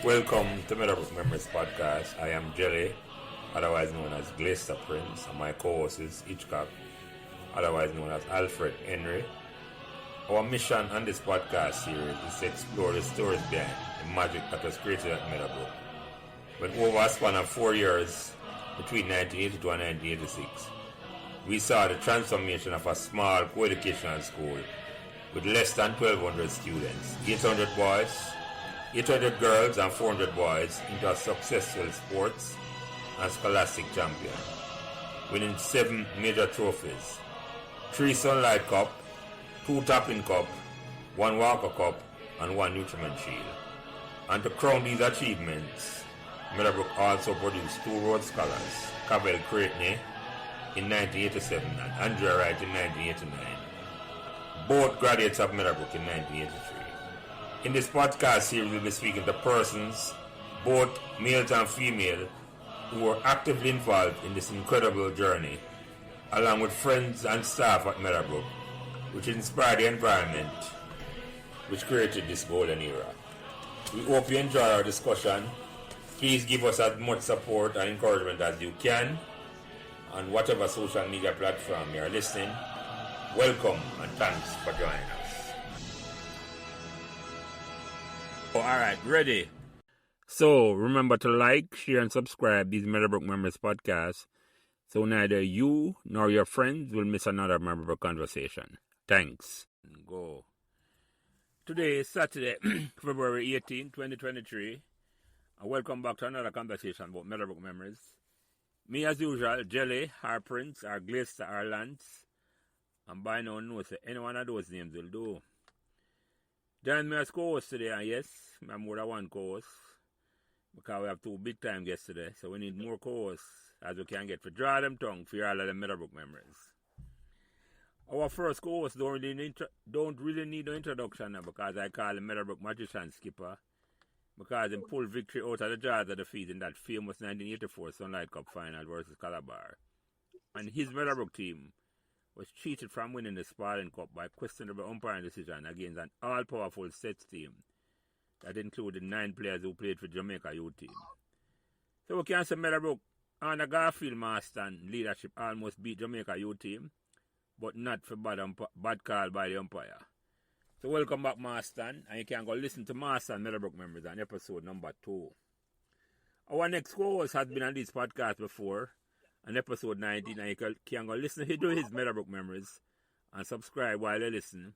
Welcome to Meadowbrook Memories Podcast. I am Jelly, otherwise known as Glacier Prince, and my co-host is Hitchcock, otherwise known as Alfred Henry. Our mission on this podcast series is to explore the stories behind the magic that was created at Meadowbrook. When over a span of 4 years, between 1982 and 1986, we saw the transformation of a small coeducational school with less than 1,200 students, 800 boys, 800 girls and 400 boys into a successful sports and scholastic champion, winning 7 major trophies, 3 Sunlight Cup, 2 Topping Cup, 1 Walker Cup, and 1 Nutriment Shield. And to crown these achievements, Meadowbrook also produced 2 Rhodes Scholars, Cavell Creighton in 1987 and Andrea Wright in 1989, both graduates of Meadowbrook in 1983. In this podcast series, we'll be speaking to persons, both males and female, who were actively involved in this incredible journey, along with friends and staff at Meadowbrook, which inspired the environment which created this golden era. We hope you enjoy our discussion. Please give us as much support and encouragement as you can on whatever social media platform you are listening. Welcome and thanks for joining us. Alright, ready. So remember to like, share and subscribe these Meadowbrook Memories podcasts so neither you nor your friends will miss another Meadowbrook conversation. Thanks. Go. Today is Saturday, February 18, 2023. And welcome back to another conversation about Meadowbrook Memories. Me as usual, Jelly, our Prince, our Glacier, our Lance. And by now know that any one of those names will do. Join me as co-host today, and yes, I'm more than one co-host, because we have 2 big time guests today, so we need more co-hosts as we can get for draw them tongue for all of the Meadowbrook Memories. Our first co-host don't really need no introduction now, because I call him Meadowbrook Magician Skipper, because he pulled victory out of the jaws of defeat in that famous 1984 Sunlight Cup final versus Calabar. And his Meadowbrook team was cheated from winning the Sparling Cup by questionable umpiring decision against an all-powerful sets team that included 9 players who played for Jamaica youth team. So we can say Meadowbrook under Garfield Marston leadership almost beat Jamaica youth team, but not for bad call by the umpire. So welcome back, Marston, and you can go listen to Marston Meadowbrook Memories on episode number 2. Our next co-host has been on this podcast before, on episode 19, and you can go listen to his Meadowbrook Memories and subscribe while you listen.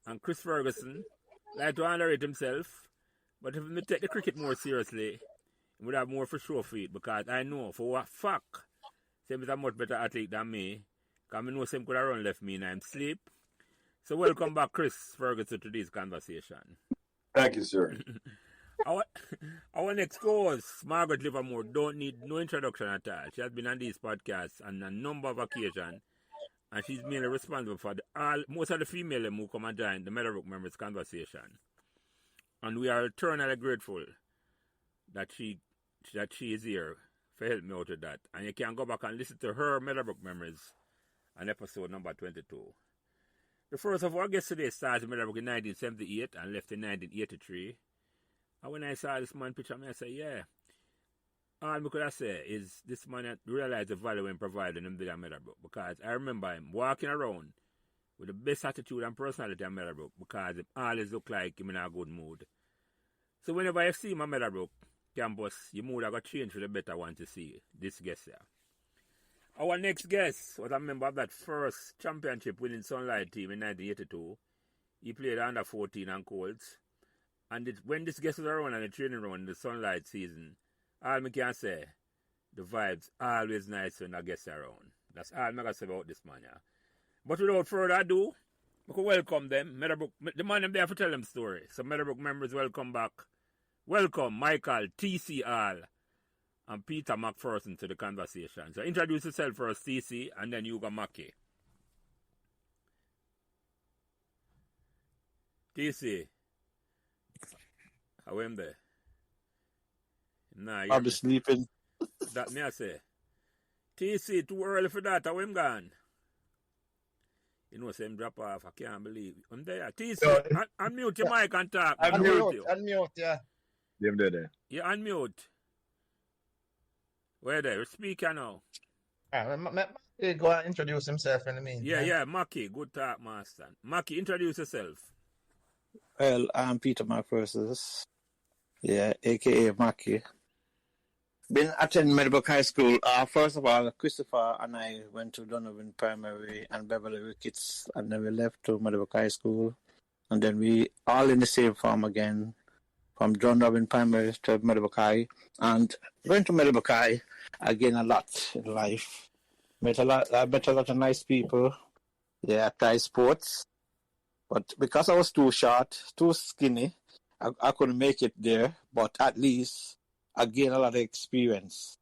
And Chris Ferguson like to underrate himself, but if he take the cricket more seriously, he would have more for show for it, because I know for what fuck he's a much better athlete than me, because I know him could have run left me and I'm sleep. So welcome back, Chris Ferguson, to this conversation. Thank you, sir. Our next co-host, Margaret Livermore, don't need no introduction at all. She has been on these podcasts on a number of occasions, and she's mainly responsible for most of the female who come and join the Meadowbrook Memories conversation. And we are eternally grateful that she is here for helping me out with that. And you can go back and listen to her Meadowbrook Memories on episode number 22. The first of our guests today started in Meadowbrook in 1978 and left in 1983. And when I saw this man picture, I said, yeah. All I could have said is this man realized the value in providing him to Meadowbrook, because I remember him walking around with the best attitude and personality at Meadowbrook, because he always looked like him in a good mood. So whenever you see him at Meadowbrook campus, your mood got changed for the better one to see this guest here. Our next guest was a member of that first championship winning Sunlight team in 1982. He played under 14 and Colts. And when this guest was around on the training round in the Sunlight season, all I can say, the vibes always nice when the guests are around. That's all I can say about this man, yeah. But without further ado, we can welcome them. Meadowbrook, the man them there to tell them story. So Meadowbrook members, welcome back. Welcome Michael, TC Hall, and Peter McPherson to the conversation. So introduce yourself first, TC, and then you go Mackie. TC. How am there? Nah, I'm just sleeping. That me I say. TC, too early for that. How am gone? You know, same drop off. I can't believe it. I'm there. TC, unmute your mic and talk. Unmute, yeah. Him there. You unmute. Where there? Speaker now. He go and introduce himself in the meantime. Yeah, Maki, good talk, master. Maki, introduce yourself. Well, I'm Peter McPherson. Yeah, aka Maki. Been attending Meadowbrook High School. First of all, Christopher and I went to Donovan Primary and Beverly Ricketts, and then we left to Meadowbrook High School. And then we all in the same farm again, from Donovan Primary to Meadowbrook High. And going to Meadowbrook High, I gained a lot in life. I met a lot of nice people. Yeah, I tried sports. But because I was too short, too skinny, I couldn't make it there. But at least I gained a lot of experience.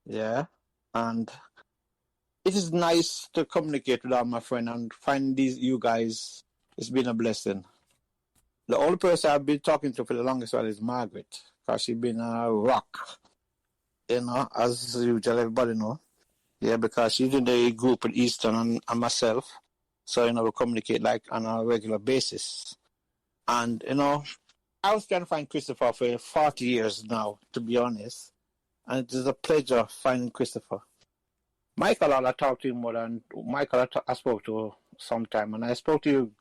Yeah. And it is nice to communicate with all my friends and find you guys. It's been a blessing. The only person I've been talking to for the longest while is Margaret, because she's been a rock, as usual, everybody know. Yeah, because she's in the group with Easton and myself. So, we communicate like on a regular basis. And, I was trying to find Christopher for 40 years now, to be honest. And it is a pleasure finding Christopher. Michael, I talked to him more than Michael I spoke to sometime. And I spoke to you,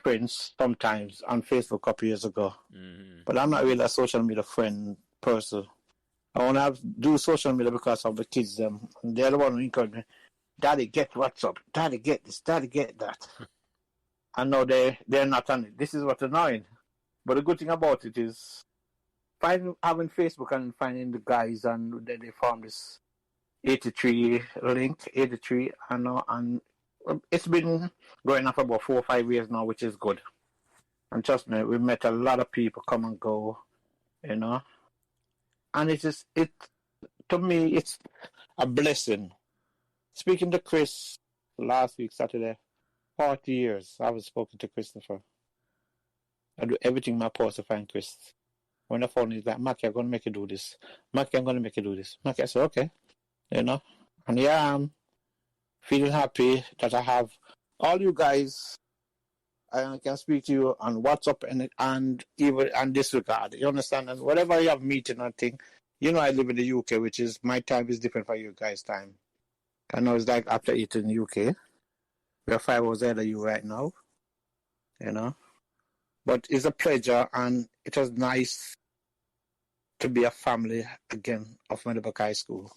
Prince, sometimes on Facebook a couple years ago. Mm-hmm. But I'm not really a social media friend person. I want to do social media because of the kids. And they're the one who encourage me. Daddy, get WhatsApp. Daddy, get this. Daddy, get that. I know they're not on it. This is what's annoying. But the good thing about it is having Facebook and finding the guys, and then they form this 83 link, 83, I know, and it's been going on for about 4 or 5 years now, which is good. And trust me, we met a lot of people come and go, and to me, it's a blessing. Speaking to Chris last week, Saturday, 40 years, I was spoken to Christopher. I do everything in my power to find Chris. When the phone is like, Mackie, I'm going to make you do this. Mackie, I'm going to make you do this. Mackie, I said, okay. And yeah, I'm feeling happy that I have all you guys. I can speak to you on WhatsApp and even on this regard. You understand? And whatever you have meeting and thing, I live in the UK, which is my time is different from you guys' time. I know it's like after 8 in the UK. We are 5 hours ahead of you right now. But it's a pleasure, and it was nice to be a family again of Meadowbrook High School.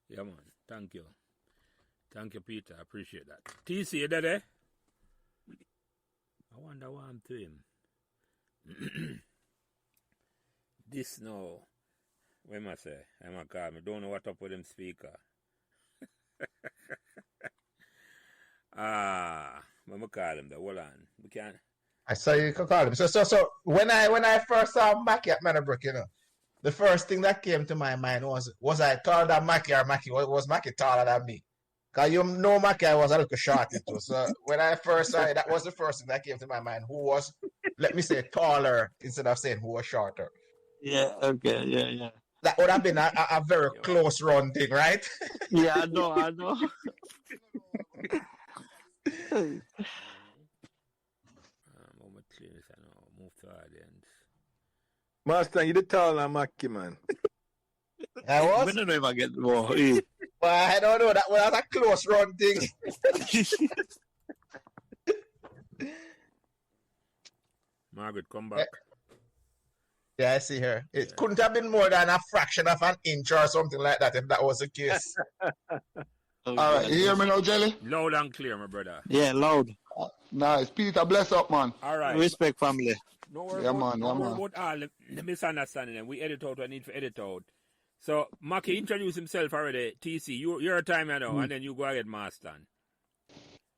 Yeah, man. Thank you. Thank you, Peter. I appreciate that. TC, you there? I wonder what I'm to him. This now, what am I say? I'm a call me. Don't know what up with them speaker. But I call him. Hold on. We can't. I saw you can call him. So when I first saw Mackie at Meadowbrook, the first thing that came to my mind was I taller than Mackie, or Mackie was Mackie taller than me? Because Mackie, I was a little short too. So when I first saw it, that was the first thing that came to my mind. Who was, let me say, taller instead of saying who was shorter. Yeah, okay, yeah. That would have been a very close run thing, right? Yeah, I know. Move to audience. Master, you the tall and Mackie, man. I was. We don't know if I get more. But I don't know. That was a close run thing. Margaret, come back. Yeah, I see her. It couldn't have been more than a fraction of an inch or something like that if that was the case. All right, you hear me now, Jelly? Loud and clear, my brother. Yeah, loud. Nice. Peter, bless up, man. All right. Respect family. No worry Yeah, about, man. no worry about all the misunderstanding, and we edit out what I need to edit out. So, Maki introduce himself already. TC, you're a time now, and then you go ahead, Master.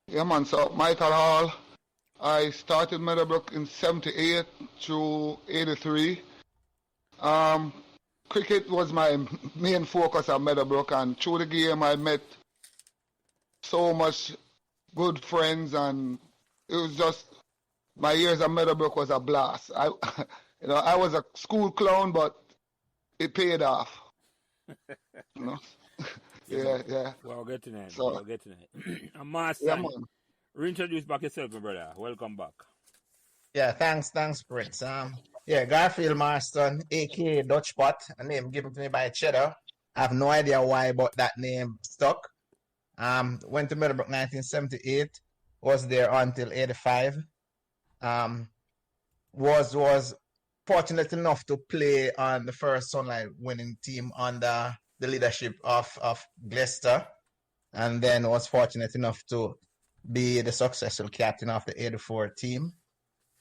Yeah, man. So, Michael Hall. I started Meadowbrook in 78 to 83. Cricket was my main focus at Meadowbrook, and through the game I met so much good friends, and it was just, my years at Meadowbrook was a blast. I was a school clown, but it paid off. Yeah. Well, good tonight. And Master, yeah, man. Reintroduce back yourself, my brother. Welcome back. Yeah, thanks, Prince. Yeah, Garfield Marston, aka Dutch Pot, a name given to me by Cheddar. I have no idea why, but that name stuck. Went to Meadowbrook 1978, was there until 85. Was fortunate enough to play on the first Sunlight winning team under the leadership of Glester, and then was fortunate enough to be the successful captain of the 84 team.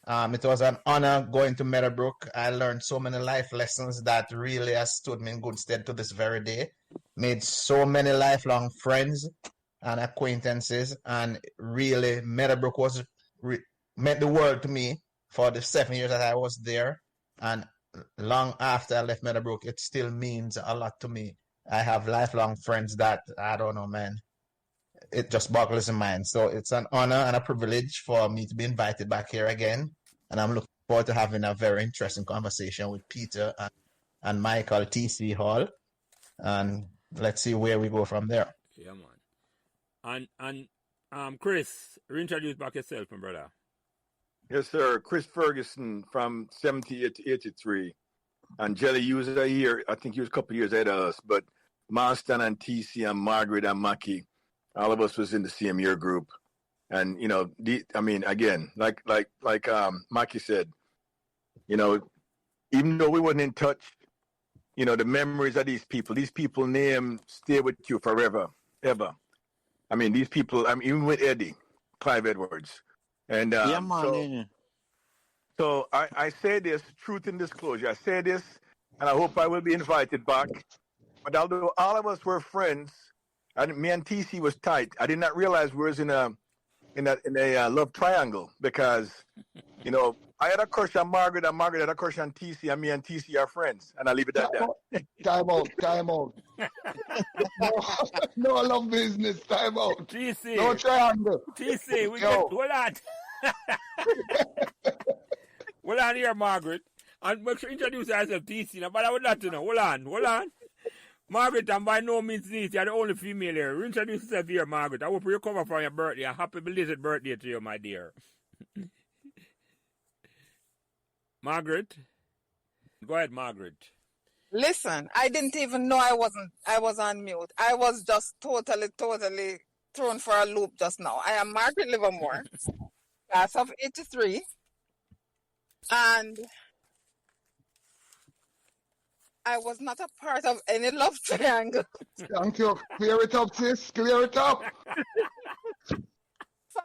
It was an honor going to Meadowbrook. I learned so many life lessons that really has stood me in good stead to this very day. Made so many lifelong friends and acquaintances, and really Meadowbrook meant the world to me for the 7 years that I was there. And long after I left Meadowbrook, it still means a lot to me. I have lifelong friends that, I don't know, man, it just boggles the mind. So it's an honor and a privilege for me to be invited back here again. And I'm looking forward to having a very interesting conversation with Peter and Michael TC Hall. And let's see where we go from there. Yeah, man. And Chris, reintroduce back yourself, my brother. Yes, sir. Chris Ferguson from 78 to 83. And Jelly, you was a year, I think he was a couple of years ahead of us, but Marston and TC and Margaret and Mackie, all of us was in the same year group. And, you know, again, like Mackie said, you know, even though we wasn't in touch, you know, the memories of these people name stay with you forever, ever. I mean, these people, even with Eddie, Clive Edwards. And Yeah, man. so I say this, truth and disclosure. I say this, and I hope I will be invited back. But although all of us were friends, and me and TC was tight, I did not realize we was in a love triangle, because, you know, I had a crush on Margaret, and Margaret had a crush on TC, and me and TC are friends. And I leave it at that. Time out. No love business. Time out. TC. No triangle. TC, hold on. Hold on here, Margaret. And make sure you introduce yourself, TC. Now, but I would like to know. Hold on. Margaret, and by no means TC, you're the only female here. Introduce yourself here, Margaret. I hope you recover from your birthday. A happy belated birthday to you, my dear. Margaret? Go ahead, Margaret. Listen, I didn't even know I was on mute. I was just totally thrown for a loop just now. I am Margaret Livermore, class of 83. And I was not a part of any love triangle. Thank you. Clear it up, sis. Clear it up. For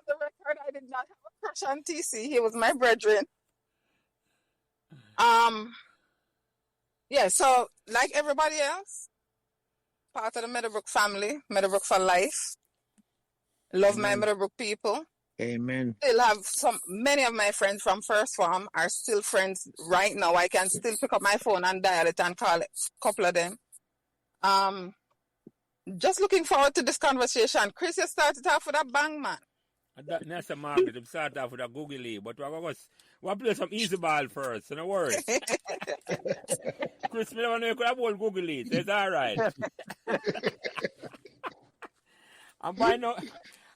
the record, I did not have a crush on TC. He was my brethren. Yeah, so like everybody else, part of the Meadowbrook family, Meadowbrook for life. Love my Meadowbrook people. Amen. Still have many of my friends from first form are still friends right now. I can still pick up my phone and dial it and call it, a couple of them. Just looking forward to this conversation. Chris, you started off with a bang, man. That's a Margaret. You start off with a googly, but we'll play some easy ball first, no worries. Chris, me never know you could have all googly, so it's all right. And by now,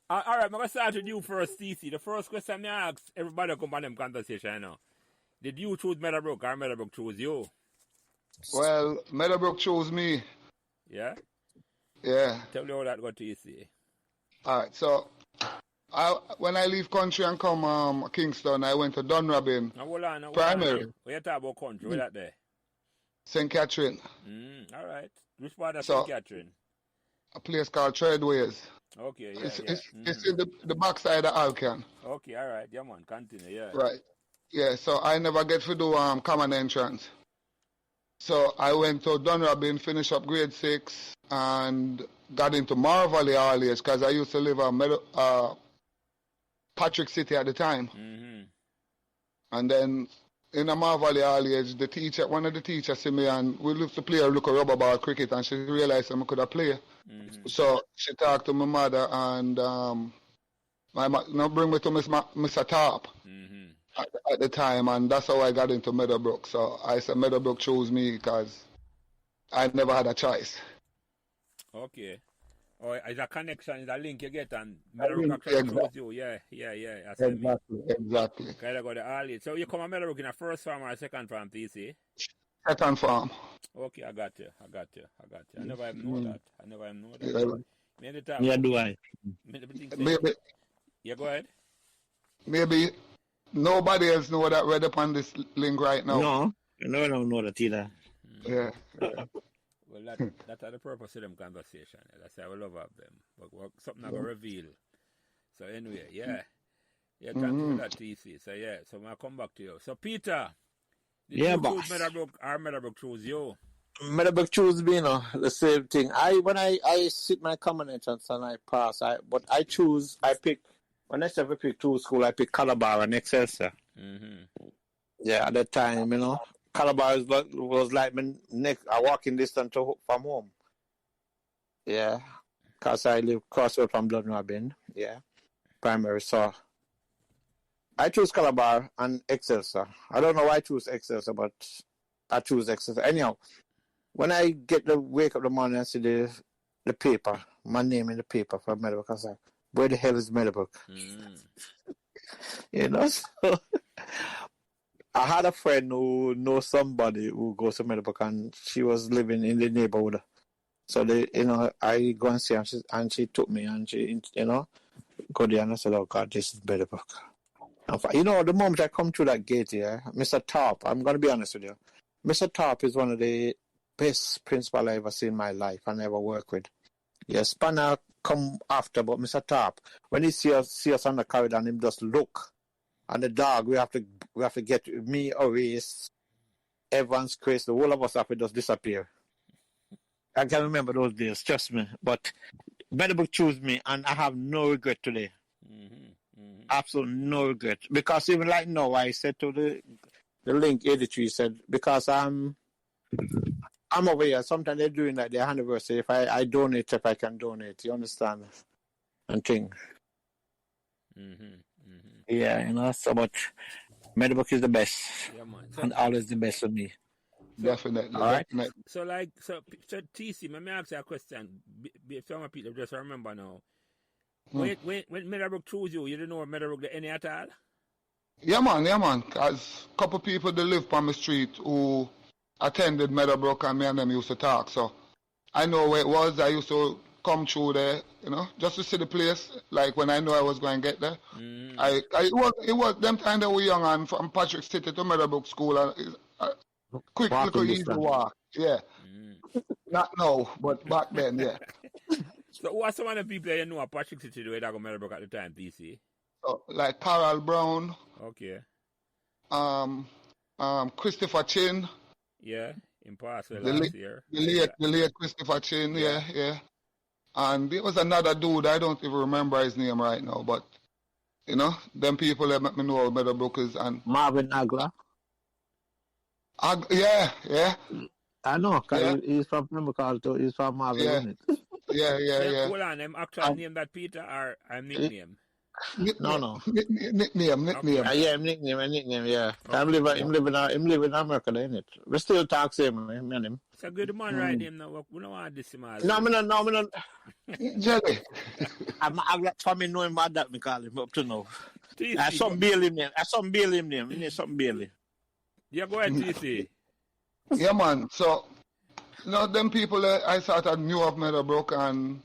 all right, I'm going to start with you first, TC. The first question I ask everybody come on them conversation now. Did you choose Meadowbrook or Meadowbrook choose you? Well, Meadowbrook chose me. Yeah? Yeah. Tell me how that got, TC. All right, so when I leave country and come Kingston, I went to Dunrabin. Now, hold on. Primary. When you talk about country, where that there? St. Catherine. All right. Which part of So, St. Catherine? A place called Treadways. Okay, yeah, It's in the backside of Alcan. Okay, all right. Yeah, man. Continue, yeah. Right. Yeah, so I never get to do common entrance. So I went to Dunrabin, finished up grade 6, and got into Mar Valley all age, because I used to live at Patrick City at the time. Mm-hmm. And then in the Mar Valley all age, one of the teachers see me, and we used to play a look of rubber ball cricket, and she realized I could have played. Mm-hmm. So she talked to my mother, and my mother bring me to Mr. Top at the time, and that's how I got into Meadowbrook. So I said Meadowbrook chose me because I never had a choice. Okay. Or is a connection, is a link you get, and I Meadowbrook think actually exactly, chose you. Yeah. That's what I mean. exactly. Kind of got the all it. So you come to Meadowbrook in a first farm or a second farm, TC? Second farm. Okay, I got you. I never even know Mm. that. Yeah. Many times. Yeah, do I? Many things. Maybe, Yeah, go ahead. maybe nobody else know that read up on this link right now. No, I don't know that either. Yeah. Well, that's the purpose of them conversation. That's why we love have them. But something I go reveal. So anyway, yeah. Thank you for that, TC. So yeah, so I'll come back to you. So Peter, did you choose Meadowbrook or Meadowbrook choose you? Meadowbrook choose me, the same thing. When I sit my common entrance and I pass, but I pick, when I ever pick two school, I pick Calabar and Excelsior. Mm-hmm. Yeah, at that time, Calabar was like my next, a walking distance from home. Yeah, because I live crossroad from Blood Robin. Yeah, primary. So I choose Calabar and Excelsior. I don't know why I choose Excelsior, but I choose Excelsior. Anyhow, when I wake up in the morning and see the paper, my name in the paper for Meadowbrook, I was like, where the hell is Meadowbrook? So I had a friend who knows somebody who goes to Meadowbrook, and she was living in the neighborhood. So I go and see her, and she took me, and she, go there, and I said, oh God, this is Meadowbrook. The moment I come through that gate here, Mr. Tarp, I'm going to be honest with you, Mr. Tarp is one of the best principal I ever seen in my life and ever worked with. Yes, Spanner come after, but Mr. Tarp, when he see us on the corridor and him just look, and the dog, we have to get me, Oris, Evans, Chris, the whole of us have to just disappear. I can remember those days, trust me. But Meadowbrook choose me, and I have no regret today. Absolutely no regret. Because even like now, I said to the link 83, said, because I'm over here. Sometimes they're doing like their anniversary. If I donate, if I can donate, you understand? And thing. Yeah, so but Meadowbrook is the best. Yeah, man. And always the best for me. Definitely. All right. Definitely. So TC, let me ask you a question. Some of people just remember now. When Meadowbrook chose you didn't know Meadowbrook the any at all? Yeah, man. Because a couple people that live on the street who attended Meadowbrook, and me and them used to talk. So I know where it was. I used to come through there, just to see the place. Like when I knew I was going to get there. It was them time that we were young, and from Patrick City to Meadowbrook School, and quick little easy walk. Yeah. Not now, but back then, yeah. So who are some of the people that you know at Patrick City where they go Meadowbrook at the time, TC? So, like Carol Brown. Okay. Christopher Chin. Yeah, in past last year. The late Christopher Chin, yeah. And there was another dude, I don't even remember his name right now, but them people that make me know Meadowbrook is and Marvin Nagla. Yeah. I know, because he's from Meadowbrook too. He's from Marvin, isn't it? Yeah. Hold on, I'm actually name that Peter or I'm nickname? No. Nickname. Yeah, nickname, yeah. Okay. I'm living in America, isn't it? We still talk same, me and him. It's a good man, right? Him now. We don't want this man. No, I'm not. Jelly. I'm for me know him about that, me call him up to now. I some Bailey name. You need something Bailey. Yeah, go ahead, TC. Yeah, man. So, them people that I sort of knew of Meadowbrook, and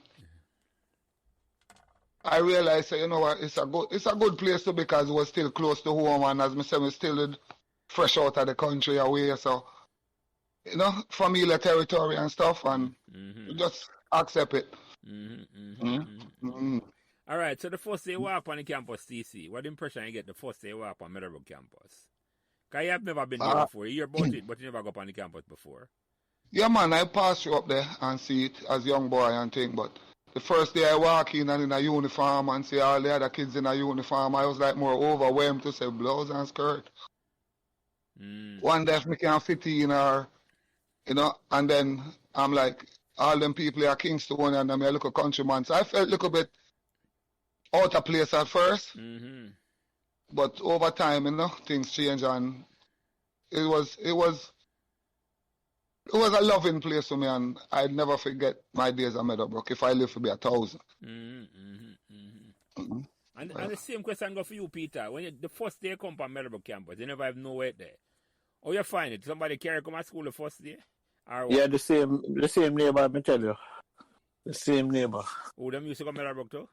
I realized, what, it's a good place to, because it was still close to home, and as I said, we still fresh out of the country away, so, familiar territory and stuff, and just accept it. All right, so the first day you walk on the campus, TC, what impression you get the first day you walk on Meadowbrook campus? Because you have never been there before. You hear about it, but you never go up on the campus before. Yeah, man, I passed through up there and see it as a young boy and thing, but the first day I walk in and in a uniform and see all the other kids in a uniform, I was like more overwhelmed to say blouse and skirt. One day if me can't fit in, or, and then I'm like, all them people are Kingston and I'm a little countryman. So I felt a little bit out of place at first. But over time, things change, and it was it was a loving place for me, and I'd never forget my days at Meadowbrook if I live to be 1,000. And the same question go for you, Peter. When the first day you come from Meadowbrook campus, you never have no way there. How you find it? Somebody carry come to school the first day? Or what? Yeah, the same neighbor, I tell you. The same neighbor. Who them used to come to Meadowbrook too?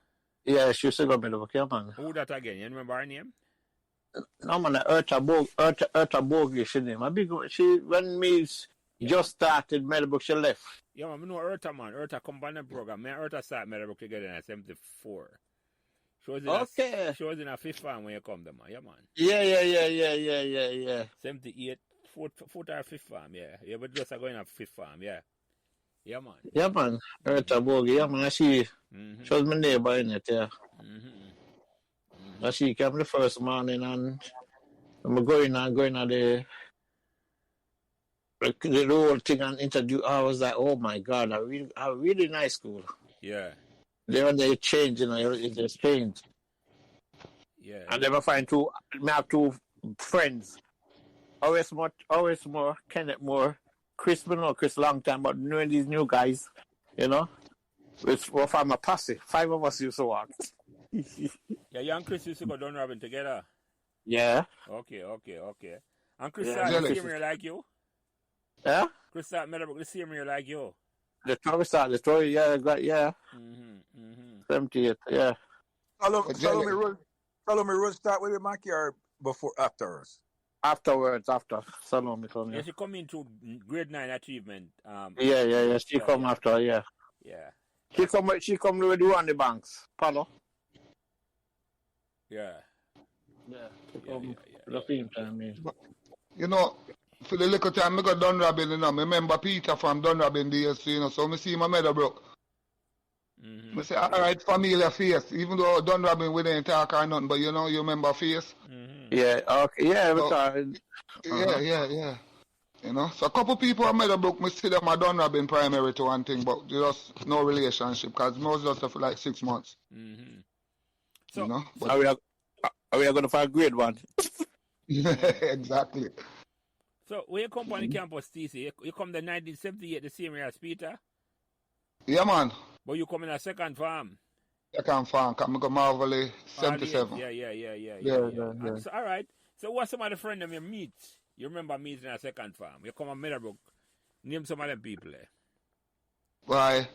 Yeah, she used to go Meadowbrook, yeah, man. Who that again? You remember her name? No, man, Urta Bogi, she name. When me just started Meadowbrook, she left. Yeah, man, I know Urta, man. Urta come on the program. Me and Urta started Meadowbrook together in 74. She was in a fifth farm when you come there, man. Yeah, man. Yeah. 78, fourth or fifth farm, yeah. Yeah, but just going a fifth farm, yeah. Yeah, man. Yeah, man. Urta Bogi, yeah, man. She was my neighbor in it, yeah. She came the first morning and I'm going on the whole thing and interview. I was like, oh my God, a really nice school. Yeah. Then they change, it just changed. Yeah. I never find I have two friends. Always more, Kenneth more, Chris long time, but knowing these new guys, which were from a posse. 5 of us used to walk. Yeah, you and Chris used to go down Robin together? Yeah. Okay. And Chris started the same year like you? Yeah? Chris started Meadowbrook the same year like you? The story, yeah. 78, yeah. Follow me, Rose, start with the Mackie or afterwards? After Salome come Yeah, she come into grade 9 achievement. Yeah. She come after, yeah. Yeah. She come with the on the banks, Palo. Yeah. The same time, yeah. For the little time I got Dunrabin, I remember Peter from Dunrabin days, so I see my Meadowbrook. I say, all right, familiar face, even though Dunrabin we didn't talk or nothing, but you remember face. Yeah, okay, yeah, yeah. So a couple people at Meadowbrook, I see them at Dunrabin primary to one thing, but just no relationship, because most just for like 6 months. So, but are we going to find grade 1? Exactly. So, when you come on the campus, TC, you come the 1978, the same year as Peter? Yeah, man. But you come in a second farm? Second farm, come to Marvelly, 77. Yeah. So, all right. So, what's some of the friends you meet? You remember meeting a second farm? You come on Meadowbrook. Name some of them people there. Why?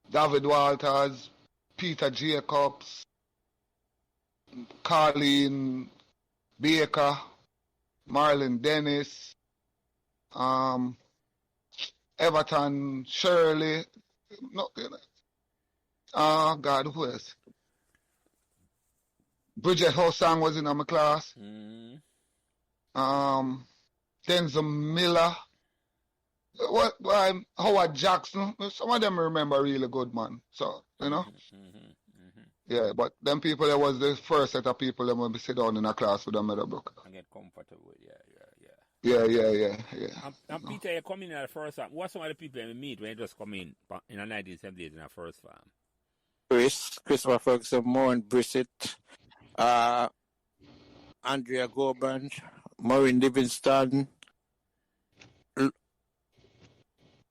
David Walters, Peter Jacobs, Colleen Baker, Marlon Dennis, Everton Shirley. God, who else? Bridget Hosang was in my class. Denzel Miller. Howard Jackson. Some of them I remember really good, man. So, Yeah, but them people, there was the first set of people that would sit down in a class with them Meadowbrook. And get comfortable, yeah. And Peter, you come in at the first farm. What some of the people you meet when you just come in the 1970s in the first farm? Christopher Ferguson, Maureen Brissett, Andrea Goban, Maureen Livingston,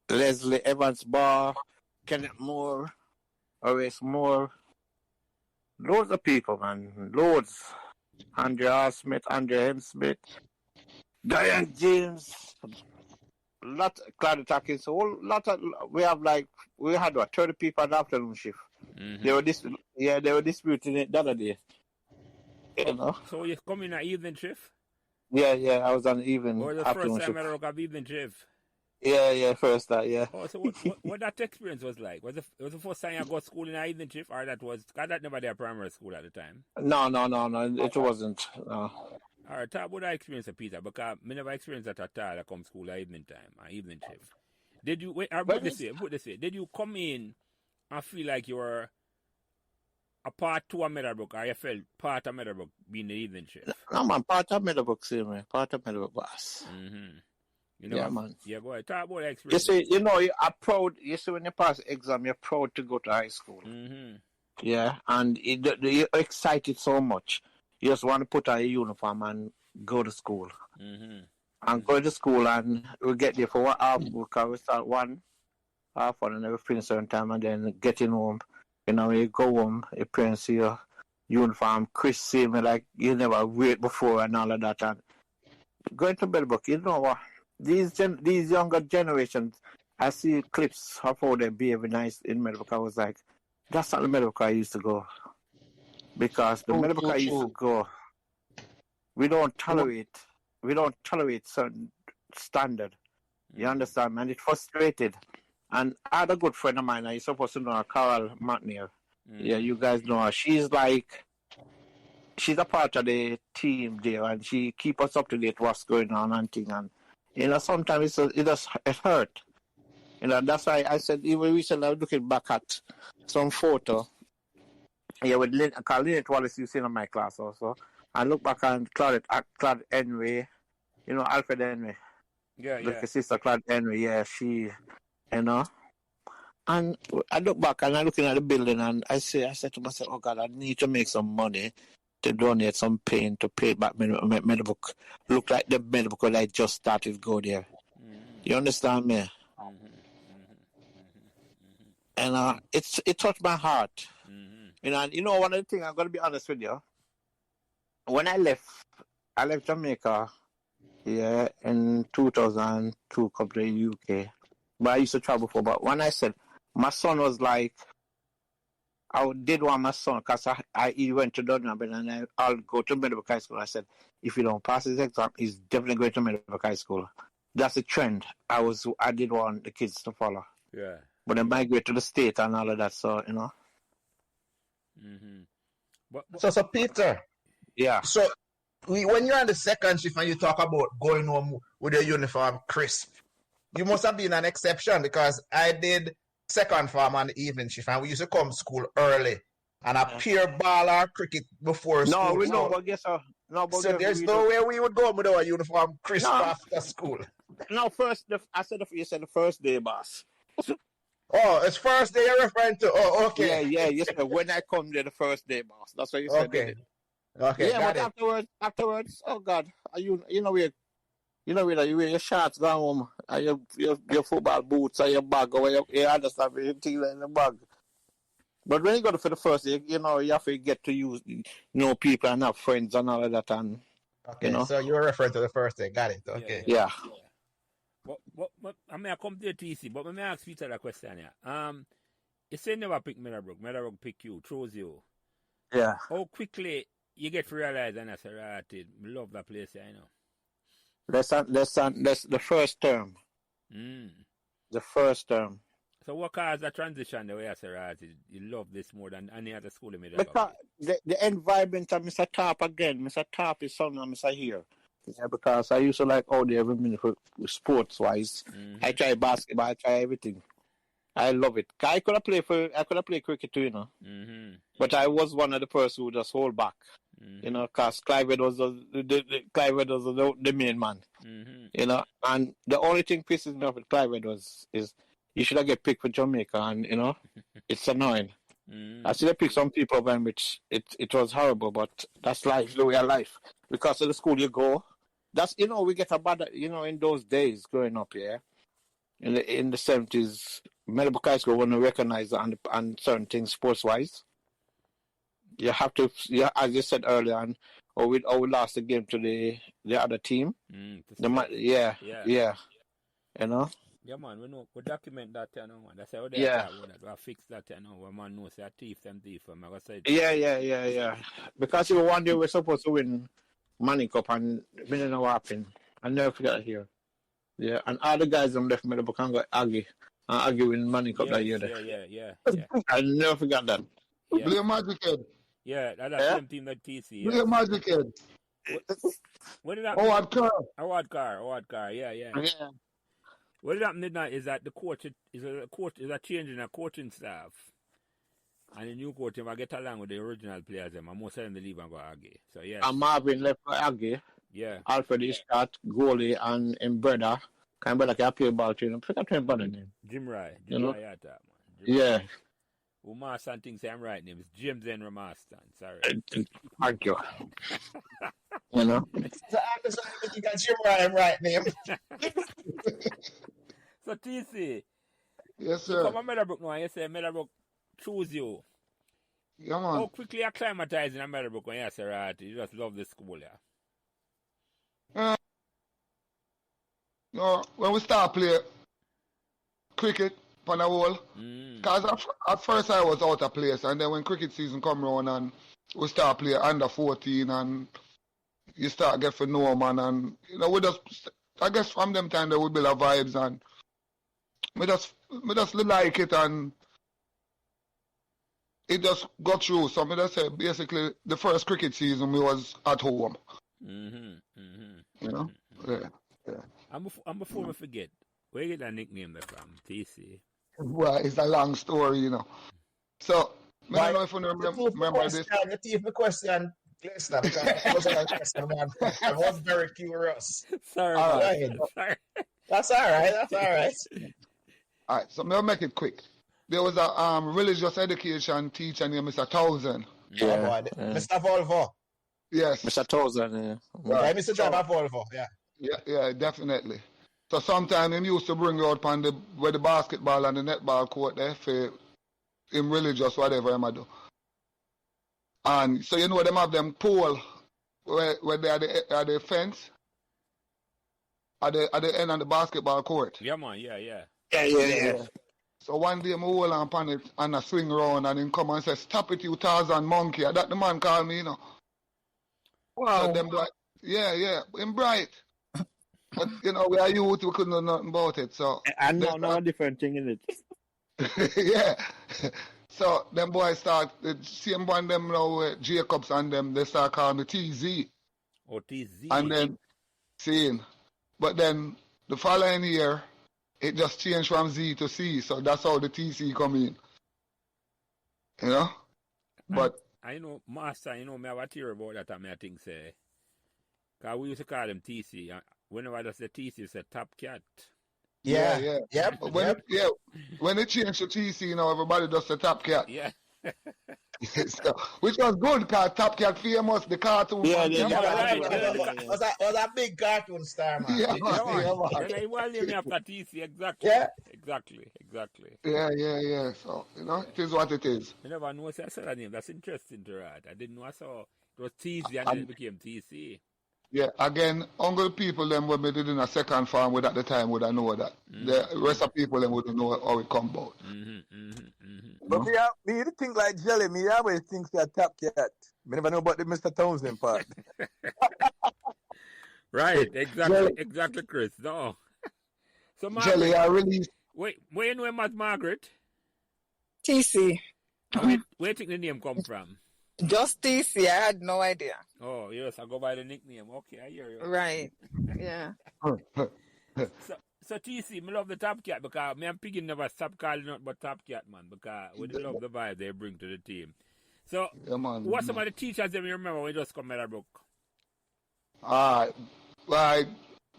Leslie Evans Barr, Kenneth Moore, Horace Moore. Loads of people, man. Loads. Andrea R. Smith, Andrea M. Smith, Diane James, Claudia Tackins. We had 30 people at the afternoon shift. They were disputing it the other day. So you come in an evening shift? Yeah, I was on the evening. Or the first time I have evening shift? Yeah, first that, yeah. Oh, so what that experience was like? Was it the first time you got to school in an evening shift, or that never there primary school at the time? No, it wasn't. No. All right, talk about that experience, Peter, because I never experienced that at all. I come to school at evening time, or evening shift. Did you put this way? Did you come in and feel like you were a part to a Meadowbrook, or you felt part of Meadowbrook being the evening shift? No, man, part of Meadowbrook, same way. Part of Meadowbrook boss. Yeah, man. Yeah, go ahead. Talk about the experience. You see, you're proud. You see, when you pass the exam, you're proud to go to high school. Yeah, and you're excited so much. You just want to put on a uniform and go to school. and go to school, and we get there for 1 hour because we start 1 half and then we finish certain time, and then getting home. You know, when you go home, your parents see your uniform, Chris see me like you never wait before and all of that. And going to Meadowbrook, you know what? These younger generations, I see clips of how they behave nice in Meadowbrook. I was like, that's not the Meadowbrook I used to go. Because the Meadowbrook I used to go, we don't tolerate certain standard. You understand, man? It frustrated. And I had a good friend of mine, you're supposed to know her, Carol McNeil. Yeah, you guys know her. She's a part of the team there, and she keep us up to date what's going on and thing. And, you know, sometimes it hurt. You know, that's why I said, even recently I was looking back at some photo. Yeah, with Lynette Wallace, you seen in my class also. I look back and Claude Henry, you know, Alfred Henry. Yeah. Like his sister Claude Henry, yeah, she, you know. And I look back and I'm looking at the building and I said to myself, oh God, I need to make some money to donate some paint to pay back Meadowbrook. Look like the Meadowbrook when I just started to go there. You understand me? And it touched my heart. You know, and you know, one of the things I'm going to be honest with you. When I left Jamaica, yeah, in 2002, come to the UK. But I used to travel before. But when I said, my son was like, I did want my son, because he went to Dunham, and I'll go to Meadowbrook High School. I said, if you don't pass his exam, he's definitely going to Meadowbrook High School. That's a trend I did want the kids to follow. Yeah. But they migrate to the state and all of that, so, you know. So Peter. Yeah. So when you're on the second shift and you talk about going home with your uniform crisp, you must have been an exception, because I did second form on the evening shift and we used to come to school early and a pure ball or cricket before school. No, we know, but guess what? So there's no way we would go with our uniform crisp after school. No, you said the first day, boss. Oh, it's first day you're referring to. Oh, okay. Yeah, yes, sir. When I come there the first day, boss. That's what you said. Okay. Okay. Yeah, but afterwards, oh God, you wear your shorts going home, and your football boots and your bag, or you understand everything in the bag. But when you go for the first day, you know, you have to get to use, people and have friends and all of that, and okay. So you're referring to the first day. Got it. Okay. Yeah. But I mean, I come to the TC, but let me ask Peter that question here. You say never pick Meadowbrook. Meadowbrook pick you, chose you. Yeah. How quickly you get to realize, and I say, right, I love that place, I know. That's the first term. The first term. So what caused the transition the way I say, right, you love this more than any other school in Meadowbrook? Because the environment of Mr. Tarp again, Mr. Tarp is something Mr. here. Yeah, because I used to like all the every minute for sports-wise. I try basketball, I try everything. I love it. I could have played cricket too, you know. But I was one of the person who just hold back. You know, because Clive was the main man. You know, and the only thing pisses me off with Clive is you should have get picked for Jamaica, and you know, it's annoying. I should have picked some people, man, which it was horrible, but that's life, the way of life. Because of the school you go, that's, you know, we get a bad, you know, in those days growing up here, in the 70s, Meadowbrook High School want to recognize on certain things sports-wise. You have to, as you said earlier, we lost the game to the other team. Yeah. You know? Yeah, man, we document that, you know, man. That's how they we fix that, you know, where man knows that thief, man. I say Yeah. Because even one day we're supposed to win Money Cup, and we didn't know what happened. I never forget that here. Yeah, and all the guys on left Meadowbrook and got argue win Money Cup that year. Yeah. I never forgot that. Yeah. Blame Magic Head. Yeah, that's the same team that TC. Blame Magic Head. What did that Howard Carr, yeah. What did happen tonight is that the coach is a change in a coaching staff. And the new coach, if I get along with the original players, I'm most of them leave and go Aggie. So, yeah. And Marvin left for Aggie. Yeah. Alfred is shot, goalie, and brother. Kind of brother can play ball too. I forgot his brother name. Jim Rye. Man. Yeah. Who Marston thinks I'm right name is James Henry Marston. Sorry. Thank you. You know? So I understand think a Jim Ryan right name. So TC, Yes, you sir. come to Meadowbrook now and you say Meadowbrook choose you. Yeah, How man. quickly acclimatize in Meadowbrook when you say, right, you just love the school, yeah? When we start play cricket on the whole, because at first I was out of place, and then when cricket season come around and we start play under 14 and you start get to know man, and we just, I guess from them time that we build our vibes, and we just like it, and it just got through. So I just say basically the first cricket season we was at home. Yeah. And before we forget, where you get that nickname from, TC? Well, it's a long story, So, I don't know if you remember this. The thief question, listener, because I wasn't a question, man. I was very curious. Sorry. Sorry. That's all right. All right, so I'll make it quick. There was a religious education teacher named Mr. Townsend. Yeah. Mr. Volvo. Yes. Mr. Townsend, yeah. Yeah, Mr. Driver Volvo, yeah. Yeah, definitely. So sometimes he used to bring you out on where the basketball and the netball court there for him religious, whatever him do. And so them have them pole where they are the fence at the end of the basketball court. Yeah, man, yeah. Yeah. So one day I hold on it and I swing around and him come and say, "Stop it, you Tarzan monkey." That the man called me, Wow. So them boy, yeah, him bright. But we are youth, we couldn't know nothing about it. So I know a different thing in it. yeah. So them boys start the same one them now Jacobs and them, they start calling me TZ. Oh, TZ. And then seeing. But then the following year it just changed from Z to C, so that's how the TC come in. But I know, Master, me have a theory about that, I think, say. Because we used to call them TC. Whenever I say TC, it's a top cat. Yeah. Yep. When it changed to TC, everybody does the Top Cat. Yeah. So, which was good, because Top Cat famous, the cartoon. Was a big cartoon star, man. Yeah, And I want to name after TC, exactly. Yeah. Exactly. Yeah. So, it is what it is. I never knew I said that name. That's interesting to write. I didn't know I saw it was TZ and then it became TC. Yeah, again, only people them when we did in a second farm with at the time would I know that. The rest of people them wouldn't know how it come about. But me think like Jelly, me always think that Top Cat. Me never know about the Mr. Townsend part. Right, exactly, Chris. No. So Margaret, Jelly, I really... where you know about Margaret? TC. Where do you think the name come from? Just TC. I had no idea. Oh, yes, I go by the nickname. Okay, I hear you. Right. Yeah. So TC, me love the Top Cat because me and Piggy never stop calling out but Top Cat, man, because we love the vibe they bring to the team. So, what's some of the teachers that you remember when you just come to Meadowbrook? Like,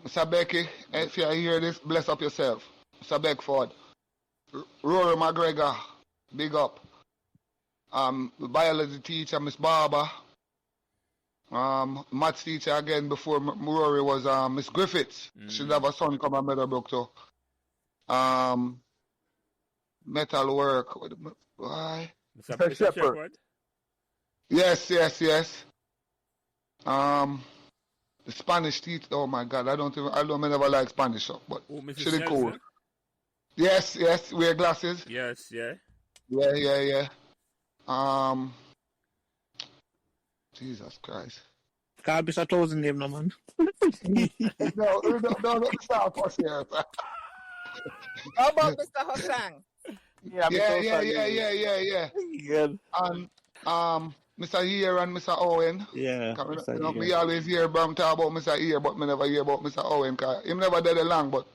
Mr. Becky, if you hear this, bless up yourself. Mr. Beckford. Rory McGregor, big up. The biology teacher, Miss Barber. Maths teacher again before Rory was Miss Griffiths. She'd have a son come to Meadowbrook too. Metal work. Why? Mr. Shepherd. Yes. The Spanish teacher. Oh my God, I don't never like Spanish, but she's cool. Yes. Wear glasses. Yes, yeah. Yeah. Jesus Christ. Can't be Mr. Townsend name, no man. No, let's start first here. How about Mr. Hossang? Yeah. Good. And Mr. Ear and Mr. Owen. Yeah. We always hear Bram talk about Mr. Ear, but me never hear about Mr. Owen, because him never did it long, but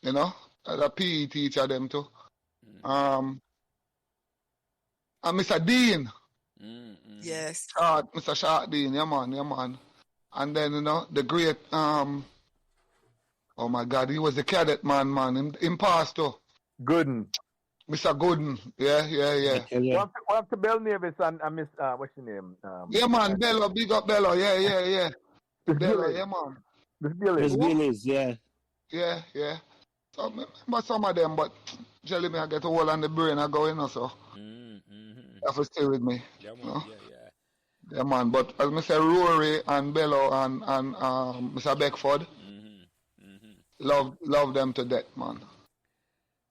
as a PE teacher them too. And Mr. Dean. Yes. Mr. Shark Dean, yeah man. And then, the great, oh my God, he was the cadet man, him passed too. Gooden. Mr. Gooden, yeah. One to Bell Nevis and Miss, what's your name? Yeah man, Bello, big up Bello, yeah. Bello, yeah man. Miss Billy. Miss Billy's, yeah. Yeah. So I remember some of them, but Jelly me I get a hole on the brain I go in, so have to stay with me. Yeah, You know? man. Yeah. Yeah, man. But as I say, Rory and Bello and Mr. Beckford, love them to death, man.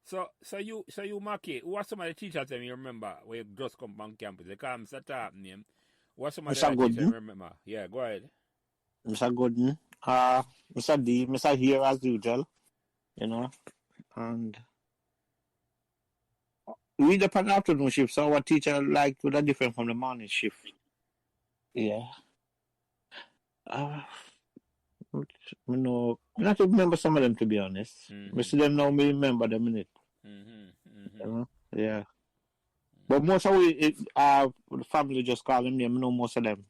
So you, Maki, who are some of the teachers that you remember when you just come on campus? They call Mr. Top name. What some of the Mr. other teachers Gooden. you remember? Yeah, go ahead. Mr. Gooden. Mr. D. Mr. Here as usual. You know. And we the afternoon shift, so our teacher like would different from the morning shift. Yeah. No, I not remember some of them to be honest. I see them now, me remember them in it. You know? Yeah. But most of the family just call them name, I know most of them.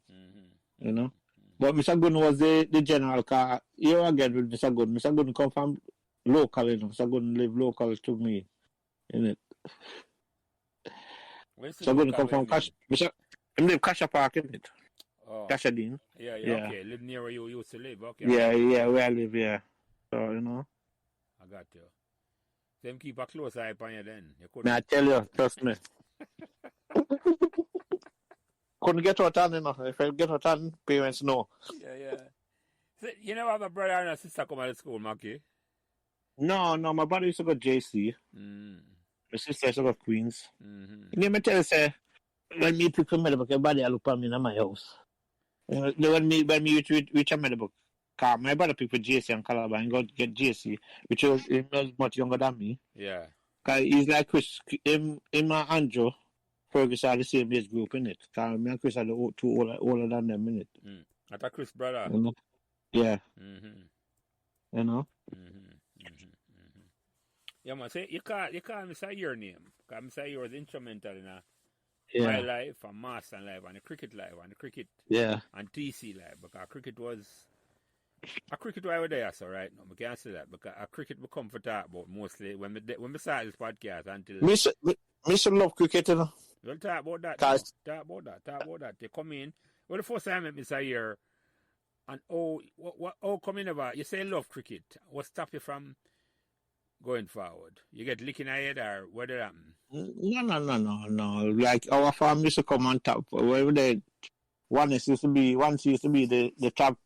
You know? But Mr. Gooden was the general car. Here again with Mr. Gooden. Mr. Gooden come from local, you know. Mr. Gooden live local to me. In it. Mr. Gooden come from Cash. Mr. I live Kasha Park, in it. Oh. Cashadine. Yeah, okay. Live near where you used to live, okay. Yeah, where I live, yeah. So, you know. I got you. Them keep a close eye upon you then. I tell you, trust me. Couldn't get out on, you know. If I get out on, parents know. Yeah. So, you never have a brother and a sister come out of school, Maki? No, my brother used to go JC. My sister used to go Queens. Let me tell you, say, when me pick a Meadowbrook, everybody look at me in my house. When me reach a Meadowbrook, my brother pick for JC and Calabar and go get JC, which was much younger than me. Yeah. Because he's like Chris, him and Andrew, Ferguson are the same age group, innit? Because me and Chris are the two older than them, innit? That's Chris' brother. You know? Yeah. You know? Yeah, man. Say you call Mr. Your name. Because Mr. Your was instrumental in my life and Marston life and the cricket life and the cricket and TC life. Because cricket was over there, so right now. I can't say that because cricket we come for talk about mostly when we start this podcast until Mr. Love cricket, you know. We'll talk about that. Talk about that. They come in. Well, the first time I met Mr. Here, and come in about, you say love cricket. What stop you from going forward? You get licking ahead or what did happen? No. Like our farm used to come on top. Where they once used to be the top.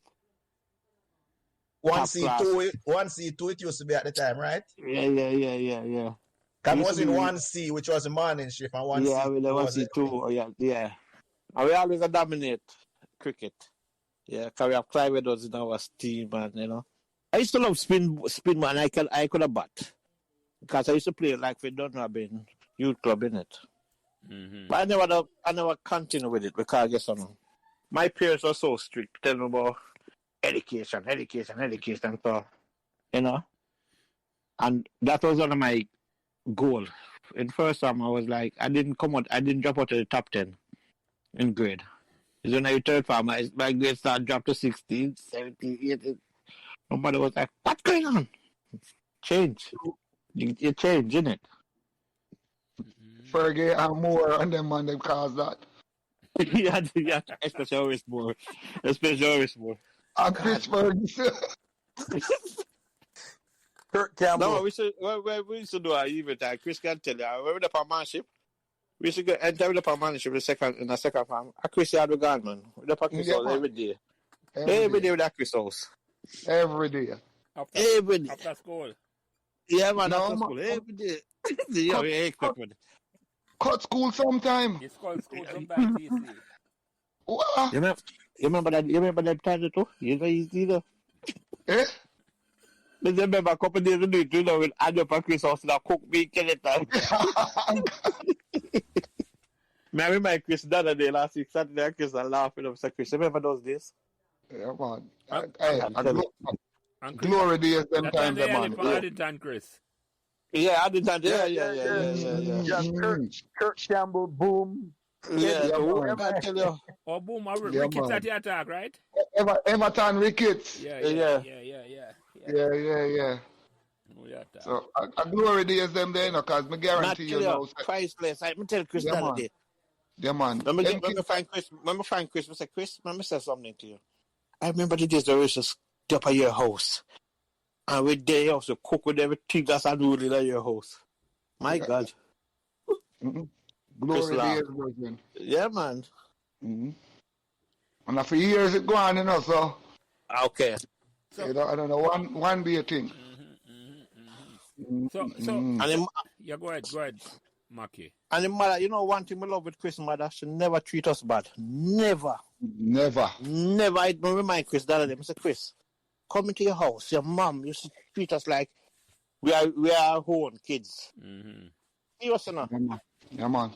1C2 it used to be at the time, right? Yeah. That was in 1C, which was the morning shift, and 1C. Yeah, with the 1C2, yeah. And we always dominate cricket. Yeah, because we have Clive us in our team, and you know. I used to love spin man. I could have bat. Because I used to play like we don't have been youth club in it. But I never continue with it because I guess my parents were so strict, telling me about education, so you know. And that was one of my goals. In first time I was like I didn't drop out of the top 10 in grade. It's when I third farm, my grade started drop to 16, 17, 18. Nobody was like, what's going on? Change. You change, innit? Fergie and Moore and them man, they cause that. yeah, especially always more. And Chris Ferguson. Kurt Campbell. No, we used to do our event. Chris can tell you. When we the partnership, we used to go enter the partnership in the second farm. Chris had the gun, man. We the Chris house every day. Every day with that Chris house. Every day. Every day. After school. Yeah, man, after school. Every day. Cut school sometime. It's called school sometimes easy. What? You remember that time too? You know, easy though. Eh? I remember a couple of days ago, you know, when I went to Chris house and I cooked me skeleton. I remember Chris the other day last week, Saturday, Chris was laughing up. Chris, remember those days? Yeah, man. And Glory days, them that times, time they man. had Addington, Chris. Yeah, Addington, yeah. Yeah, Kurt Campbell, boom. Yeah, whoever I tell you. Or boom, or Ricketts at the attack, right? Everton Ricketts. Yeah. So, I glory days them there, because I guarantee you know. Priceless. I tell Chris the other day. Yeah, man. When I find Chris, I say, Chris, let me say something to you. I remember the days there was just up at your house. And we there also cook with everything that's unruly at your house. My God. Mm-hmm. Chris Glory Lam. days, brethren. Yeah, man. Mm-hmm. And for years it go on, so. Okay. So, I don't know, one be a thing. So, and him, yeah, go ahead, Mackie. And the mother, one thing we love with Chris' mother, she never treat us bad. Never. I don't remind Chris the other day. I say, Chris, come into your house, your mom used to treat us like we are our own kids. Serious enough. Yeah, man.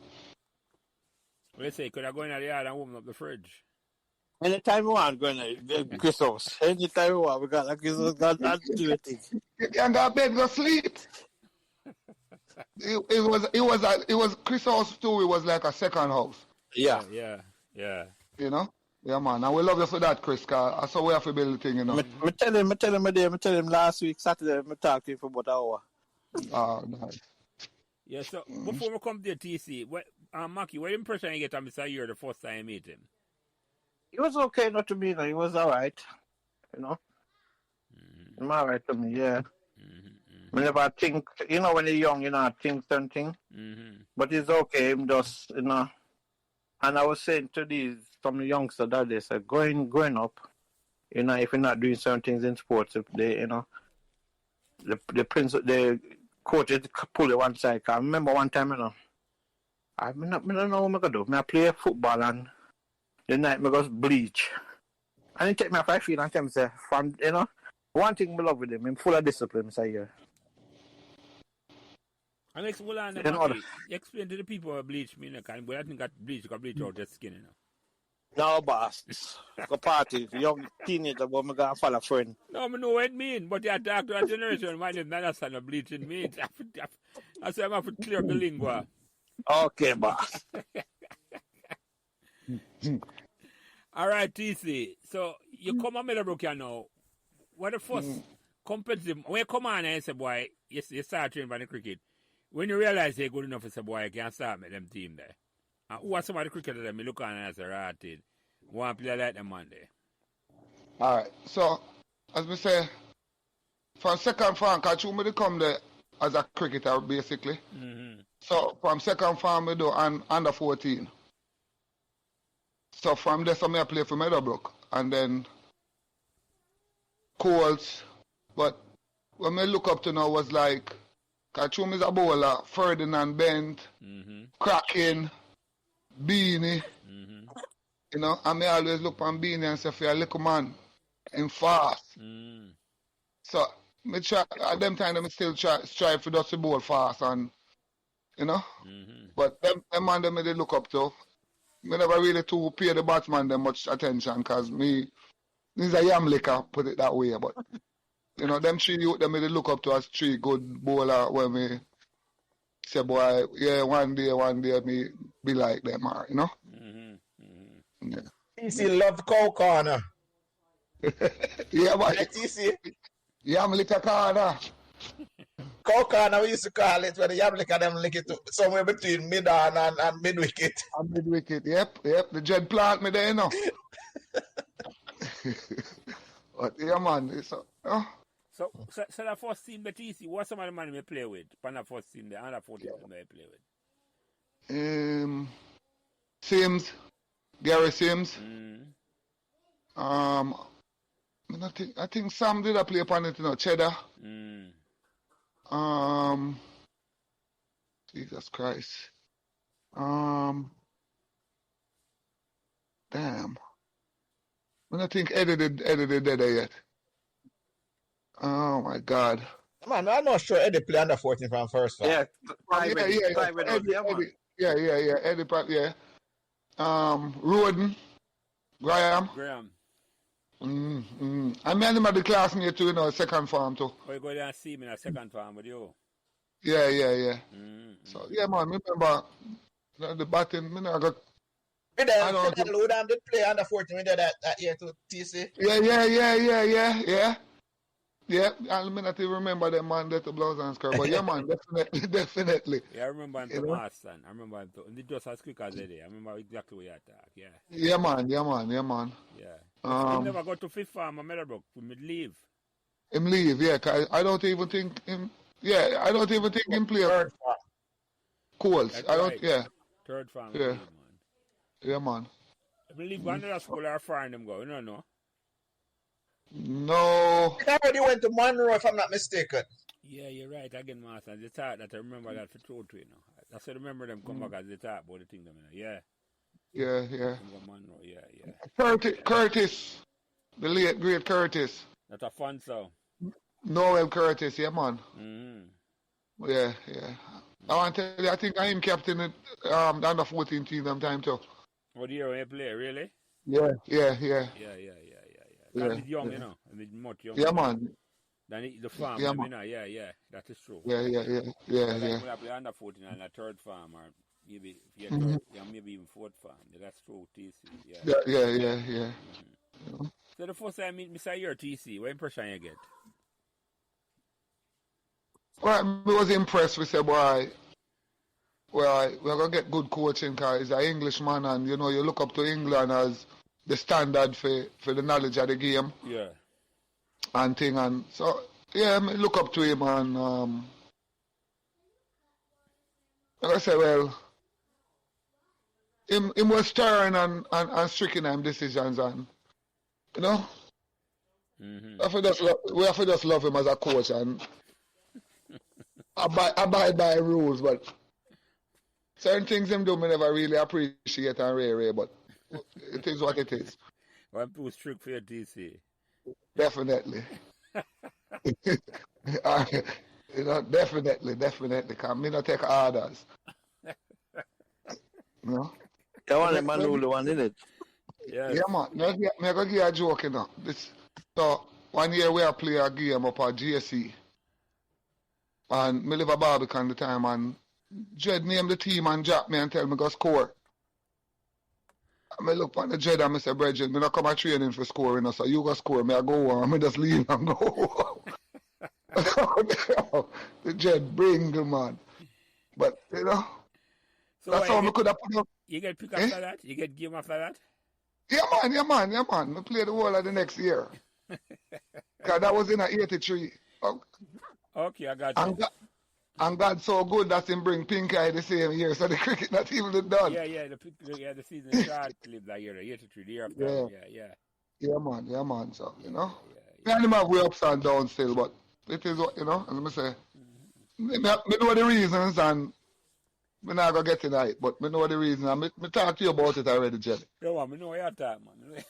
Let's say, could I go in the yard and open up the fridge? Anytime we want, go in the Chris' house. Anytime we want, we got like Chris' got to do a thing. You can't go to bed, go sleep. It was Chris' house too. It was like a second house. Yeah. Yeah, man. And we love you for that, Chris. Cause that's how we have to build the thing, I tell him last week, Saturday, I talked to him for about an hour. Oh, nice. Yeah, so before we come to the TC, Mackie, what impression you get on Mr. Year the first time you meet him? He was okay, not to me, he was all right. He was all right to me, yeah. I never think, when you're young, think certain things. But it's okay, him just, And I was saying to some youngsters that they said, growing up, if you're not doing certain things in sports, if they, the coaches pull you one side. I remember one time, I don't know what I'm going to do. I play football and the night I go bleach. And he take me off my feet and tell me, say, one thing I love with him, I'm full of discipline, say, yeah. And explain to the people what bleach mean, but I think that bleach can bleach out your skin, No, boss. Go party, young teenager, but I'm going to follow a friend. No, I know what it mean, but you talk to a generation, man, it's not understand what bleaching means. That's why I'm going to clear up the lingua. Okay, boss. All right, TC. So, you come on Meadowbrook now. What the first competitive, when you come on and say, boy, you start training by the cricket, when you realize you're good enough to say, boy, you can't start with them team there. And who are some of the cricketers that me look on and say, right, want to play like them man there? All right. So, as we say, from second farm, because you come there as a cricketer, basically. So, from second farm, we do under 14. So, from there, I play for Meadowbrook. And then, Colts. But when I look up to now was like, Kachum is a bowler, Ferdinand Bent, Kraken, Beanie. And I always look on Beanie and say, for a little man, and fast. So, me try, at them time, I still strive for just to bowl fast and, But them man, them they look up to. Me never really to pay the batsman them much attention because he's a yam licker, put it that way. But, them three youth, them they look up to as three good bowler when me say, boy, yeah, one day me be like them, Yeah. TC love cow corner. Yeah, but TC. Yam licker corner. Cow corner, we used to call it when the yam licker them lick it somewhere between mid on and mid wicket. And mid wicket, yep. The dread plant me there, But yeah, man, it's So that first team, the TC, what's some of the man we play with? Pan that first team, the under 14 team they play with? Sims, Gary Sims. I think Sam did a play upon it, Cheddar. Jesus Christ. Damn. I don't think Eddie did that yet. Oh my God. Man, I'm not sure Eddie play under 14 from first. Yeah. Eddie, Roden, Graham. I mean, I'm at the classmate too, second farm too. Oh, you go there and see me in a second farm with you? Yeah. So, yeah, man, remember the batting, I got. I don't know. Did play under 14 with that year to TC? Yeah. Yeah, I may not even remember that man that the blouse and skirt, but yeah, man, definitely. Yeah, I remember him to Marston. I remember him to, and it just as quick as they did. I remember exactly what you attack. Yeah. Yeah, man. Yeah. He never got to fifth farm at Meadowbrook. We would leave. Him leave, yeah. 'Cause I don't even think him. Yeah, I don't even think him play Third farm. Coles. That's I don't. right. Yeah, Third farm. Yeah. Leave, man. yeah, man. I believe one of the school are foreign them go. You don't know. No. I already went to Monroe, if I'm not mistaken. Yeah, you're right. Again, master. They thought that I remember that for true to you know. That's I remember them come back as they talk about the thing them. You know. Yeah. Yeah, yeah. Them go Monroe. Yeah, yeah. Curtis, the late great Curtis, That's a fun song. Noel Curtis. Yeah, man. Mm-hmm. Yeah, yeah. I want to tell you, I think I am captain at the under 14 team them time too. What year when you play? Really? Yeah, yeah, Yeah, yeah. yeah, yeah, yeah, yeah. Yeah, That is young, yeah. you know. I mean, much younger. Yeah, man. Than the farm. Yeah, I mean, man. yeah. That is true. Yeah, yeah, yeah, yeah, Like yeah. when I play under 14 and a third farm, or maybe if you're third, yeah, maybe even fourth farm. Yeah, that's true. TC. Yeah. Yeah, yeah, yeah, yeah. So the first time I meet Mr. Your TC, what impression you get? Well, I was impressed with say, boy, well, we're going to get good coaching because he's an Englishman and, you know, you look up to England as the standard for the knowledge of the game Yeah. and thing. And so, yeah, I look up to him and, like I say, well, him was stern and strict in him decisions and, you know, Mm-hmm. we have to just love him as a coach and abide by rules, but certain things him do me never really appreciate and rare, but it is what it is. One too strict for your TC. Definitely. You know, definitely, because me not take orders. You know? You want the man who the one in it. Yes. Yeah, man. Me go give you a joke, you know. So, one year we play a game up at GSE. And me live a Barbican the time, and Jed named the team and jack me and tell me go score. And me look on the Jed and me say, Bridget, me not come at training for scoring, you know, so you go score, me I go home, me just leave and go home. The Jed bring the man. But, you know, So that's how me could have put up. You get pick after that? You get game after that? Yeah, man. Me play the whole of the next year. Because that was in a 83. Okay, I got you. And God so good that him bring pink eye the same year, so the cricket not even done. Yeah, the season is short lived that year, 83, the year after. Yeah. Yeah, man. So, you know. Yeah. Yeah, have way ups and downs still, but it is what, you know, as I say. Me know the reasons and me not going to get tonight, but me know the reasons and me talk to you about it already, Jelly. Don't want me know your time, man.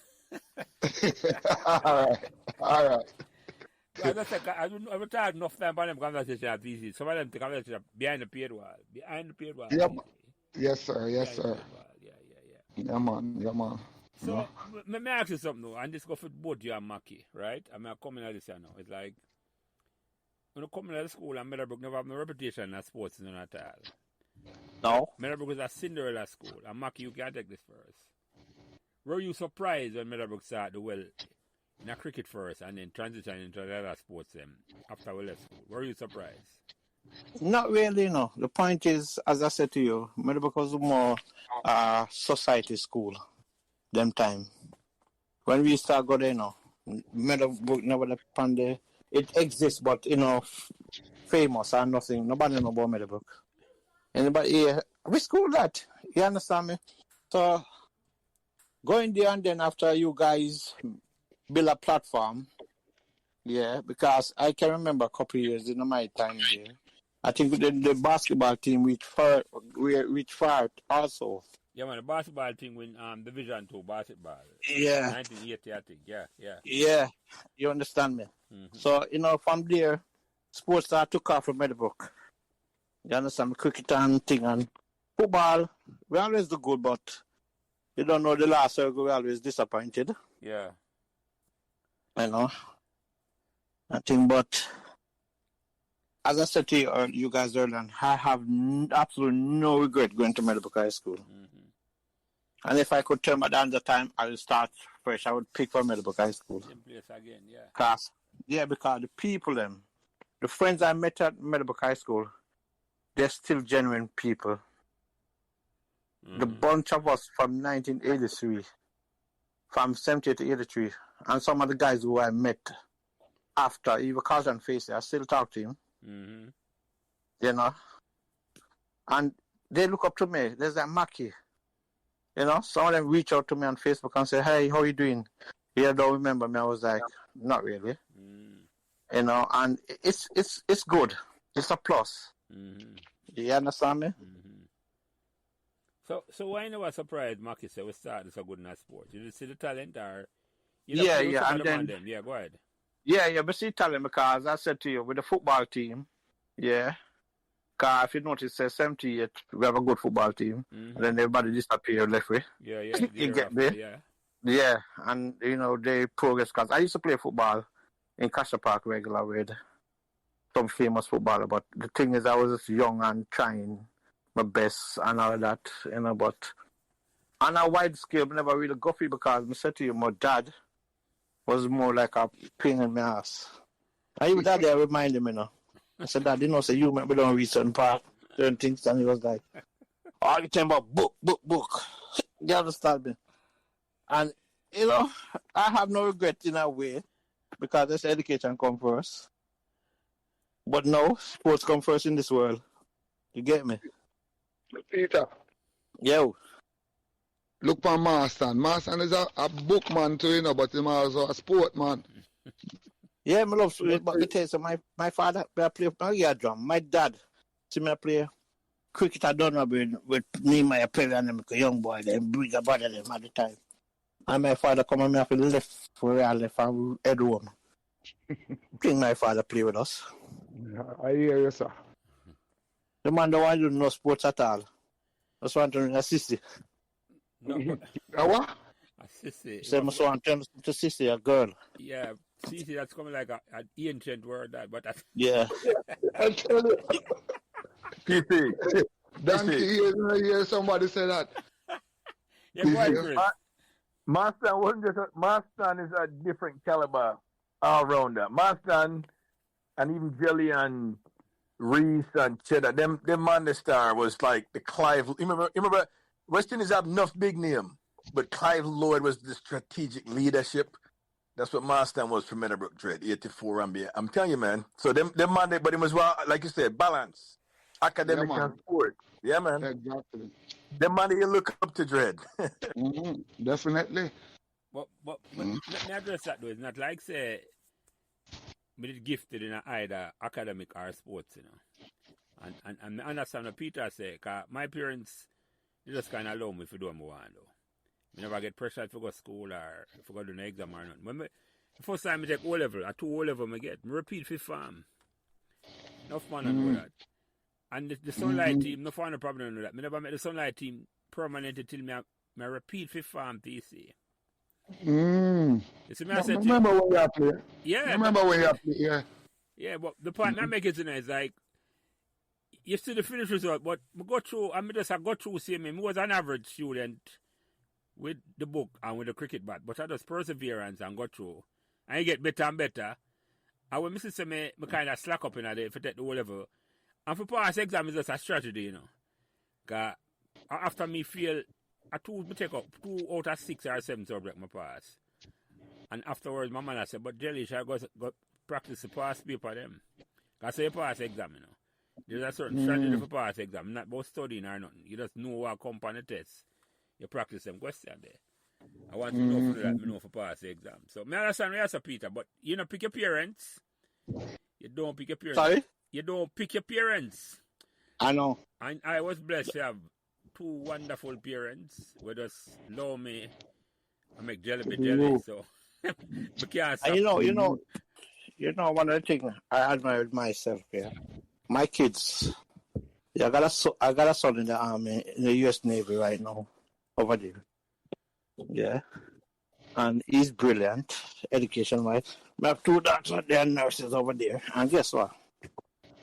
All right. As I said, I don't talk enough time about them conversations at VC. Some of them take conversations behind the paid wall. Yep. Yes, sir. Yeah. Yeah, man. So, let me ask you something though, and this go for both you and Mackie, right? I mean, I'm coming at this here now. It's like, when you come to the school and Meadowbrook never have no reputation in sports none at all. No. Meadowbrook is a Cinderella school, and Mackie, you can take this first. Were you surprised when Meadowbrook started well in a cricket first and then transition into the other sports after we left school? Were you surprised? Not really, no. The point is, as I said to you, Meadowbrook was more society school them time. When we start go there, Meadowbrook never upon there. It exists, but famous or nothing. Nobody know about Meadowbrook. Anybody here? We school that. You understand me? So going there and then after you guys build a platform, yeah, because I can remember a couple of years in my time there. I think the basketball team reached far also. Yeah, man, the basketball team win Division 2 basketball. Yeah. 1980, I think. Yeah. Yeah, you understand me? Mm-hmm. So, from there, sports took off from Meadowbrook. You understand me? Cricket and thing and football, we always do good, but you don't know the last year we always disappointed. Yeah. I think, but as I said to you guys earlier, I have absolutely no regret going to Meadowbrook High School. Mm-hmm. And if I could turn back down the time, I would start fresh. I would pick for Meadowbrook High School. Same place again, yeah. Because the people, the friends I met at Meadowbrook High School, they're still genuine people. Mm-hmm. The bunch of us from 1983, from 78 to 83. And some of the guys who I met after, even Carlton Facey, I still talk to him. Mm-hmm. You know. And they look up to me. There's that Mackie. You know, some of them reach out to me on Facebook and say, hey, how you doing? You don't remember me? I was like, not really. You know, and it's good. It's a plus. You understand me? So why you was surprised Mackie said we started so good in that sport? You see the talent or yeah, and then them? Yeah, go ahead. Yeah, but see talent because I said to you with the football team, yeah. Because if you notice, 78, we have a good football team. And then everybody disappear left way. Yeah. You get me? Yeah, and you know they progress. Because I used to play football in Castle Park regular with some famous footballer. But the thing is, I was just young and trying my best and all that, you know. But on a wide scale, I never really go for it because I said to you, my dad was more like a pain in my ass. And even that day, I reminded me, you know. I said, Dad, you know, so you might be doing certain part, certain things, and he was like, all you talking about book. You understand me? And, you know, I have no regret in a way because this education come first. But no, sports come first in this world. You get me? Peter. Yo. Look for Marston. Marston is a bookman too, you know, but he's also a sport man. Yeah, I love sweet, but the taste of my father, I play my drum. My dad, see me play cricket. I don't know with me, my parents, and them young boy, them bigger brother them at the time. And my father come and me have to left for I left and head home. Think my father play with us. Yeah, I hear you, sir. The man don't want to do no sports at all. Just want to assist you. No. What? Assist. So I just want to assist a girl. Yeah. See, that's coming like an ancient word, but that's... Yeah. I tell you. PC. Donkey, you hear somebody say that. Yeah, go ahead, Chris. Marston is a different caliber all-rounder. Marston and even Jelly and Reese and Cheddar, them man the star was like the Clive. You remember West Indies have enough big name, but Clive Lloyd was the strategic leadership. That's what Marston was for Meadowbrook Dread, 84 and beyond. I'm telling you, man. So them man, but it was, well, like you said, balance. Academic and sport. Yeah, man. Exactly. Them man you look up to Dread. Definitely. But let me address that though. It's not like, say, me is gifted in either academic or sports, you know. And I understand what Peter said, because my parents, they just kind of allow me if you do what I want, though. I never get pressure if I go to school or if I go to an exam or nothing. The first time I take O-level, a 2 O-level I get, I repeat 5th form. Enough fun and all that. And the Sunlight team, no fun, no problem with that. I never met the Sunlight team permanently till me repeat 5th form TC. You see me, I said remember when you play? Yeah. Remember when you play? Yeah. Yeah, but the point I make it is like, you see the finish result, but I go through same. I was an average student with the book and with the cricket bat, but I just perseverance and go through. And you get better and better. And when I say me kind of slack up in there if I take the O-level. And for pass exam is just a strategy, you know. Because after me fail, I take up 2 out of 6 or 7 subject my pass. And afterwards, my man said, but Jelly, shall I go practice the pass paper them? Because you pass exam, you know. There's a certain strategy for pass exam, not about studying or nothing. You just know what come on the test. You practice them questions there. I want to know for that, I know for pass the exam. So, I understand what you say, Peter, but you don't pick your parents. You don't pick your parents. Sorry? You don't pick your parents. I know. And I was blessed to have 2 wonderful parents who just love me and make Jelly be jelly. So, and you know, one of the things I admire with myself, yeah. My kids, yeah, I got a son in the army, in the U.S. Navy right now, over there. Yeah. And he's brilliant, education-wise. I have 2 doctors, they are nurses over there. And guess what?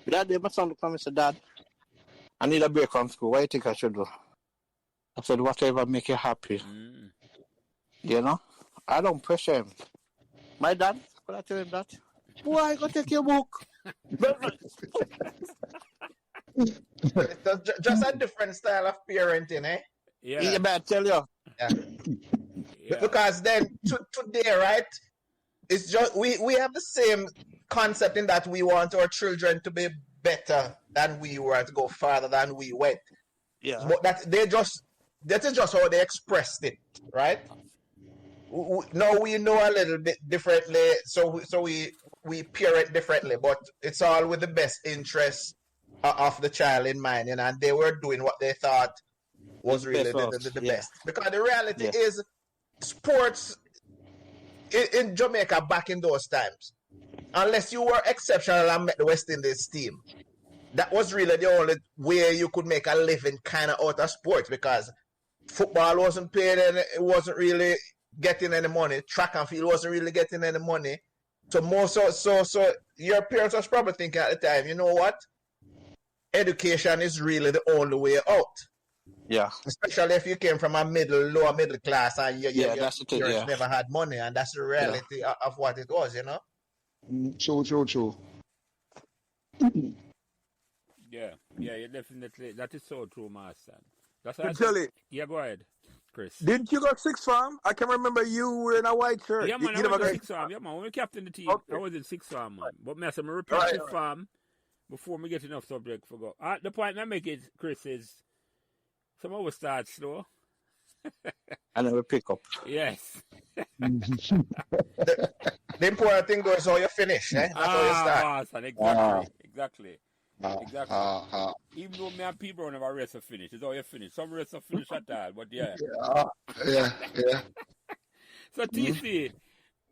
That day, my son looked at me and said, Dad, I need a break from school. What do you think I should do? I said, whatever make you happy. You know? I don't pressure him. My dad, could I tell him that? Boy, go take your book. Just a different style of parenting, eh? Yeah. Yeah, man, tell you. Yeah. Yeah. Because then today, right? It's just we have the same concept in that we want our children to be better than we were, to go farther than we went. Yeah. But that is just how they expressed it, right? Now we know a little bit differently, so we parent differently, but it's all with the best interest of the child in mind, and they were doing what they thought was really the best. Because the reality is, sports in Jamaica back in those times, unless you were exceptional and met the West Indies team, that was really the only way you could make a living kind of out of sports, because football wasn't paid and it wasn't really getting any money. Track and field wasn't really getting any money. So your parents was probably thinking at the time, you know what? Education is really the only way out. Yeah. Especially if you came from a lower middle class and your parents never had money, and that's the reality of what it was, you know? True. Yeah, definitely. That is so true, Master. That's why Jelly. Yeah, go ahead, Chris. Didn't you go sixth form? I can remember you were in a white shirt. Yeah, man, you I went to sixth form. Yeah, man, when we captain the team, Okay. I was in sixth form, man. But me, I said, I repeat sixth form before me get enough subject for go. The point I make is, Chris, is some of us start slow. And then we pick up. Yes. The important thing though is how you finish, eh? That's how you start. Awesome. Exactly. Even though me and people never race a finish, it's how you finish. Some race a finish at all, but yeah. So TC,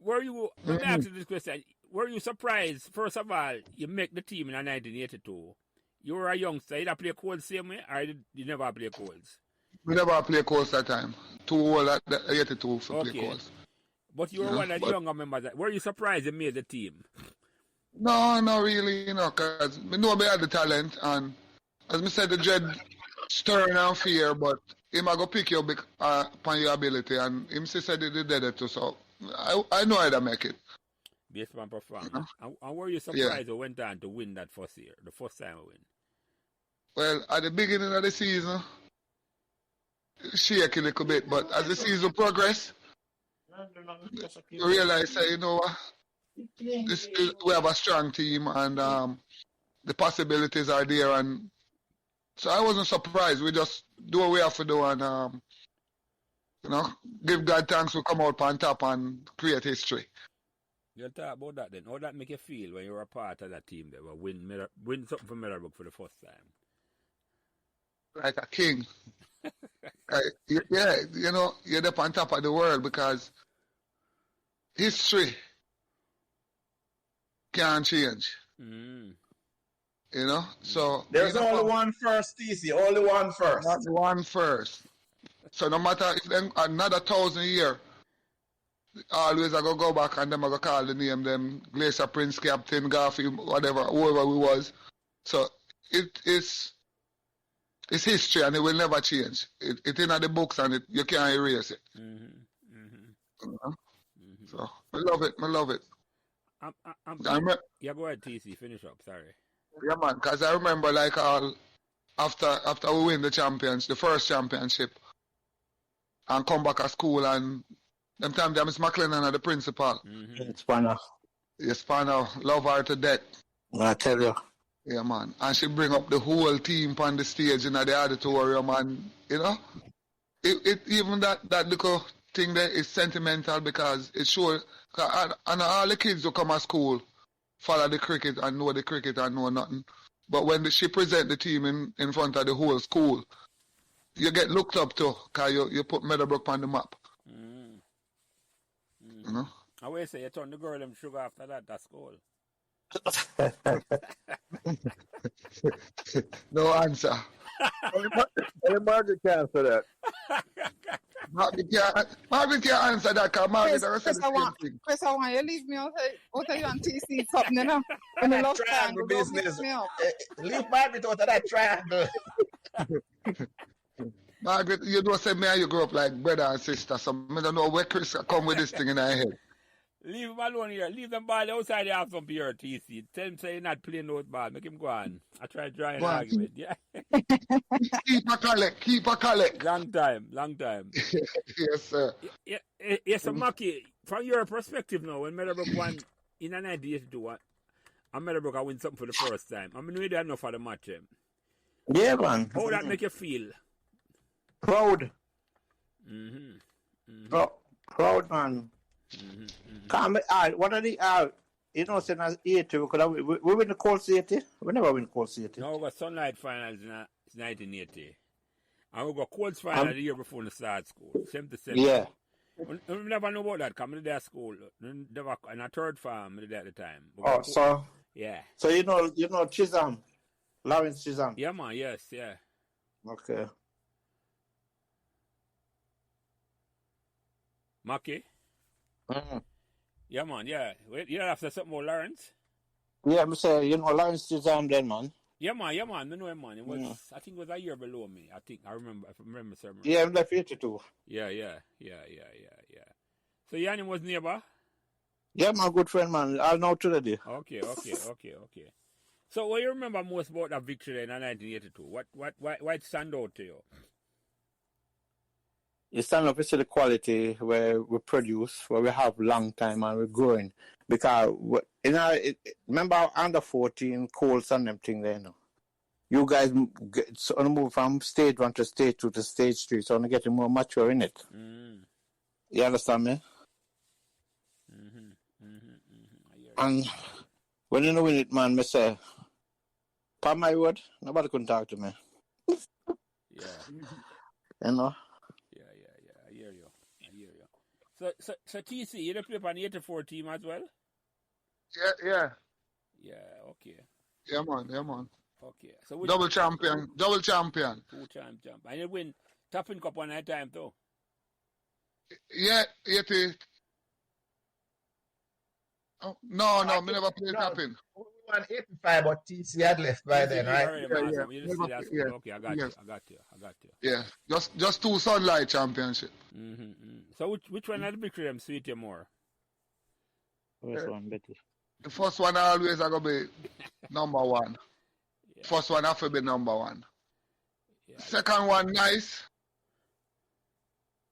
let me ask you this question. Were you surprised, first of all, you make the team in 1982? You were a youngster, you play Colts same way, or you never play Colts? We never play Colts that time. Too old at the 82 for play Colts. But you were one of the younger members. Were you surprised you made the team? No, not really, because I know I had the talent, and as I said, the dread stern and fear, but him I go pick you upon your ability, and him said he did it too, so I know I'd make it. Based on performance. And were you surprised you went on to win that first year, the first time I win? Well, at the beginning of the season, shake a little bit, but as the season progressed, you realize that, you know what, we have a strong team, and the possibilities are there, and so I wasn't surprised. We just do what we have to do, and give God thanks we come out on top and create history. You'll talk about that then. How that make you feel when you were a part of that team that will win something for Meadowbrook for the first time? Like a king. You're up on top of the world, because history can't change. So there's only one first, TC. Only one first. Not one first. So no matter if them another 1,000 years, always I go back and them I go call the name them Glacier Prince, Captain, Garfield, whatever, whoever we was. So it's history, and it will never change. It's in the books, and you can't erase it. So I love it. Yeah, go ahead, TC. Finish up. Sorry. Yeah, man, because I remember like after we win the first championship, and come back to school, and them time there Miss McLennan are the principal. Spanner. Yeah, Spanner, love her to death. I tell you. Yeah, man. And she bring up the whole team on the stage in the auditorium, and even that little thing there is sentimental, because it shows, and all the kids who come to school follow the cricket and know the cricket and know nothing. But when she present the team in front of the whole school, you get looked up to, because you put Meadowbrook on the map. I will say you turn the girl them sugar after that's cool. No answer. Only Margaret can answer that. Margaret can't answer that, because Margaret doesn't say the same thing. Chris, I want you to leave me out of you and TC something, you know? When I love triangle business. Leave Margaret out of that triangle. Margaret, you don't say me and you grow up like brother and sister, so I don't know where Chris come with this thing in her head. Leave him alone here. Leave them ball outside the house from here, TC. Tell him say you're not playing those ball. Make him go on. I try to draw an Go on. argument. Yeah. Keep a collect. Long time. Yes, sir. Yes, so Maki, from your perspective now, when Meadowbrook won in 1982, and Meadowbrook I win something for the first time. I mean, we didn't know for the match. Yeah, man. How that make you feel? Proud. Mm-hmm. Proud, man. What are the saying as 80? We win the Colts 80. We never win Colts 80. No, we got Sunlight Finals in 1980. And we got Colts Final the year before the start school. 77. Yeah. We never know about that. Coming to that school. Never, in a third farm at the time. So yeah. So you know Chisholm. Lawrence Chisholm. Yeah, man, yes, yeah. Okay. Maki? Mm-hmm. Yeah, man, yeah. Wait, you have to say something about Lawrence? Yeah, I say, Lawrence Chisholm then, man. Yeah, man, I know him, man. It was, I think it was a year below me. I remember. Yeah, I'm left 82. Yeah. So Yanni was neighbor? Yeah, my good friend, man. I'll know today. Okay. So what you remember most about that victory in 1982? Why it stand out to you? It stand up to the quality where we produce, where we have long time and we're growing. Because, remember under 14, Colts and them thing there, You guys move from stage 1 to stage 2 to stage 3, so I'm getting more mature in it. You understand me? And when you win it, man, me say, "Pardon my word, nobody can talk to me." Yeah. You know? Yeah. I hear you. So TC, you play on the 84 team as well? Yeah. Yeah, okay. Yeah, man. Okay. So double champion. 2-time champ. And you win Tapping Cup one at a time too? Yeah, 80. Oh, no, me never played Tapping. We won 85, but TC had left by then, right? Yeah. Okay, I got you. Yeah, just 2 Sunlight Championship. So which one of the victory them suit you more? First one better. The first one always going to be number 1. Yeah. First one have to be number 1. Yeah, Second one nice,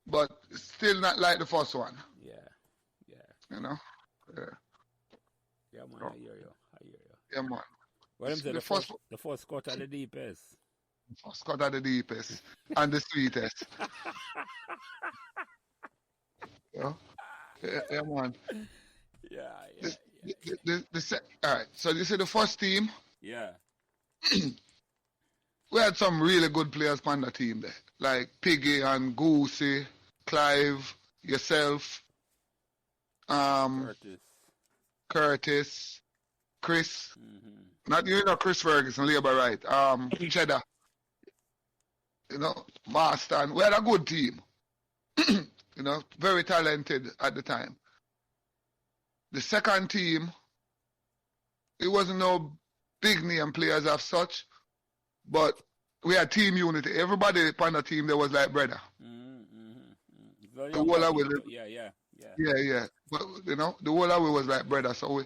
but still not like the first one. Yeah. You know? Yeah, man, I hear you. Yeah, man. What is it? The first cut at the deepest. First cut at the deepest and the sweetest. Yeah, man. Yeah. All right, so this is the first team. Yeah. We had some really good players on the team there, like Piggy and Goosey, Clive, yourself, Curtis, Chris. Not Chris Ferguson, Labour right. Cheddar. Marston. We had a good team. Very talented at the time. The second team, it wasn't no big name players as such, but we had team unity. Everybody on the team there was like brother. The whole of it. Yeah. But the whole of it was like brother. So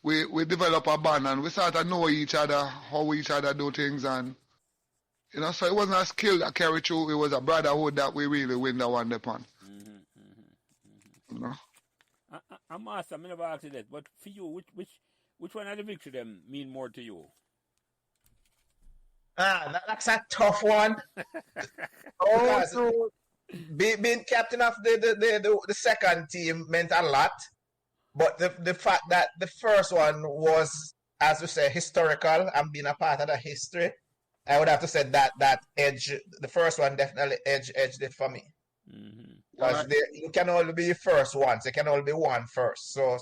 we developed a band and we started to know each other, how each other do things, and so it wasn't a skill that carried through. It was a brotherhood that we really win the one upon. I'm asking, I never asked you that, but for you, which one of the victory them mean more to you? That's a tough one. Being captain of the second team meant a lot, but the fact that the first one was, as we say, historical and being a part of the history, I would have to say that edge. The first one definitely edged it for me. Because you can only be first once. You can only be one first. So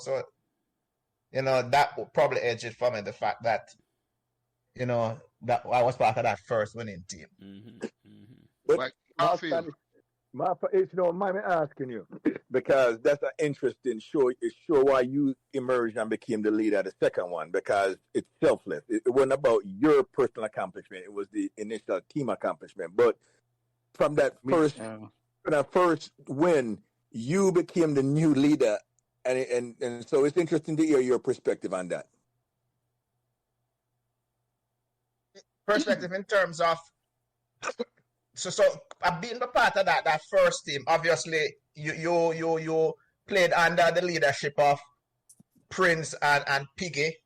that would probably edge it for me. The fact that that I was part of that first winning team. But if you don't mind me asking you, because that's an interesting show. It shows why you emerged and became the leader of the second one, because it's selfless. It wasn't about your personal accomplishment. It was the initial team accomplishment. But from that first win, you became the new leader And so it's interesting to hear your perspective on that. Perspective in terms of so being a part of that first team. Obviously, you played under the leadership of Prince and Piggy,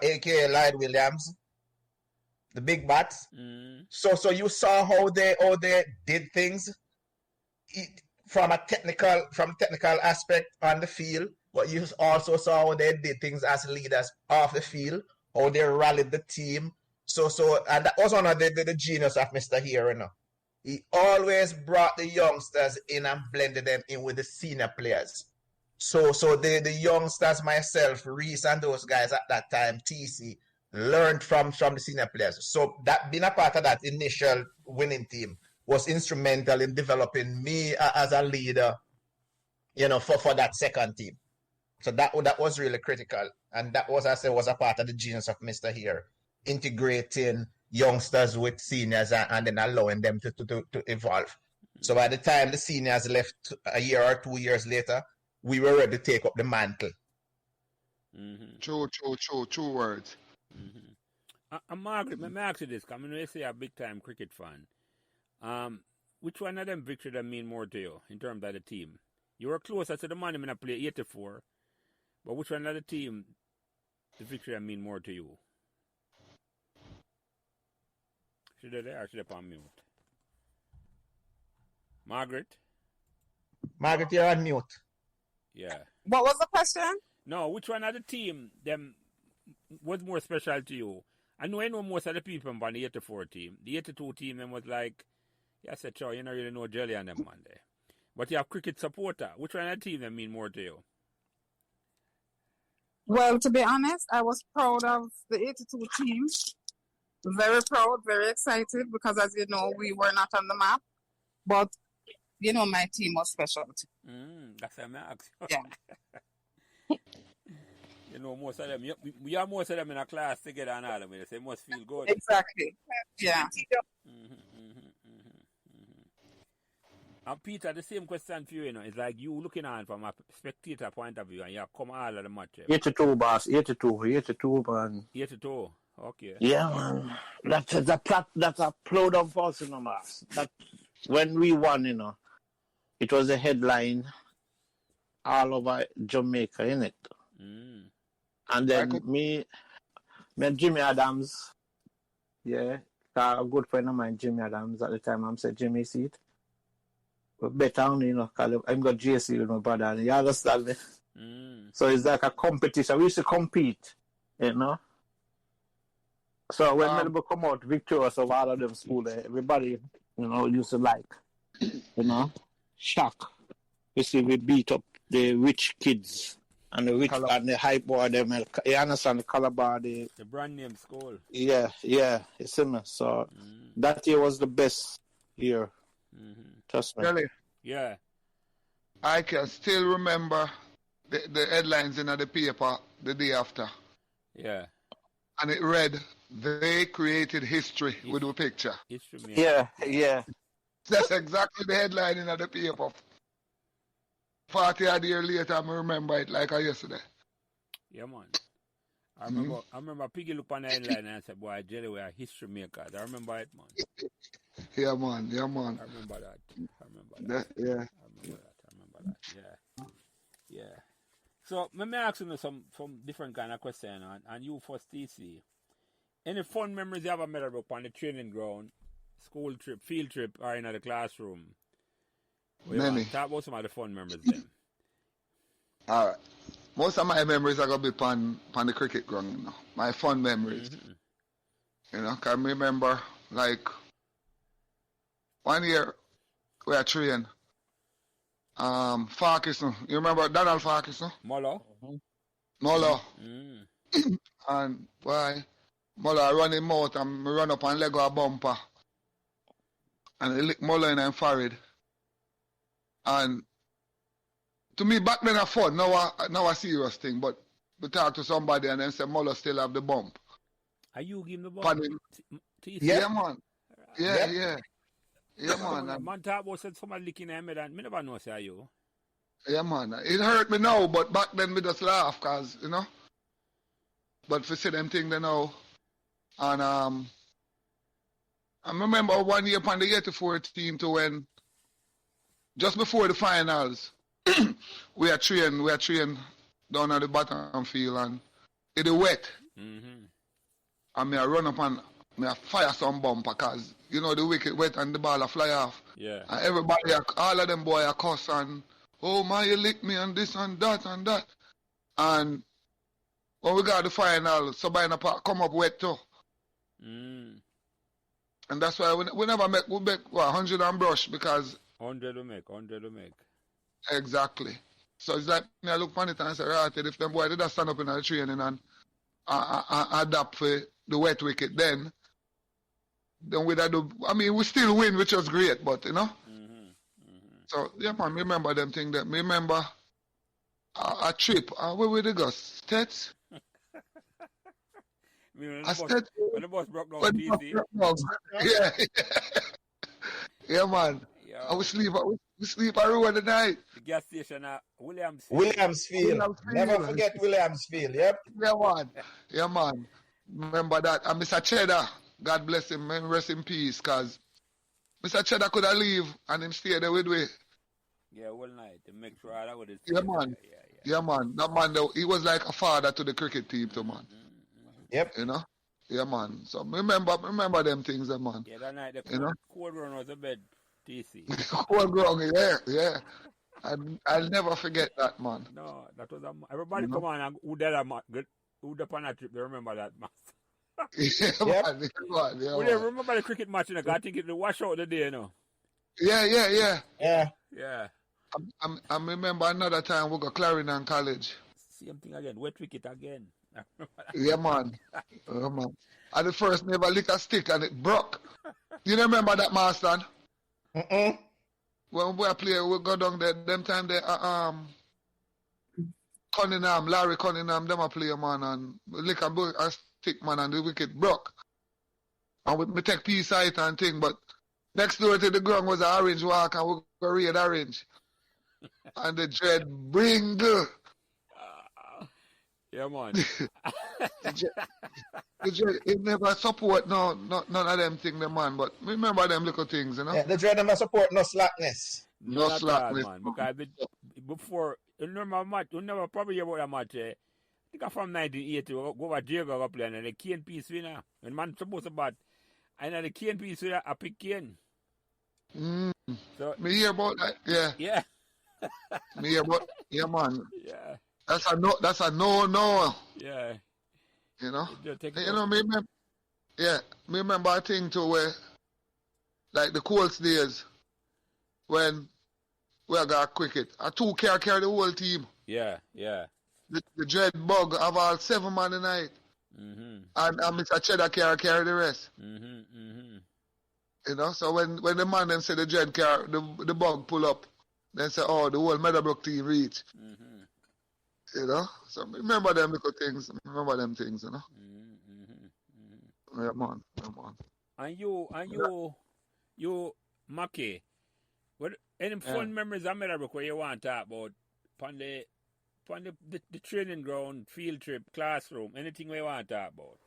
aka Lloyd Williams, the big bats. So you saw how they did things from technical aspect on the field, but you also saw how they did things as leaders off the field, how they rallied the team. So and that was one of the genius of Mr. Here, you know. He always brought the youngsters in and blended them in with the senior players. So the youngsters, myself, Reese, and those guys at that time, TC, learned from the senior players. So that being a part of that initial winning team was instrumental in developing me as a leader, you know, for that second team. So that was really critical, and that was, as I say, was a part of the genius of Mr. Here, integrating youngsters with seniors and then allowing them to evolve. So by the time the seniors left a year or 2 years later, we were ready to take up the mantle. True words. Margaret, let me ask you this. I mean, you say you're a big-time cricket fan. Which one of them victory that mean more to you in terms of the team? You were closer to the money when I played 84, but which one of the team, the victory that mean more to you? Should I there or should I on mute? Margaret, you're on mute. Yeah. What was the question? No, which one of the team them was more special to you? I know most of the people on the 84 team. The 82 team them was like, yeah, I said, sure, you don't really know Jelly on them one day. But you have cricket supporter. Which one of the team that mean more to you? Well, to be honest, I was proud of the 82 team. Very proud, very excited, because as you know, we were not on the map. But, you know, my team was special. That's what I'm asking. Yeah. You know, most of them, we have most of them in a class together and all of them. They must feel good. Exactly. Yeah. And Peter, the same question for you, you know, it's like you looking on from a spectator point of view and you come all of the match. 82, boss. 82, man. 82, okay. Yeah, man. That's a proud of us, you know, boss. That when we won, you know, it was a headline all over Jamaica, innit? And then me and Jimmy Adams, yeah, a good friend of mine, Jimmy Adams, at the time, I'm saying, Jimmy, see it? But better only, you know, because I'm got JC with my brother, and you understand me? So it's like a competition. We used to compete, you know? So when Meadowbrook come out victorious of all of them school, everybody, you know, used to like, you know, shock. You see, we beat up the rich kids and the rich and the hype boy, them, you understand, the Calabar, the brand name school. Yeah, you see me? So that year was the best year. Trust me. Really? Yeah. I can still remember the headlines in the paper the day after. Yeah. And it read, "They created history with a picture." History, yeah. That's exactly the headline in the paper. 40 odd years later, I remember it like yesterday. Yeah, man. I remember Piggy looked on the headline and said, boy, Jelly, we're a history maker. I remember it, man. Yeah, man. I remember that. Yeah. Yeah. So, let me ask you some different kind of question, and you first, TC. Any fun memories you have of Meadowbrook on the training ground, school trip, field trip, or in the classroom? Many. Talk about some of the fun memories then. All right. Most of my memories are going to be on the cricket ground, you know. My fun memories. You know, can remember, like, 1 year we are trained. Farkison. You remember Donald Farkison? Molo. And why? Molo run him out and run up and leg a bumper. And he lick Molo in and forehead. And to me, back then, a fun. Now a serious thing. But we talk to somebody and then say, Molo still have the bump. Are you giving the bump? Yeah, man. Yeah, man. Man talk about somebody licking him and me never know say you. Yeah, man. It hurt me now, but back then we just laugh, cause you know. But for see them thing they know, and I remember 1 year upon the 84 team to when just before the finals, we are train down at the bottom field and it wet. Mm-hmm. And me I run up and me I fire some bumper cause you know the wicket wet and the ball a fly off. Yeah. And everybody, all of them boy are cuss and oh my you lick me and this and that and that. And when we got the final, somebody come up wet too. Mm. And that's why we never make 100 and brush because 100 to make. exactly. So it's like me I look on it and say, right, if them boy did that stand up in the training and adapt for the wet wicket, then we'd do. I mean, we still win, which was great, but you know. So yeah, man, remember them thing. That remember a trip. Where we go? States. When the bus broke down, TC. Yeah, yeah, man. Yeah. And we sleep at road the night. The gas station at Williamsfield. Williamsfield. Never forget Williamsfield, yep. Yeah, man. Yeah, man. Remember that. And Mr. Cheddar, God bless him, and rest in peace, because Mr. Cheddar could have leave and him stay there with me. Yeah, all night to make sure that was his. Yeah, man. Yeah, man. That man, though, he was like a father to the cricket team, too, man. Yep. You know? Yeah, man. So remember them things, man. Yeah, that night the cold run was a bed, TC. Cold ground, yeah. I'll never forget that, man. No, that was everybody come on and who did on a trip, they remember that, man. Yeah, Yep. man. Yeah, We didn't remember the cricket match, I think it's the washout the day, you know. Yeah. Yeah. I remember another time we got Clarendon College. Same thing again, wet wicket again. Yeah, man. Yeah, man. And the first never lick a stick and it broke. You remember that, Marston? Mm-mm. When we play, we go down there, them time they, Larry Cunningham, them a play, man, and we lick a stick, man, and the wicket broke. And we take piece of it and thing, but next door to the ground was an orange walk, and we go read orange. And the dread bring. Yeah, man. It never support none of them things, man. But remember them little things, you know. Yeah, the dread never support no slackness. No slackness, man. Because before, you remember match, you never probably hear about that match. I think from 1980, go over Diego up playing, and the Kane piece winner. When man supposed to bat, and the Kane piece winner, I pick Kane. So me hear about that, yeah. Yeah. Me hear about, yeah, man. Yeah. That's a no. Yeah. You know? You know, me remember a thing too where, like the Colts days, when we got cricket, a 2 carry the whole team. Yeah. The dread bug have all 7 man a night. Mm-hmm. And Mr. Cheddar carry the rest. Mm-hmm. You know, so when the man then say the dread carry, the bug pull up, then say, oh, the whole Meadowbrook team reach. Mm-hmm. You know, so remember them little things. Remember them things, you know. Yeah, man. And you, Maki, what any fun memories of Meadowbrook where you want to talk about? On the training ground, field trip, classroom, anything we want to talk about?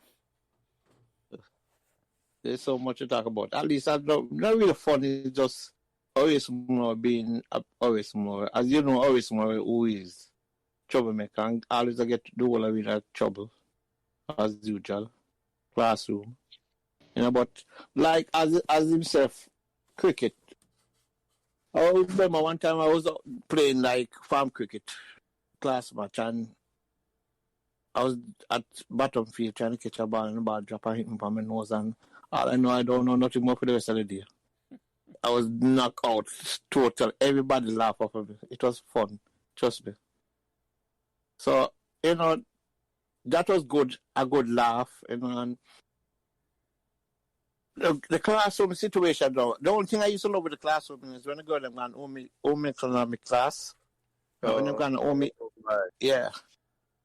There's so much to talk about. At least not really fun. It's just always more being always more. As you know, always more who is troublemaker and always I get to do all of it trouble as usual. Classroom. You know, but like as himself, cricket. I remember one time I was playing like farm cricket class match and I was at bottom field trying to catch a ball and the ball drop and hit me on my nose and all I know I don't know nothing more for the rest of the day. I was knocked out total. Everybody laughed off of me. It was fun. Trust me. So, you know, that was good, a good laugh, you know, and the classroom situation though, the only thing I used to love with the classroom is when I go to home economic class, when you go to home, yeah,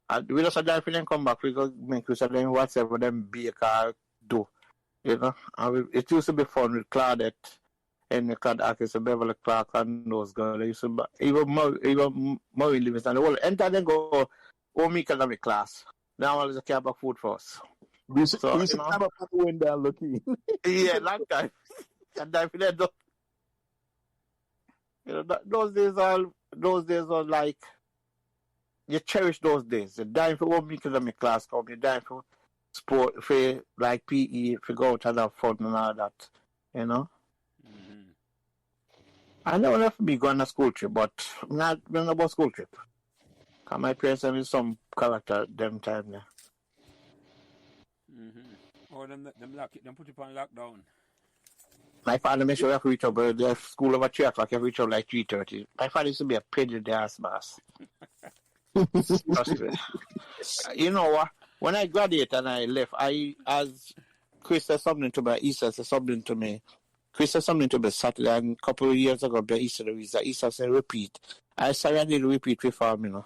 and we just drive and come back, we go make use of them whatever them bake or do, you know, and it used to be fun with Claudette, Henry Kadakis, Beverly Clark, and those guys. They used to, even Murray Livingston, the whole entire they go home economic class. Now all is a camp of food for us. We used So, to climb up on the window and look in. yeah, long time. And time for that, those days are like, you cherish those days. You're dying for home economic class come, you're dying for sport, for like PE, for go out and have fun and all that, you know? Mm-hmm. I never left me going on a school trip, but I'm not going about school trip. Cause my parents have some character them time there. Mm-hmm. Oh, them put you on lockdown. My father made sure I have to reach up the school over 3 o'clock, I have to reach up like 3:30. My father used to be a pain in the ass boss. Trust me. You know what? When I graduated and I left, as Chris said something to me, Easter said something to me. Chris said something to me Saturday, and a couple of years ago, Easter said repeat. I sorry I didn't repeat before, you know.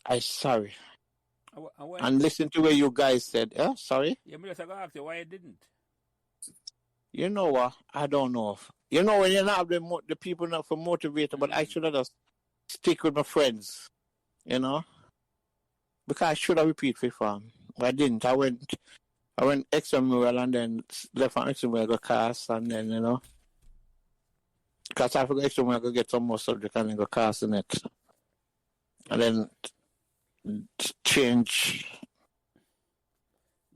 I sorry. And listen to what you guys said. Sorry? Yeah, but I ask you why you didn't. You know what? I don't know. You know when you not have the people not for motivator, but I should have just stick with my friends, you know? Because I should have repeated before. But I didn't. I went extramural and then left on extramural, got cast, and then, you know. Because I forgot extramural, I could get some more subject and then go cast in it. And then change.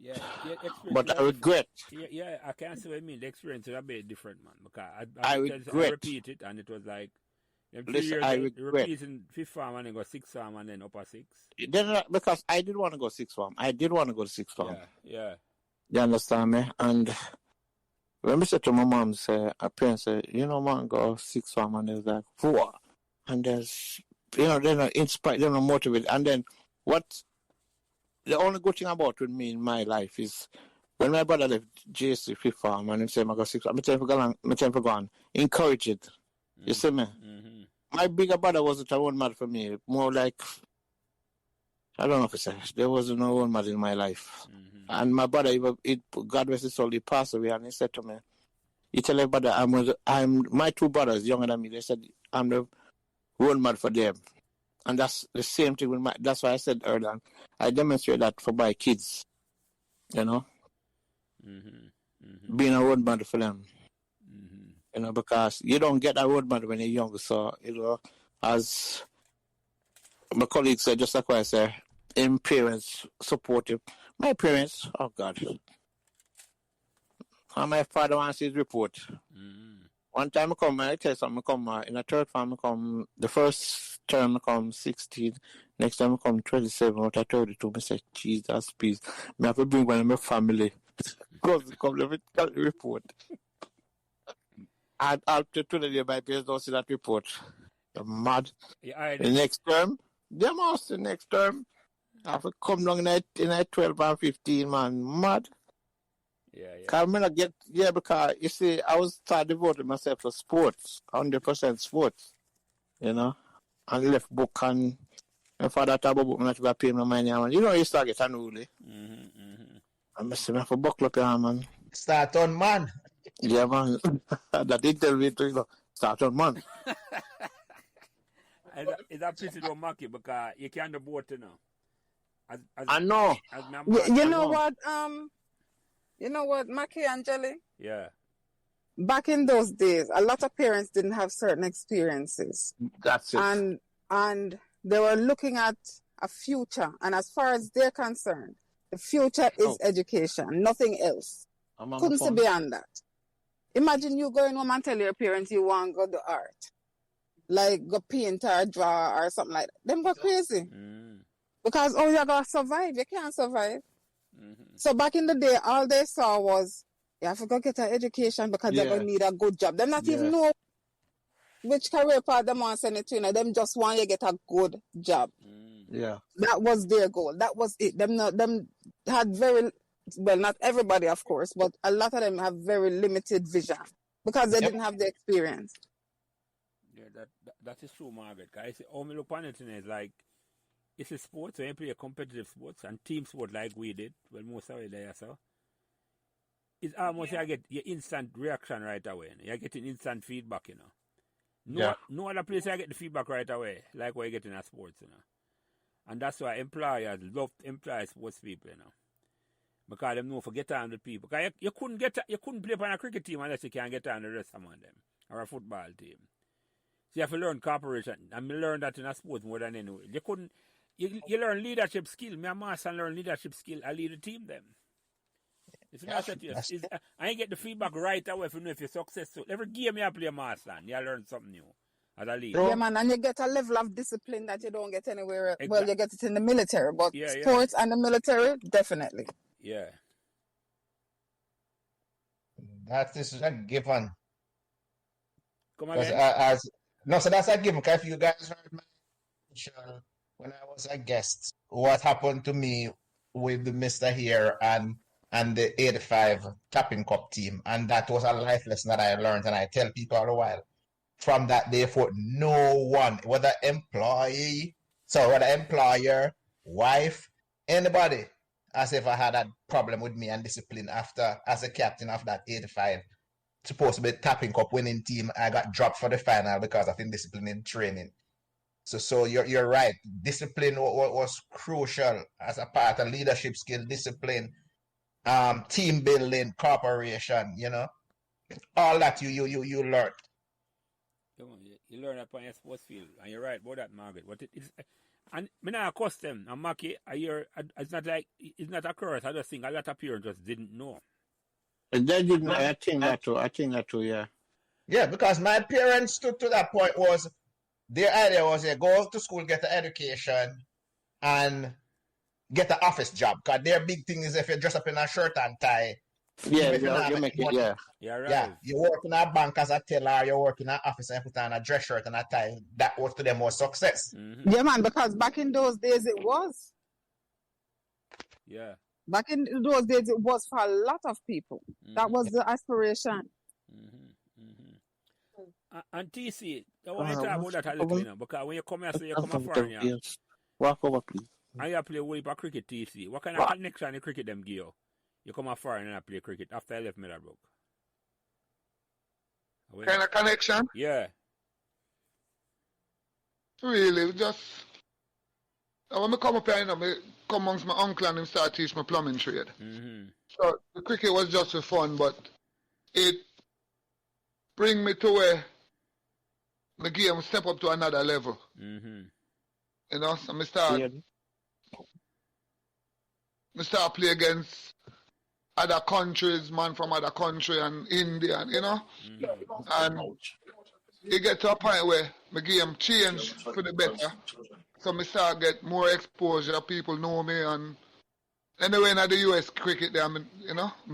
Yeah, but I regret. Yeah, I can't say what I mean. The experience is a bit different, man. Because I repeat it, and it was like, listen, I regret. Repeating 5th form and then go 6th form and then upper 6. Because I did want to go 6th form. I did want to go to 6th form. Yeah. You understand me? And when I said to my mom, her parents said, you know, man, go 6th form, and it was like, what? And there's, you know, they're not inspired, they're not motivated. And then the only good thing about with me in my life is when my brother left JC 5th form and he said, I go 6th form, I'm telling for go encourage it. You see me? Mm-hmm. My bigger brother wasn't a role model for me. More like, I don't know if it's there wasn't no role model in my life. Mm-hmm. And my brother, God rest his soul, he passed away, and he said to me, he tell everybody, I'm my 2 brothers younger than me. They said I'm the role model for them, and that's the same thing with that's why I said earlier. I demonstrate that for my kids, you know, being a role model for them. You know, because you don't get a road model when you're young. So, you know, as my colleague said, just like what I said, in parents supportive. My parents, oh God. And my father wants his report. One time I tell you something, in a 3rd form, the first term I come 16, next time I come 27, or 32, I say, Jesus, please. I have to bring one of my family. Come, let me tell the report. And after today, my parents don't see that report. They're mad. Yeah, the next term, the next term, I have to come down in a 12 and 15, man. Mad. Yeah. Because you see, I was start devoting myself to sports, 100% sports, you know, and left book and my father talk about book, I'm not going to pay my money, man. You know, you start getting unruly. I'm missing for buckle up here, man. Start on man. Yeah, man. That interview, you know, start on man. It's a pity to market because you can't vote, you know. I know. You know what? You know what, Mackie and Jelly? Yeah. Back in those days, a lot of parents didn't have certain experiences. That's it. And they were looking at a future. And as far as they're concerned, the future is education, nothing else. Couldn't see beyond that. Imagine you going home and tell your parents you want to go to art. Like go paint or draw or something like that. Them go crazy. Because you're going to survive. You can't survive. So back in the day, all they saw was, you have to go get an education because they're going to need a good job. Them not even know which career path they want to send it to. You know, them just want you to get a good job. Yeah. That was their goal. That was it. Them had very, well, not everybody, of course, but a lot of them have very limited vision because they didn't have the experience. Yeah, that is true, Margaret. Guys, all me look on it is like, it's a sport, so you play a competitive sports and team sport like we did. Well, most of it there, so it's almost you get your instant reaction right away. You're getting instant feedback, No other place I get the feedback right away, like what you get in a sports, And that's why employers love to employ sports people, Because they know for get on with people. Because you couldn't play on a cricket team unless you can get on the rest of them, or a football team. So you have to learn cooperation. And I learned that in a sport more than anywhere. You learn leadership skill. Me and Master learn leadership skill. I lead the team them. It's not that I get the feedback right away if you know if you're successful. Every game you play Master, you learn something new as a leader. Yeah, man, and you get a level of discipline that you don't get anywhere. Exactly. Well, you get it in the military, but sports and the military, definitely. Yeah. That is a given. Come again? So that's a given. Because if you guys heard my show when I was a guest, what happened to me with the Mr. Here and the 85 Tapping Cup team, and that was a life lesson that I learned, and I tell people all the while. From that day forth, no one, whether employer, wife, anybody, has ever had a problem with me and discipline after, as a captain of that 85, supposed to be Tapping Cup winning team. I got dropped for the final because of indiscipline in training. So you're right. Discipline was crucial as a part of leadership skill, discipline, team building, cooperation, all that you learned. You learn that on your sports field, and you're right about that, Margaret. But and me not accustomed, and Mackie, it's not a curse. I just think a lot of parents just didn't know. They didn't. I think that too. Yeah. Yeah, because my parents stood to that point was their idea was go to school, get an education, and get an office job. Because their big thing is if you dress up in a shirt and tie. Yeah, you make it. Yeah. Yeah, right. Yeah, you work in a bank as a teller, you work in an office and put on a dress shirt and a tie. That was to them was success. Mm-hmm. Yeah, man, because back in those days it was. Yeah. Back in those days it was for a lot of people. Mm-hmm. That was the aspiration. Mm-hmm. Mm-hmm. And TC, I want to talk about that a little, because when you come here, so you come from here. Walk over, please. And you play way for cricket, TC. What kind of connection in cricket them give you? You come out foreign and I play cricket after I left Meadowbrook. Kind of connection? Yeah. Really, just when I come up here, I come amongst my uncle and him start teach my plumbing trade. Mm-hmm. So the cricket was just for fun, but it bring me to where the game step up to another level. Mm-hmm. So I start play against other countries, man from other country and India, Mm-hmm. And it get to a point where my game change for the better. So I start get more exposure, people know me, and anyway in the US cricket there, me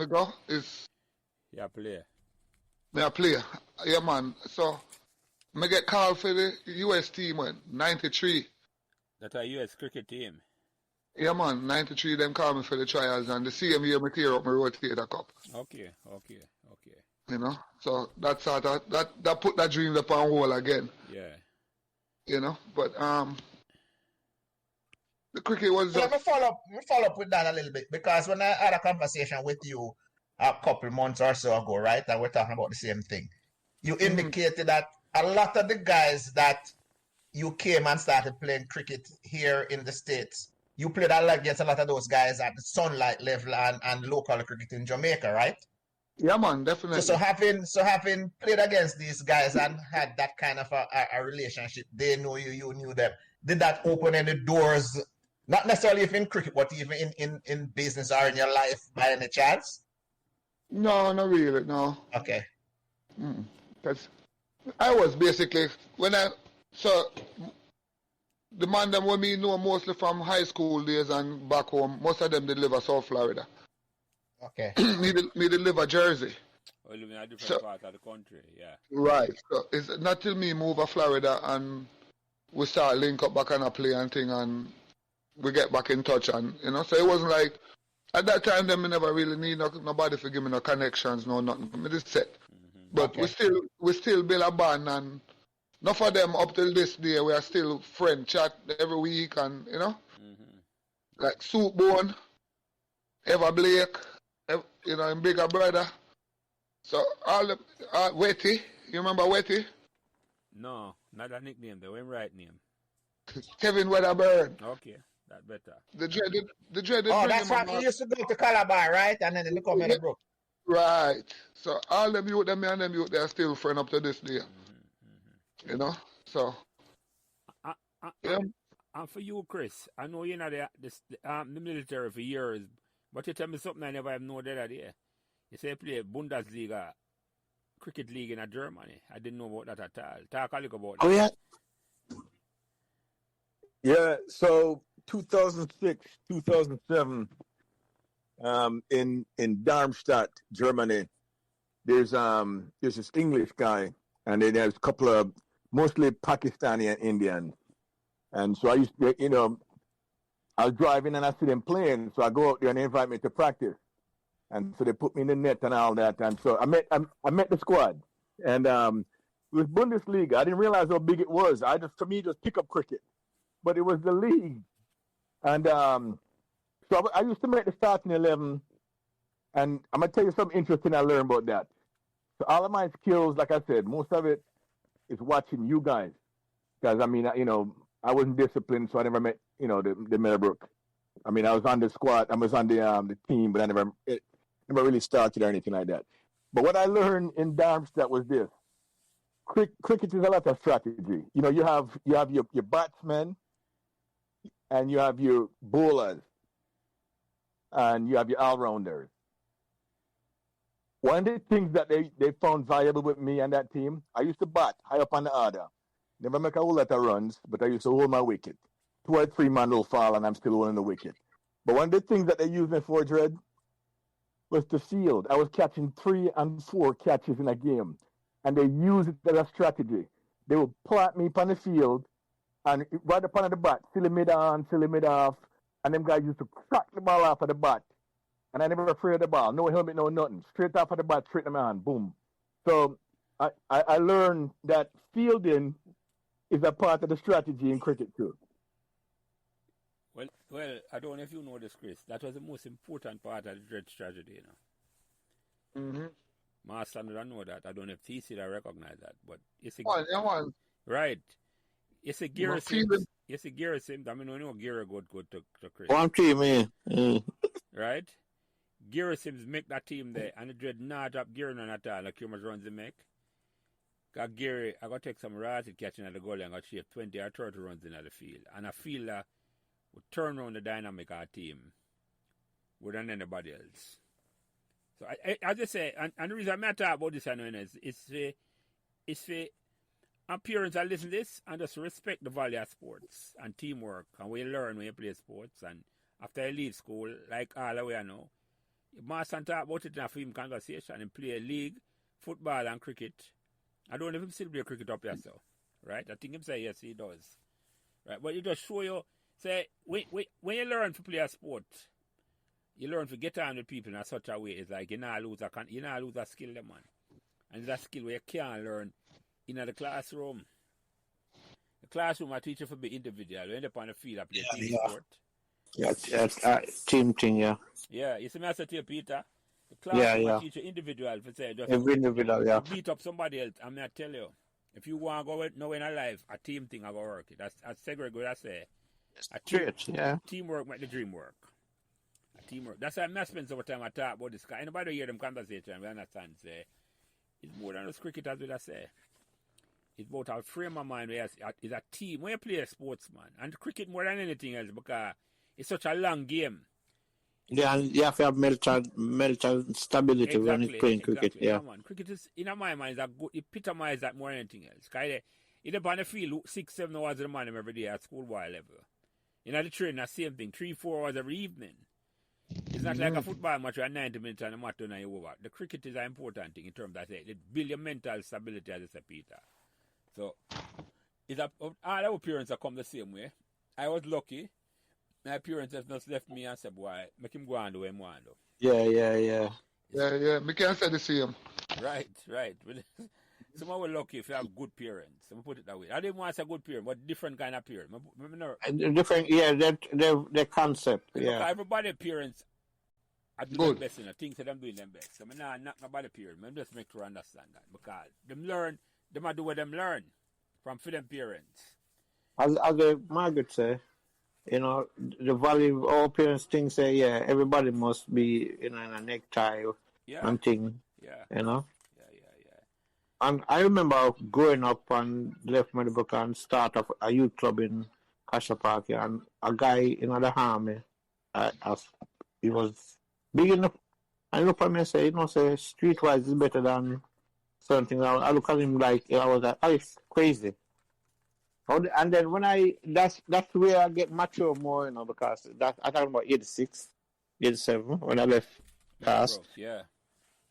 go is... Yeah, player. Me a player, yeah man. So, I get called for the US team when 93. That's a US cricket team. Yeah, man, 93, them call me for the trials, and the same year, I tear up my rotator cup. Okay. So that sort of, that put that dream up on hold again. Yeah. But, the cricket was just... Let me follow up with that a little bit, because when I had a conversation with you a couple months or so ago, right, and we're talking about the same thing, you indicated that a lot of the guys that you came and started playing cricket here in the States, you played against a lot of those guys at the Sunlight level and local cricket in Jamaica, right? Yeah, man, definitely. So having played against these guys and had that kind of a relationship, they know you, you knew them. Did that open any doors, not necessarily even in cricket, but even in business or in your life by any chance? No, not really, no. Okay. Because I was basically, the man them with me know mostly from high school days and back home, most of them they live in South Florida. Okay. me they live in Jersey. Or live in a different part of the country, yeah. Right. So it's not till me move to Florida and we start link up back and play and thing and we get back in touch and so it wasn't like at that time them never really need nobody to give me no connections, no nothing. Me just set. But okay. we still build a band and enough of them up till this day we are still friend chat every week and like Soup Bone, Eva Blake, you know, him bigger brother. So all the Wetty, you remember Wetty? No, not a nickname. The right name. Kevin Weatherburn. Okay, that better. The dreaded Oh, bring that's him from on. he used to go to Calabar, right? And then they become Meadowbrook. Right. So all them youth, them and them youth, they are still friend up to this day. You know? So yeah. And for you, Chris, I know you're not the military for years, but you tell me something I never have no idea. You say you play Bundesliga cricket league in Germany. I didn't know about that at all. Talk a little about that. Oh, yeah. Yeah, so 2006, 2007, in Darmstadt, Germany, there's this English guy, and then there's a couple of mostly Pakistani and Indian. And so I used to, you know, I was driving and I see them playing, so I go out there and they invite me to practice. And so they put me in the net and all that. And so I met the squad. And it was Bundesliga. I didn't realize how big it was. For me, just pick up cricket. But it was the league. And so I used to make the starting 11. And I'm going to tell you something interesting I learned about that. So all of my skills, like I said, most of it is watching you guys. Because, I mean, you know, I wasn't disciplined, so I never met, you know, the Meadowbrook. I mean, I was on the squad, I was on the team, but I never really started or anything like that. But what I learned in Darmstadt was this. Cricket is a lot of strategy. You know, you have your batsmen, and you have your bowlers, and you have your all-rounders. One of the things that they found valuable with me and that team, I used to bat high up on the order. Never make a whole lot of runs, but I used to hold my wicket. 2 or 3 man will fall, and I'm still holding the wicket. But one of the things that they used me for, Dread, was the field. I was catching 3 and 4 catches in a game, and they used it as a strategy. They would plant me upon the field, and right up on the bat, silly mid on, silly mid off, and them guys used to crack the ball off of the bat. And I never afraid of the ball. No helmet, no nothing. Straight off of the bat, straight in my hand, boom. So I learned that fielding is a part of the strategy in cricket too. Well, I don't know if you know this, Chris. That was the most important part of the dread strategy, you know. Mm-hmm. Master don't know that. I don't know if TC recognize that, but it's a one. Right. It's a gear Sims. It's a gear Sims. I mean, we know gear good to Chris. One team, yeah. Right? Gear Sims make that team there, and the dread not drop gear none at all. Like how much runs they make. Because Gary, I got to take some rotted catching at the goal and got to shave 20 or 30 runs in the field. And I feel that would turn around the dynamic of our team more than anybody else. So I just say, and the reason I talk about this is for appearance. I listen to this and just respect the value of sports and teamwork. And we learn when you play sports. And after you leave school, like all the way I know, you must talk about it in a film conversation and play a league, football and cricket. I don't know if him still play cricket up here, so. Right? I think him say yes, he does. Right? But it just show you, say, when you learn to play a sport, you learn to get on with people in such a way. It's like you not lose a skill, man. And it's a skill where you can't learn in the classroom. The classroom, I teach you to be individual. You end up on the field, I play team sport. Yeah, team thing, yeah. Yeah, you see me, I say to you, Peter, the classroom, I teach you individual. For say, just every individual, yeah. Beat up somebody else. I'm going to tell you, if you want to go nowhere in life, a team thing I go work it. That's segregate. I say, teamwork make the dream work. Teamwork. That's why I spend so much time I talk about this. Anybody hear them conversation, we understand. Say, it's more than just cricket, as I say. It's about a frame of mind where it's a team. When you play a sports, man, and cricket more than anything else because it's such a long game. Yeah, and you have to have mental stability when you're playing cricket. Yeah, man. Cricket is, in my mind, is a good, it epitomizes that more than anything else. Because it's up on the field 6-7 hours of the morning every day at schoolboy level. You know, the training, the same thing, 3-4 hours every evening. It's not like a football match where 90 minutes and a match and you're over. The cricket is an important thing in terms of it build your mental stability, as I said, Peter. So, all our parents have come the same way. I was lucky. My parents have just left me and said, boy, make him go and do what he want to do. Yeah. We can't say the same. Right. Some were lucky if you have good parents. Let me put it that way. I didn't want to say good parent, but different kind of parent. Different, yeah, the concept. Yeah. Everybody's parents I do Good. them best, things that I'm doing them best. So I'm not knock nobody period. I'm just make sure understand that. Because them learn, them do what them learn from for them parents. As Margaret say, the value our parents think say, yeah, everybody must be in a necktie and thing. Yeah. Yeah. And I remember growing up and left Meadowbrook and start a youth club in Castle Park, and a guy in the army, he was big enough. I look at me and say, say streetwise is better than something. I look at him like I was like, oh, it's crazy. And then when that's where I get mature more, because I talking about 86, 87 when I left class. Yeah.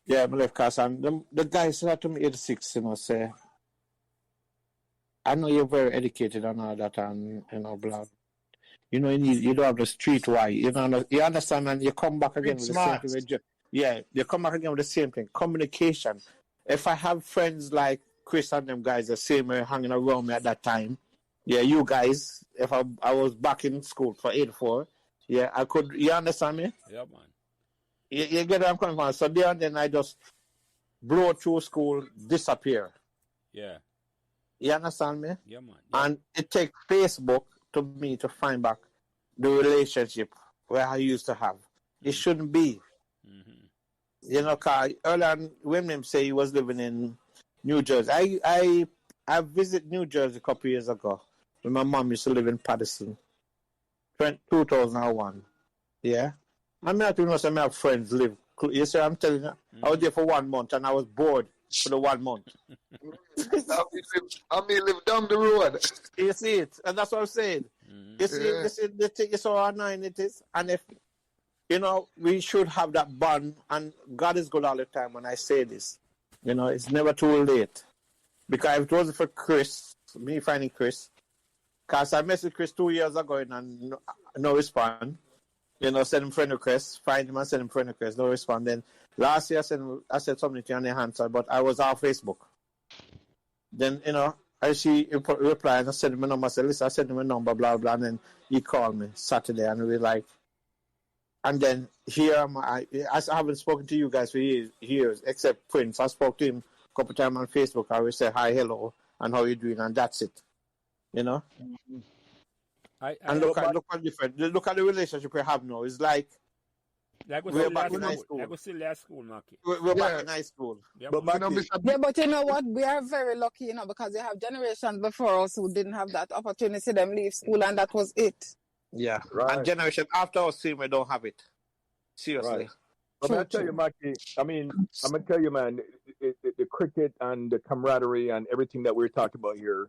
Yeah, I left class, and the guy said to me 86, say, I know you're very educated and all that, and blah. You don't have the street why. You understand, and you come back again with Smart. the same thing. You come back again with the same thing. Communication. If I have friends like Chris and them guys the same way hanging around me at that time, you guys, if I was back in school for 84, I could, you understand me? Yeah, man. You get where I'm coming from. So there and then I just blow through school, disappear. Yeah. You understand me? Yeah, man. Yeah. And it takes Facebook to me to find back the relationship where I used to have. It shouldn't be. Because earlier when them say he was living in New Jersey, I visited New Jersey a couple years ago when my mom used to live in Patterson, 2001. Yeah. I'm not even know I have friends live. You see, I'm telling you, I was there for 1 month and I was bored for the 1 month. I mean, live down the road. You see it, and that's what I'm saying. You see the thing is how annoying it is, and if we should have that bond, and God is good all the time when I say this. It's never too late. Because if it wasn't for Chris, me finding Chris, because I messaged Chris 2 years ago and no response. Send him friend request, find him and send him friend request, no response. Then last year I said something to you on the answer, but I was off Facebook. Then, I see a reply and I sent him a number. I said, listen, I sent him a number, blah, blah. And then he called me Saturday and we like, and then here I haven't spoken to you guys for years, except Prince. I spoke to him a couple times on Facebook. I always say hi, hello, and how you doing, and that's it. And look at different. Look at the relationship we have now. It's like we're back in high school. Like we're still at school, Marky. We're back in high school. Yeah, But but you know what? We are very lucky, because you have generations before us who didn't have that opportunity. Them leave school, and that was it. Yeah, Right. And generation after us, we don't have it. Seriously. Right. But I tell you, Mikey, I'm going to tell you, man, the cricket and the camaraderie and everything that we're talking about here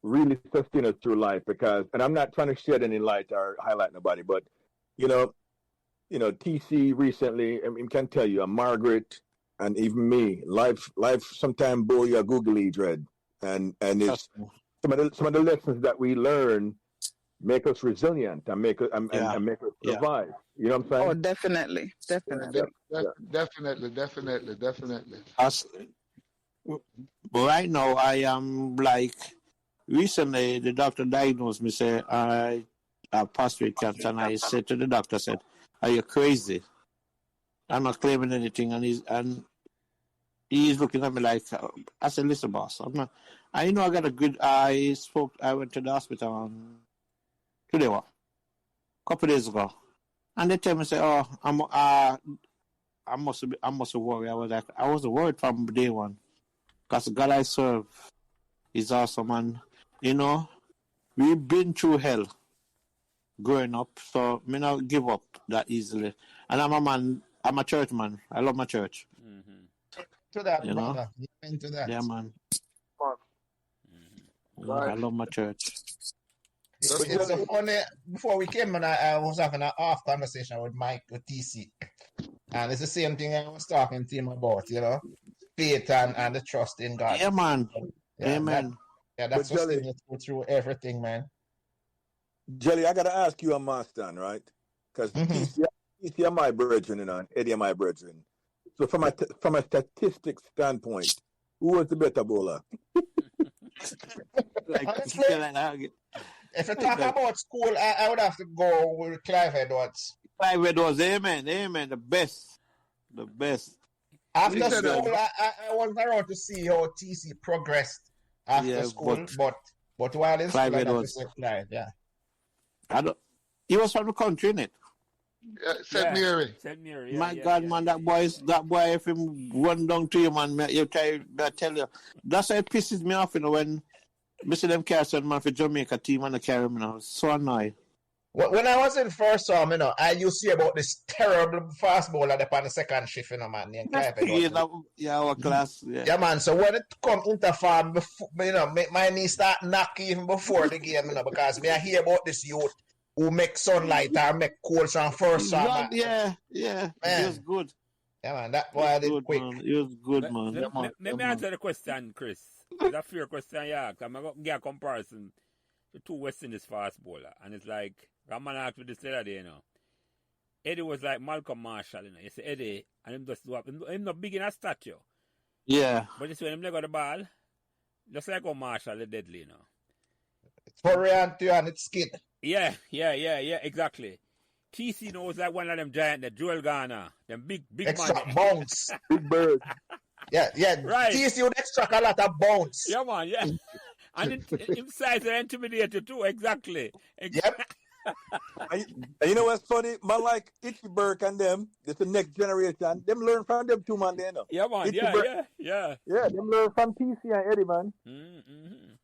really sustain us through life because, and I'm not trying to shed any light or highlight nobody, but, TC recently, can tell you, Margaret and even me, life sometimes bore you a googly dread. And it's some of the lessons that we learn make us resilient and make us survive. You know what I'm saying? Oh, definitely. Definitely. Right now, I am like, recently the doctor diagnosed me, say I have prostate cancer, and I said to the doctor, are you crazy? I'm not claiming anything, and he's looking at me like, I said, listen, boss, I'm not. I know I got a good. I went to the hospital today, a couple of days ago, and they tell me, say, oh, I must have worried. I was like, I was worried from day one, because the God I serve is awesome, and we've been through hell growing up, so me not give up that easily. And I'm a church man. I love my church. To that, brother. Into that. Yeah, man. Right. I love my church. It's so funny. Before we came on, I was having an off conversation with Mike with TC, and it's the same thing I was talking to him about. Faith and the trust in God. Yeah, man. Yeah, Amen. That's But what's go through everything, man. Jelly, I got to ask you a Marston, right? Because TC are my brethren, and Eddie are my brethren. So from a statistics standpoint, who was the better bowler? Honestly, if you talk about school, I would have to go with Clive Edwards. Clive was amen, the best. The best. After He said school, that. I wasn't around to see how TC progressed after Yeah, school, but while in school, Clive I got to was. see Clive, yeah. He was from the country, innit? St. Mary. St. Mary. My God, man, that boy, if him run down to you, man, I tell you. That's why it pisses me off, when I see them carry man for Jamaica team and they carry me now. So annoying. When I was in first term, I used to hear about this terrible fast bowler up on the second shift, man, named Clive. Our class. Yeah, man. So when it come into farm, before, my knee start knock even before the game, because me I hear about this youth who make sunlight or make calls on first term. Yeah. Man. It was good. Yeah, man. That boy did Good, quick. man. It was good, man. Let me answer the question, Chris. It's a fair question, yeah. I'm going to get a comparison to two West Indies fast bowler. And it's like, I'm going to ask with this the other day, Eddie was like Malcolm Marshall, You see Eddie, and him just do up. Him not big in a stature. Yeah. But you see when him leg on the ball, just like how Marshall is deadly, It's for and it's skin. Yeah, exactly. TC knows like one of them giant, the Joel Garner, them big extra man. bounce. Big bird. Yeah. Right. TC would extract a lot of bounce. Yeah, man, yeah. And him size and intimidator too, exactly. Yep. And you know what's funny? Man, like Itchy Burke and them, it's the next generation. Them learn from them too, man. They know. Yeah, man, Itchy yeah. Yeah, them learn from TC and Eddie, man. Mm-hmm.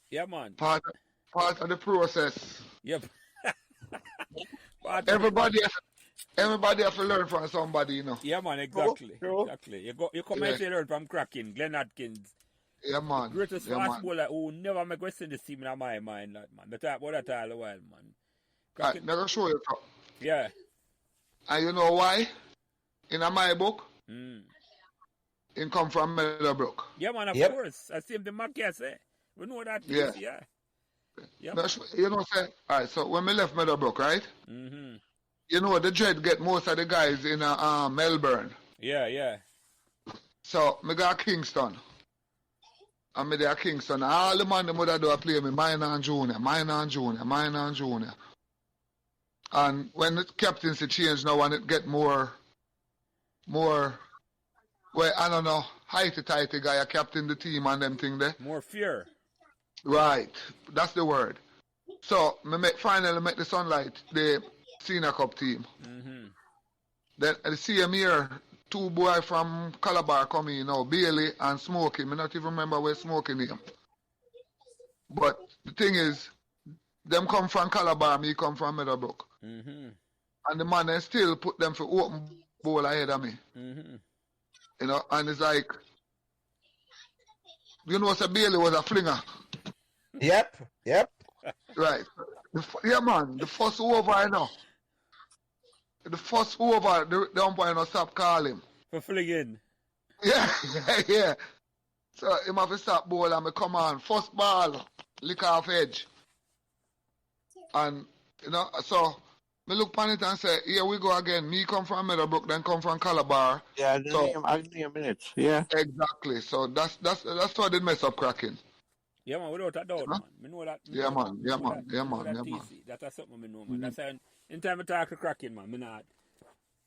Yeah, man. Part of the process. Yep. Everybody has to learn from somebody, Yeah, man, exactly. True. Exactly. You come and learn from Kraken, Glenn Atkins. Yeah, man. Greatest fast bowler who never make West Indies team in my mind, man. They talk about that all the while, man. I'm going to show you something. Yeah. And you know why? In my book, it come from Meadowbrook. Yeah, man, of Yep. course. I see him the Mackie say. We know that. Yeah. Yeah. All right, so when we left Meadowbrook, right? Mm-hmm. The Dread get most of the guys in Melbourne. Yeah. So, me got Kingston. And me there Kingston. All the man them would have play me minor and junior. And when the captaincy changed now and it get more, well, I don't know, heighty-tighty guy, a captain the team and them thing there. More fear. Right, that's the word. So, finally make the Sunlight, the Senior Cup team. Mm-hmm. Then the same year, two boys from Calabar come in Bailey and Smokey. I not even remember where Smokey name. But the thing is, them come from Calabar, me come from Meadowbrook. Mm-hmm. And the man then still put them for open bowl ahead of me. Mm-hmm. And it's like, so Bailey was a flinger. Yep. Right. Man, the first over, The first over, the umpire not stop calling. For flinging. Yeah. So him have to stop ball and me come on. First ball, lick off edge. And so me look pan it and say, here we go again. Me come from Meadowbrook, then come from Calabar. Yeah, I name it. Yeah. Exactly. So that's why they mess up cracking. Yeah, man, without a doubt, man. Me know that. Yeah, man. That's something I know, man. That's why in time I talk to Kraken, man, me not.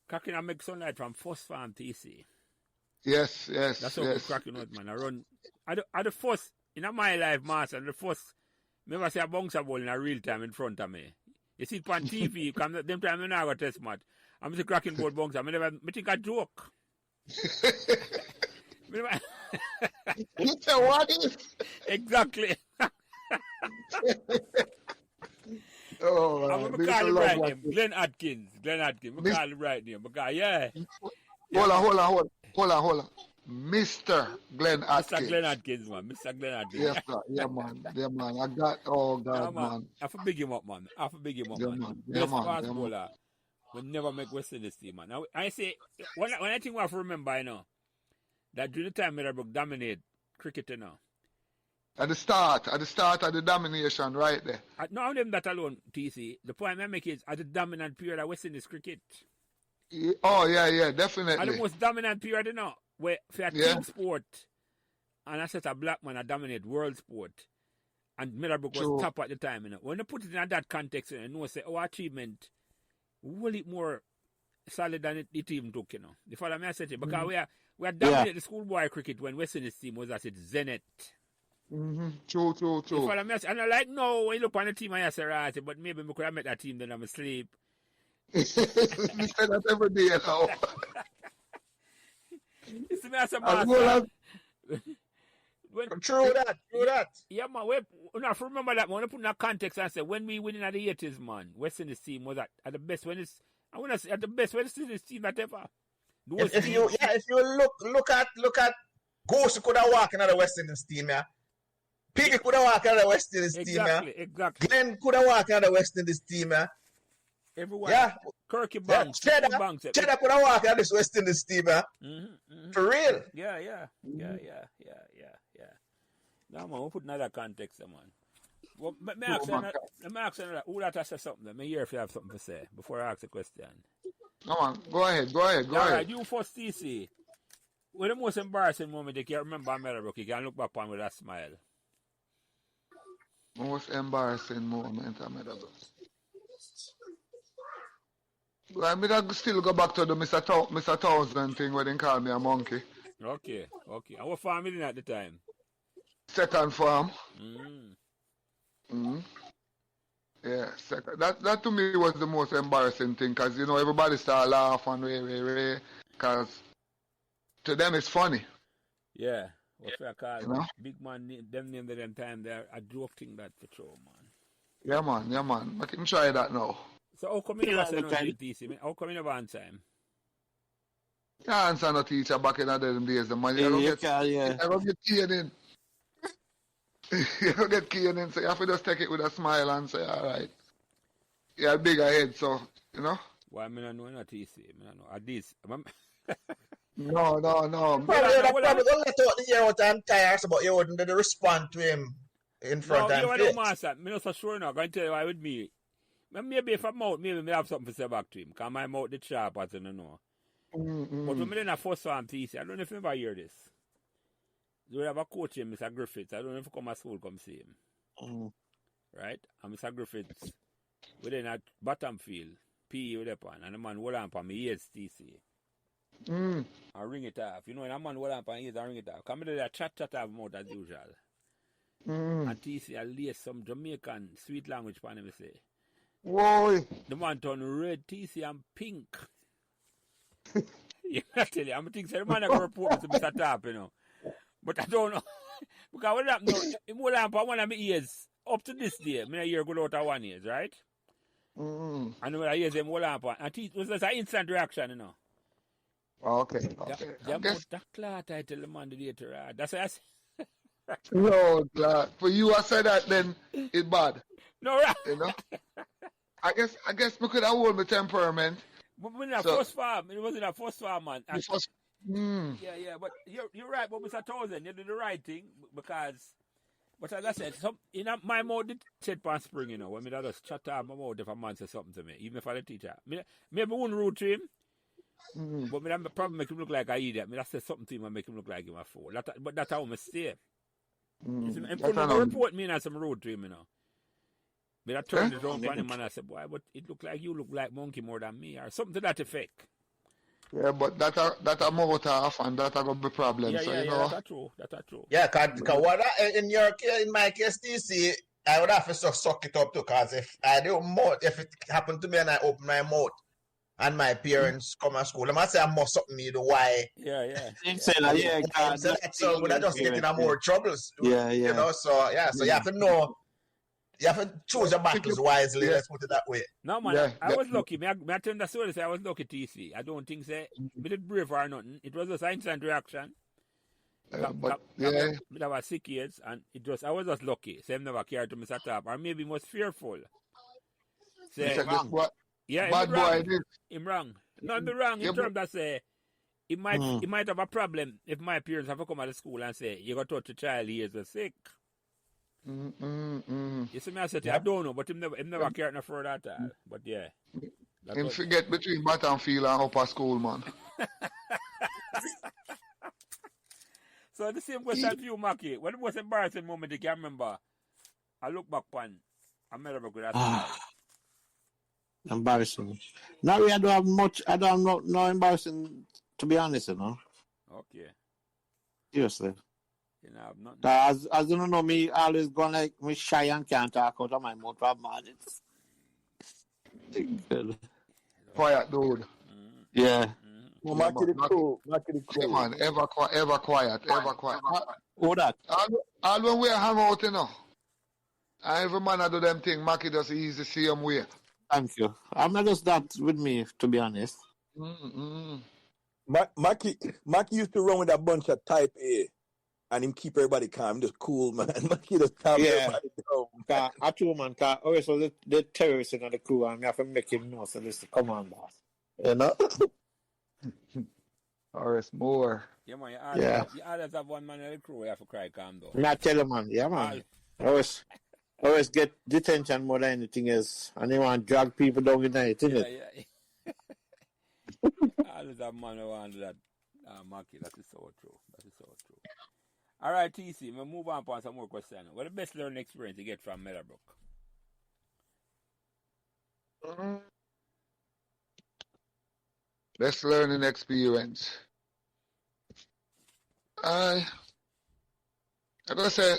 Kraken I make Sunlight from first farm TC. Yes. That's how good Kraken was, man. I run. I the first, in my life, master, the first, remember say a bouncer ball in a real time in front of me. You see it on TV, come them time I never test match. I'm the Kraken board bouncer. I think a joke. You say what is? Exactly. Oh, I'm going to call him right name. Glenn Atkins. I'm going to call him right name. Because, yeah. Hold on. Mr. Glenn Atkins. Mr. Glenn Atkins, man. Mr. Glenn Atkins. Yes, sir. Yeah, man. I got, oh, God, man. I have to big him up, man. Yeah, man. Fast bowler will never make West Indies team, man. Now, I say, when I think we have to remember, that during the time Meadowbrook dominate cricket, At the start of the domination, right there. Not only that alone, TC. The point I make is at the dominant period of West Indies cricket. Oh, yeah, definitely. At the most dominant period, where for a team sport, and I said a black man dominate world sport, and Meadowbrook was top at the time, When you put it in that context, say our achievement whole it more solid than the team took, you know. The father may have said it, because we are dominated the schoolboy cricket when West Indies team was at its zenith. True. The father may have said, and I like, no, when you look on the team, I say, right, but maybe we could have met that team, then I'm asleep. We say that every day now. You see me as a As well master. True that. Yeah, man. We have to remember that, man. When I put in that context and say, when we winning at the 80s, man, West Indies team was at the best when it's, I want to say, at the best West Indies team that ever. If you look at Ghost could have walked another West Indies team, yeah. Piggy could have walked another West Indies team, yeah. Exactly. Glenn could have walked another West Indies team, yeah. Everyone. Yeah. Kirky Banks. Cheddar could have walked out this West Indies team, yeah. For real. Yeah. No, man, we'll put another context, man. Well, let me ask another. Who that has something? Let me hear if you have something to say before I ask a question. Come on, go ahead. All right, you first, TC. What the most embarrassing moment you can remember Meadowbrook? You can look back on with a smile. Most embarrassing moment at Meadowbrook. Well, I still go back to the Mr. Thousand thing where they call me a monkey. Okay. And what farm you in at the time? Second farm. Yeah, second. That to me was the most embarrassing thing, because, you know, everybody started laughing and because to them it's funny. Yeah. What I call you know? big man, them name of them time, they're a joke thing that for sure, man. Yeah, man. I can try that now. So how come you never say no to TC? How come you never on time? Yeah, answer no teacher back in the days, man. You don't get keyed in. You don't get keyed in, so you have to just take it with a smile and say, all right. You have bigger head, so, you know? Why, I don't know TC. I don't know. At least, No. Probably don't let out the year out and tired, but you wouldn't respond to him in front of him. No, you don't master. I'm not so sure now. I'm going to tell you why with me. Maybe if I'm out, maybe I have something to say back to him. Because my mouth is sharp, as you know. But when I in a first farm TC, I don't know if you ever hear this. We have a coach here, Mr. Griffiths. I don't know if you come to school, come see him. Right? And Mr. Griffiths, we're in a bottom field, PE with upon, and the man hold on for me, yes, TC. I ring it off. You know, when a man hold on for me, I ring it off. Come in there, chat off mouth as usual. And TC, I lay some Jamaican sweet language for him, say. Whoa. The man turn red, TC, and pink. Yeah, I tell you, I'm thinking, the man I go report to Mr. Top, you know. But I don't know. Because what happened now, him hold on for one of my ears up to this day. I hear good out of 1 year, right? And when I hear them hold on for, and it was just an instant reaction, you know. Okay. That clot, I tell the man the later. That's what I say. No, glad. For you, I said that, then it's bad. No, right. You know? I guess we could have hold my temperament. But when in a first farm, it was in a first farm, man. Yeah, but you're right, but Mr. Thousand, you did the right thing, because, but as I said, my mouth did chat pan spring, you know, when I just shut out my mouth if a man says something to me, even if I the teacher. Maybe I wouldn't rude to him, but me that probably make him look like an idiot. I say something to him and make him look like him a fool. But that's how I stay. And couldn't report me as I'm rude to him, you know. But I turned it around on him and I said, boy, but it look like you look like monkey more than me, or something to that effect. Yeah, but that a mouth off, and that a gonna be problem. You know? That's true. Yeah, cause what in my case, TC, I would have to suck it up too. Cause if I do mouth, if it happened to me and I open my mouth, and my parents come to school, I might say I must something me the why. Yeah. So would I just get in more troubles? Yeah. You know, so you have to know. You have to choose your battles wisely. Let's put it that way. No, man, I was lucky. I tell you the story. Say I was lucky, TC. I don't think say we did brave or nothing. It was a instant reaction. I was 6 years, and I was just lucky. So I never cared to Mr. Top, or maybe was fearful. Say, bad boy. I'm wrong. No, I'm wrong in terms that say he might have a problem if my parents have to come out of school and say you got to touch a child, he is sick. You see me, I said, I don't know, but him never cared no further at all. But yeah. Him forget between Battlefield and upper school, man. So the same question to you, Mackie. What the most embarrassing moment you can remember? I look back on Meadowbrook with that. Embarrassing. Now I don't have much. I don't have no embarrassing, to be honest, Okay. Seriously. You know, I'm not. As you know, me always going like me shy and can't talk out of my mouth. It's good. Quiet dude. Yeah. Well, Yeah, Mackie the man. cool. Mackie the Yeah, cool. man. Ever quiet. Who that? All when we hang out, every man I do them thing, Mackie does easy the same way. Thank you. I'm not just that with me, to be honest. Mm-mm. Mackie used to run with a bunch of type A, and him keep everybody calm. Just cool, man. Mackie just calm everybody down. I told man, always was the terrorist in the crew, and I have to make him know. So listen, come on, boss. You know? Or it's more. Yeah, man. You always have one man in the crew. You have to cry, calm down. I tell you, man. Yeah, man. Always get detention more than anything else, and they want to drag people down in night, isn't it? Yeah. Always have man who want that. Mackie, that is so true. All right, TC, we'll move on to some more questions. What the best learning experience you get from Meadowbrook? Best learning experience. I gotta say,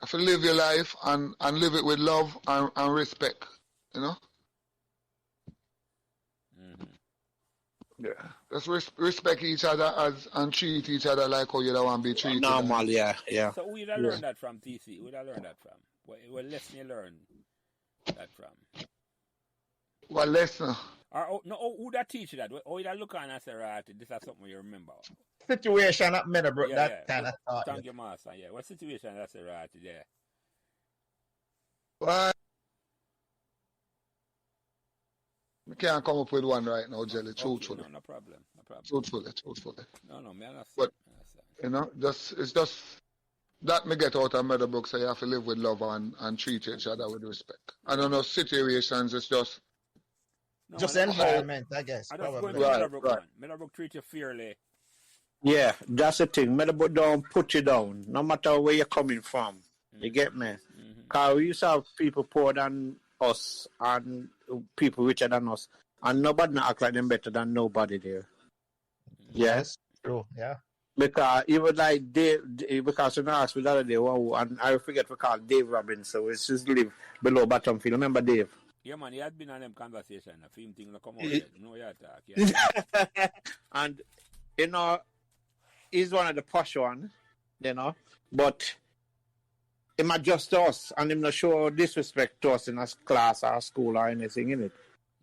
if you live your life and live it with love and respect, Yeah, just respect each other and treat each other like how you don't want to be treated. Normal, yeah. So who did I learn that from, TC? Who did I learn that from? What lesson you learned that from? What lesson? Who that teach you that? Or you look on and say, right, this is something you remember? Situation at Meadowbrook that kind of thought. Thank you, Master. Yeah, what situation that's a right there? Well, I can't come up with one right now, Jelly. Truthfully. No problem. Truthfully. No, man. But it's just that me get out of Meadowbrook, so you have to live with love and treat each other with respect. I don't know situations. It's just environment, I guess. I just going to Meadowbrook. Right. Meadowbrook treat you fairly. Yeah, that's the thing. Meadowbrook don't put you down, no matter where you're coming from. You get me? Because we used to have people poorer than us and people richer than us, and nobody not act like them better than nobody there. Yes, true. Yeah. Because even like Dave, because when I asked me the other day, and I forget we call Dave Robbins, so it's just live below Battlefield. Remember Dave? Yeah, man, he had been on them conversation. The film thing will come out. You know, you talk. Yeah. And he's one of the posh one, but him adjust to us, and him not show disrespect to us in a class or school or anything in it.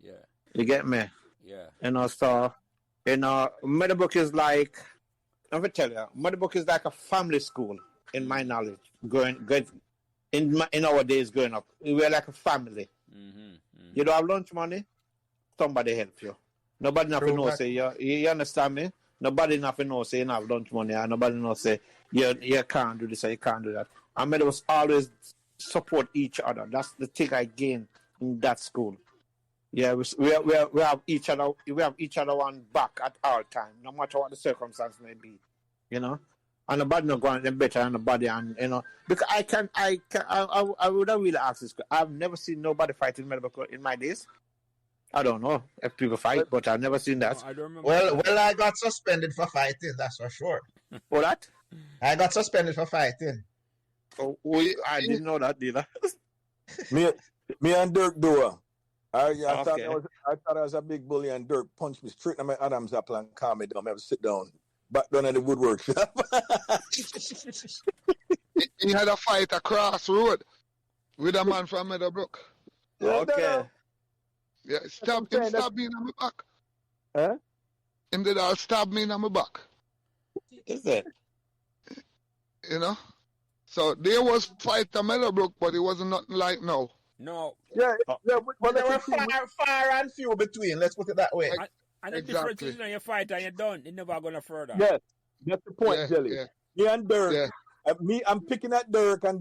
Yeah. You get me? Yeah. So Meadowbrook is like, I'm gonna tell you, Meadowbrook is like a family school in my knowledge. In our days growing up, we're like a family. You don't have lunch money, somebody help you. Nobody nothing know say you understand me? Nobody nothing know say you don't have lunch money, and nobody know say you can't do this or you can't do that. And Meadows always support each other. That's the thing I gained in that school. Yeah, we have each other. We have each other one back at all time, no matter what the circumstance may be. And nobody not going them better than nobody, and because I would have really asked this. I've never seen nobody fight in Meadowbrook in my days. I don't know if people fight, but I've never seen that. No, I don't remember. Well, I got suspended for fighting. That's for sure. For that? I got suspended for fighting. Oh, I didn't know that, did I? Me and Dirk Doer. I thought Okay. I was a big bully, and Dirk punched me straight in my Adam's apple and calmed me down. I have to sit down. Back down at the woodwork shop. He had a fight across road with a man from Meadowbrook. Okay. Yeah, stab me in my back. Huh? Him did all stab me in my back. Is it? So there was fight at Meadowbrook, but it wasn't nothing like now. No. Yeah, But there were far and few between. Let's put it that way. And the difference is when you fight and you're done, it's never going to further. Yes, that's the point, Yeah, Jelly. yeah. Me and Dirk. I'm picking at Dirk, and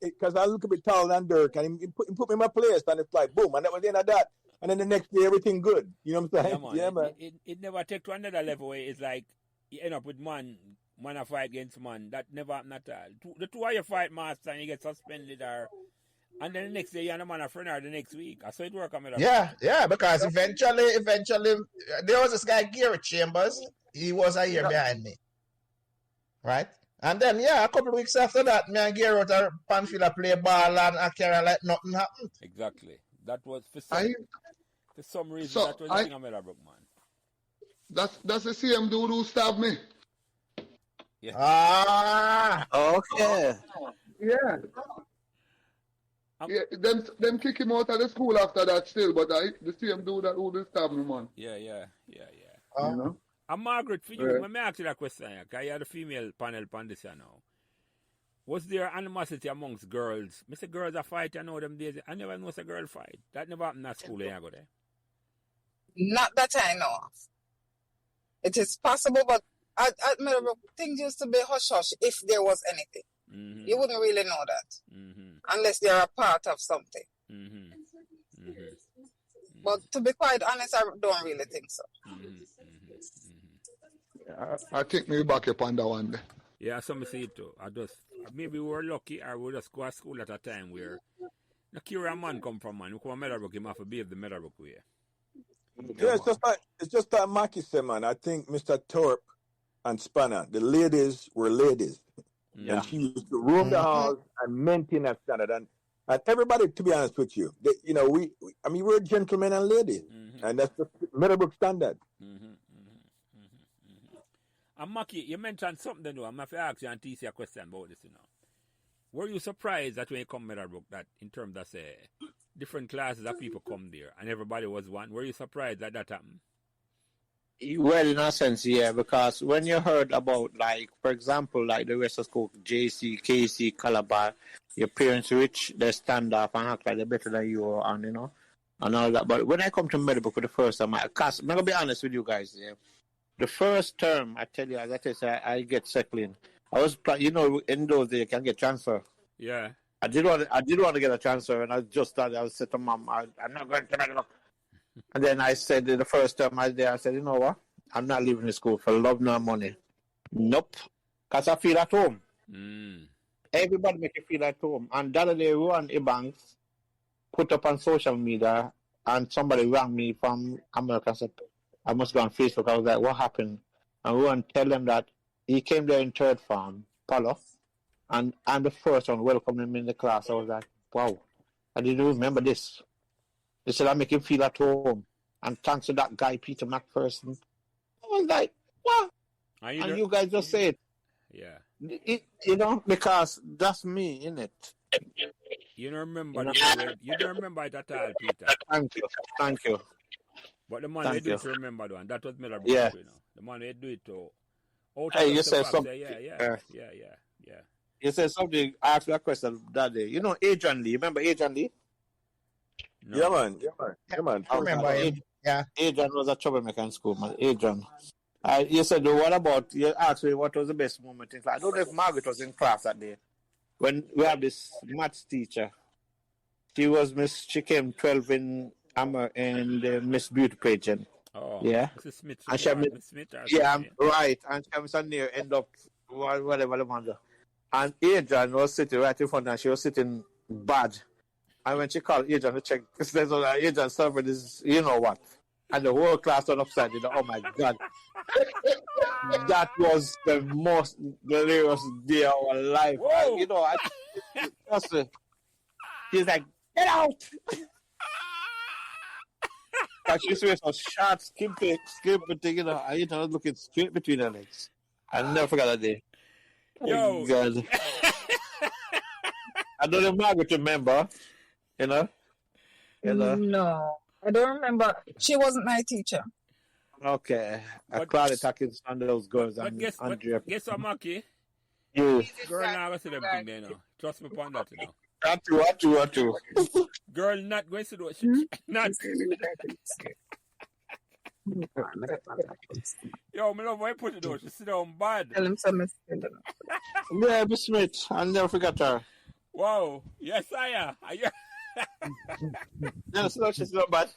because I look a bit taller than Dirk, and he put me in my place, and it's like boom, and that was the end of that. And then the next day, everything good. You know what I'm saying? Yeah, man. Man. It never take to another level where it's like you end up with man a fight against man. That never happened at all. The two of you fight, master, and you get suspended or And then the next day, you're the man a friend or the next week. I saw it work on me. Yeah, because eventually, there was this guy, Gary Chambers. He was a year behind me. Right? And then, a couple of weeks after that, me and Gary out of Panfila play ball and I carry like nothing happened. Exactly. That was for some reason, that was the thing on Meadowbrook, man. That's the same dude who stabbed me. Yeah. Ah, Okay. Yeah. Them kick him out of the school after that still, but the same dude that who stabbed me, man. Yeah. You know? And Margaret, for you, let me ask you that question, because you had a female panel on this here now. Was there animosity amongst girls? I say girls are fight, I know them days. I never know a girl fight. That never happened at school when I go there. Not that I know of. It is possible, but at Meadowbrook, things used to be hush-hush if there was anything. Mm-hmm. You wouldn't really know that. Mm-hmm. Unless they're a part of something. Mm-hmm. Mm-hmm. But to be quite honest, I don't really think so. I think maybe back up on that one. Yeah, some say it too. Maybe we were lucky or we just go to school at a time where the curious man come from, man. We come to Meadowbrook, he have to behave the Meadowbrook way. Yeah, it's just like Mackie said, man. I think Mr. Thorpe and Spanner, the ladies were ladies. Yeah. And she used to roam the house and maintain that standard. And everybody, to be honest with you, we're gentlemen and ladies. Mm-hmm. And that's the Meadowbrook standard. And Mackie, you mentioned something though. I'm going to ask you and TC a question about this, Were you surprised that when you come to Meadowbrook, that in terms of, say, different classes of people come there and everybody was one? Were you surprised that happened? Well, in a sense, yeah, because when you heard about, like, for example, like the rest of school, JC, KC, Calabar, your parents rich, they stand up and act like they're better than you, and and all that. But when I come to Meadowbrook for the first time, I'm going to be honest with you guys, yeah. The first term, I tell you, as I say, I get settling. I was, in those days, you can get transfer. Yeah. I did want to get a transfer, and I just started. I said to Mom, I'm not going to Meadowbrook. And then I said, the first time I was there, I said, you know what? I'm not leaving the school for love nor money. Nope. Because I feel at home. Everybody make you feel at home. And that day, Ron Ebanks put up on social media, and somebody rang me from America and said, I must go on Facebook. I was like, what happened? And Ron tell them that he came there in third form, Palo, and I'm the first one welcoming him in the class. I was like, wow, I didn't remember this. They said I make him feel at home. And thanks to that guy, Peter McPherson. I was like, what? And you guys just say it. Yeah. Because that's me, innit? You don't remember you don't remember it at all, Peter. Thank you. But the man they do it to remember though, and that was Meadowbrook, yeah. The man they do it to hey, you said something. Yeah. You said something, I asked you a question that day. You know Adrian Lee, remember Adrian Lee? No. Yeah, man. I remember him. Yeah. Adrian was a troublemaker in school, man. Adrian. You said, what about, you asked me what was the best moment in class. I don't know if Margaret was in class that day. When we have this maths teacher, she came 12 in the Miss Beauty pageant. Oh, yeah. Mrs. Smith. And Smith right. And she was near end up whatever the matter. And Adrian was sitting right in front and she was sitting bad. And when she called Adrian to check, Adrian served this, you know what? And the whole class went upside down. Oh my God. That was the most delirious day of our life. And, she's like, get out! And she was so short, skimpy thing, and I was looking straight between her legs. I'll never forget that day. Yo. Oh, God. I don't know if Margaret remember, No, I don't remember. She wasn't my teacher. Okay. I cried attacking some of those girls. But guess what, Mackie? You. Girl, now I see them thing there now. Trust me upon that, What you? Girl, not going to do it. Not. Yo, me love why put it down. She sit down bad. Tell him something. Yeah, Miss Smith. I'll never forget her. Wow. Yes, I am. Yes, no, she's not bad.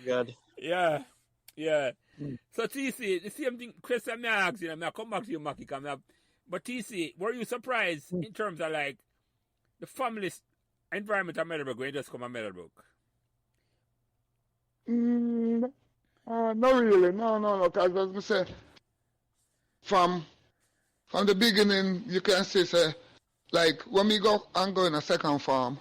God. Yeah. So, TC, the same thing, question me ask you, I come back to you, Mackie, but TC, were you surprised in terms of like the families environment of Meadowbrook when you just come to Meadowbrook? Not really. No. Because as I say, from the beginning, you can say, like when we go in a second farm,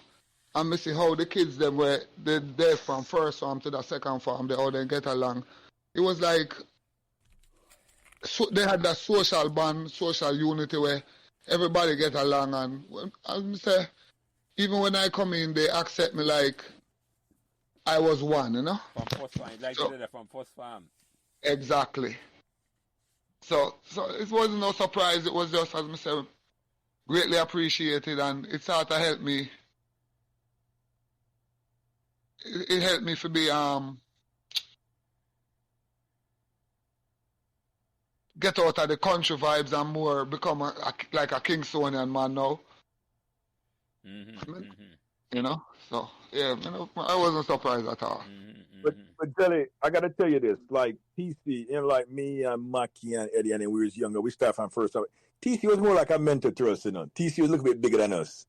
and we see how the kids them were they from first farm to the second farm, how they get along. It was like they had that social bond, social unity where everybody get along, and as I say, even when I come in, they accept me like I was one, you know. From first farm, like so, they're from first farm. Exactly. So it wasn't no surprise. It was just, as I said, greatly appreciated, and it sort of helped me. It helped me to be get out of the country vibes and more become like a Kingstonian man now. You know, so yeah, you know, I wasn't surprised at all. But Jelly, I gotta tell you this, like TC, you know, like me and Maki and Eddie, and when we was younger, we started from first. TC was more like a mentor to us, you know. TC was a little bit bigger than us,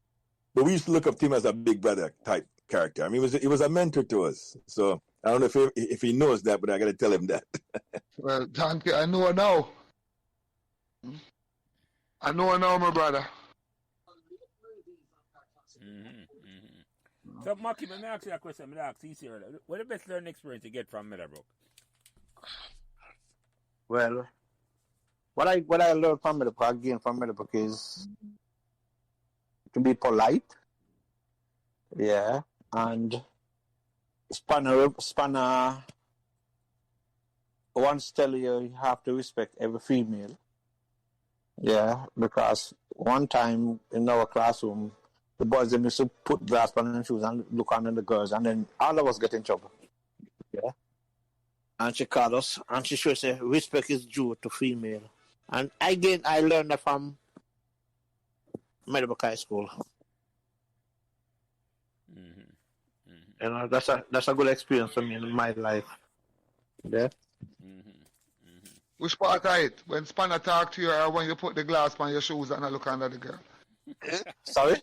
but we used to look up to him as a big brother type character. I mean, it was a mentor to us. So I don't know if he knows that, but I gotta tell him that. Well, thank you. I know now. My brother. So, Maki, let me ask you a question. I'm ask TC earlier. What the best learning experience you get from Meadowbrook? Well, what I learned from Meadowbrook, again from Meadowbrook, is to be polite. Yeah, and Spanner once tell you have to respect every female. Yeah, because one time in our classroom, the boys them used to put glass on their shoes and look under the girls, and then all of us get in trouble. Yeah. And she called us, and she should say, respect is due to female. And again, I learned that from Meadowbrook High School. You know, that's a good experience for me in my life. Yeah. Which part of it? When Spanner talk to you, or when you put the glass on your shoes and I look under the girl? Sorry?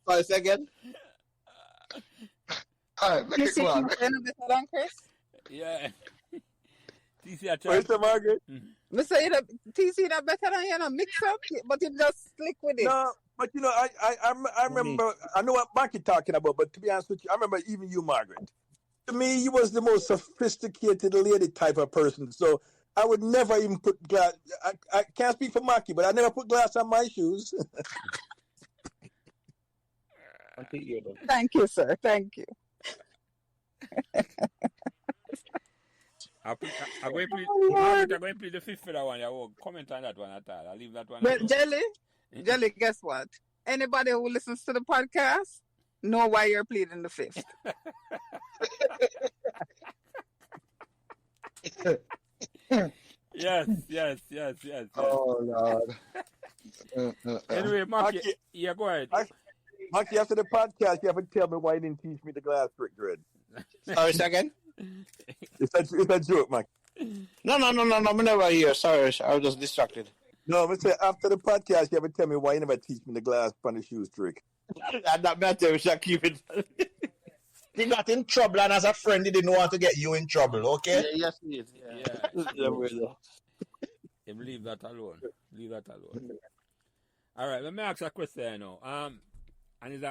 Wait, again? All right, make it go on. Better than Chris? Yeah. TC, Where's the Margaret? Mr. TC not better than you know, mix up, but you just slick with it. No, but you know, I remember, I know what Maki talking about, but to be honest with you, I remember even you, Margaret. To me, you was the most sophisticated lady type of person. So I would never even put glass. I can't speak for Maki, but I never put glass on my shoes. Thank you, sir. Thank you. I'm going to play the fifth for that one. I won't comment on that one at all. I'll leave that one. But Jelly, guess what? Anybody who listens to the podcast know why you're pleading the fifth. Yes. Oh, Lord. Anyway, Maki, yeah, go ahead. Maki, after the podcast, you have to tell me why you didn't teach me the glass trick, Dread. Sorry, second? It's a joke, Maki. No, I'm never here. Sorry, I was just distracted. No, I'm going to say, after the podcast, you have to tell me why you never teach me the glass on the shoes trick. That matter, we shall keep it. He got in trouble, and as a friend, he didn't want to get you in trouble, okay? Yeah, yes, he is. Yeah. Leave that alone. All right, let me ask a question now. And is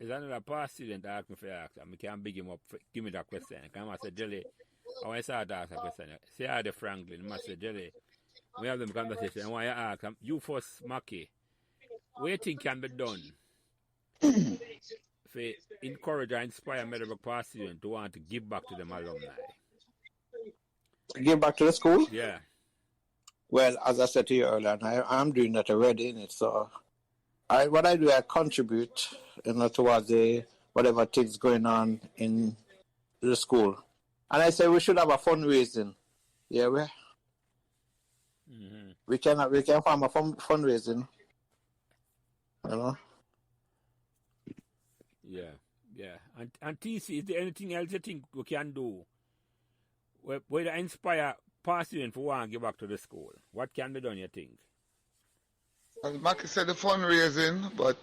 another past student asked me for ask, and we can big him up. Give me that question. Come I said, Jelly, I want to start to ask a question. Say hi to Franklin. I said, Jelly, we have them conversation. I want you to ask you first, Maki. What do you think can be done to encourage or inspire Meadowbrook past students to want to give back to them alumni? Give back to the school? Yeah. Well, as I said to you earlier, I'm doing that already in it. So, I contribute, towards whatever things going on in the school, and I say we should have a fundraising. Yeah, we can form a fundraising. You know. Yeah. And TC, is there anything else you think we can do? Where to inspire past students for one give back to the school? What can be done, you think? As Mackie said, the fundraising, but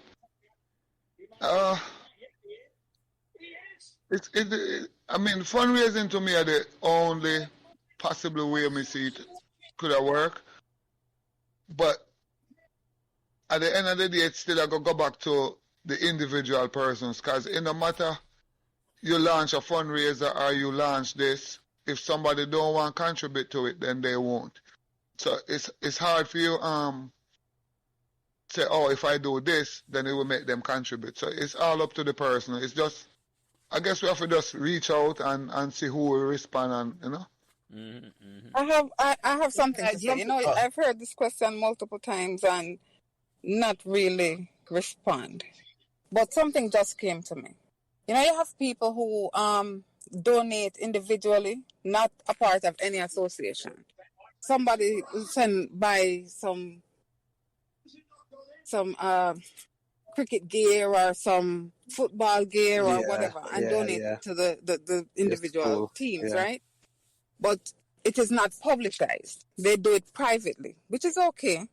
I mean, fundraising to me are the only possible way me see it could have worked. But at the end of the day, it's still going to go back to the individual persons, because it no matter you launch a fundraiser or you launch this, if somebody don't want to contribute to it, then they won't. So it's hard for you say, oh, if I do this, then it will make them contribute. So it's all up to the person. It's just, I guess we have to just reach out and see who will respond, and you know. I have something to say. You know, I've heard this question multiple times and not really respond. But something just came to me. You know, you have people who donate individually, not a part of any association. Somebody send buy some cricket gear or some football gear or whatever and donate to the individual teams, right? But it is not publicized. They do it privately, which is okay.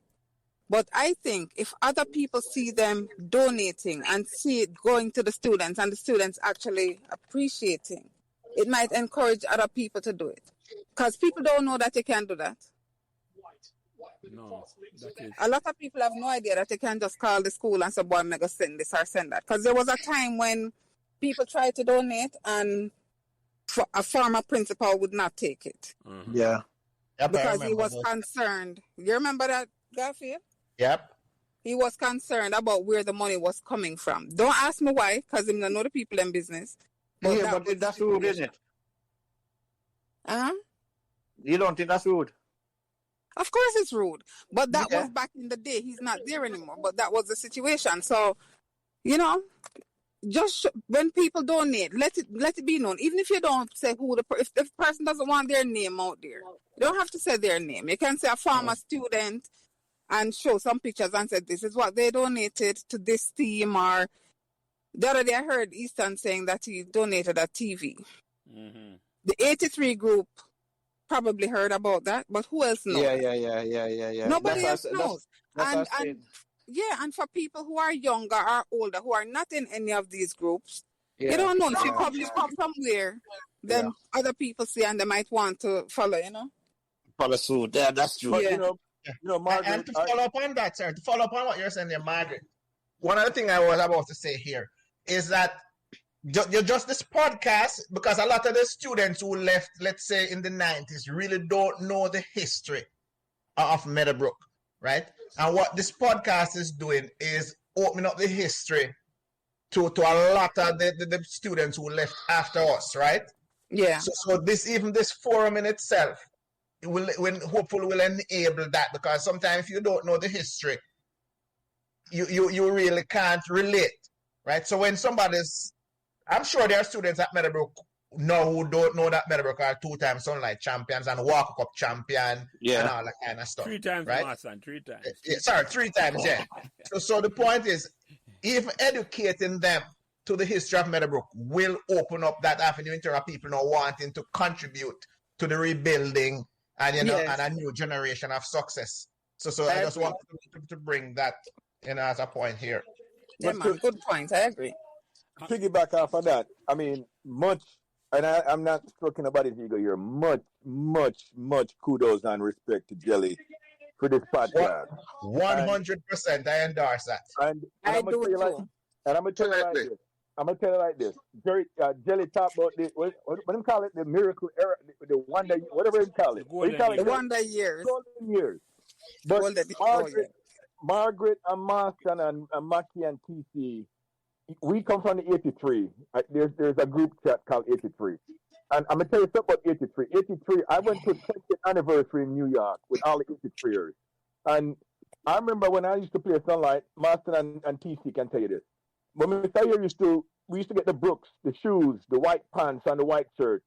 But I think if other people see them donating and see it going to the students and the students actually appreciating, it might encourage other people to do it. Because people don't know that they can do that. No, that is... A lot of people have no idea that they can just call the school and say, boy, I'm going to send this or send that. Because there was a time when people tried to donate and a former principal would not take it. Yeah. Yep, because he was concerned. You remember that, Garfield? Yep. He was concerned about where the money was coming from. Don't ask me why, because he don't know the people in business. But that's rude, isn't it? You don't think that's rude? Of course it's rude. But that was back in the day. He's not there anymore. But that was the situation. So, you know, just when people donate, let it be known. Even if you don't say who if the person doesn't want their name out there, you don't have to say their name. You can say a former student and show some pictures and say this is what they donated to this team. Or the other day I heard Easton saying that he donated a TV. The 83 group probably heard about that, but who else knows? Yeah. Nobody else knows. And for people who are younger or older, who are not in any of these groups, you don't know. If you publish somewhere, then other people see and they might want to follow, you know? Follow suit. Yeah, that's true. But, you know, Margaret... And to follow up on that, sir, to follow up on what you're saying there, Margaret, one other thing I was about to say here is that just this podcast, because a lot of the students who left, let's say, in the 90s, really don't know the history of Meadowbrook, right? And what this podcast is doing is opening up the history to a lot of the students who left after us, right? Yeah. So this forum in itself hopefully will enable that, because sometimes if you don't know the history, you really can't relate, right? So when I'm sure there are students at Meadowbrook now who don't know that Meadowbrook are 2-time Sunlight champions and Walk Cup champion and all that kind of stuff. 3 times, right? Marson, 3 times. Sorry, 3 times, yeah. So the point is, even educating them to the history of Meadowbrook will open up that avenue into people now wanting to contribute to the rebuilding and and a new generation of success. So I just want to bring that as a point here. Yeah, man, good point. I agree. Piggyback off of that, I mean, and I'm not stroking anybody's ego here, much kudos and respect to Jelly for this podcast. 100%, I endorse that. And I'm going to tell you like this. Jelly talked about this, what do you call it? The miracle era, the wonder, whatever you call it. The wonder years. Golden years. But Margaret and Marston and Mackie and TC, we come from the 83. There's a group chat called 83. And I'm going to tell you something about 83. 83, I went to 20th anniversary in New York with all the 83ers. And I remember when I used to play Sunlight, Marston and TC can tell you this. When we stayed here, we used to get the Brooks, the shoes, the white pants, and the white shirt.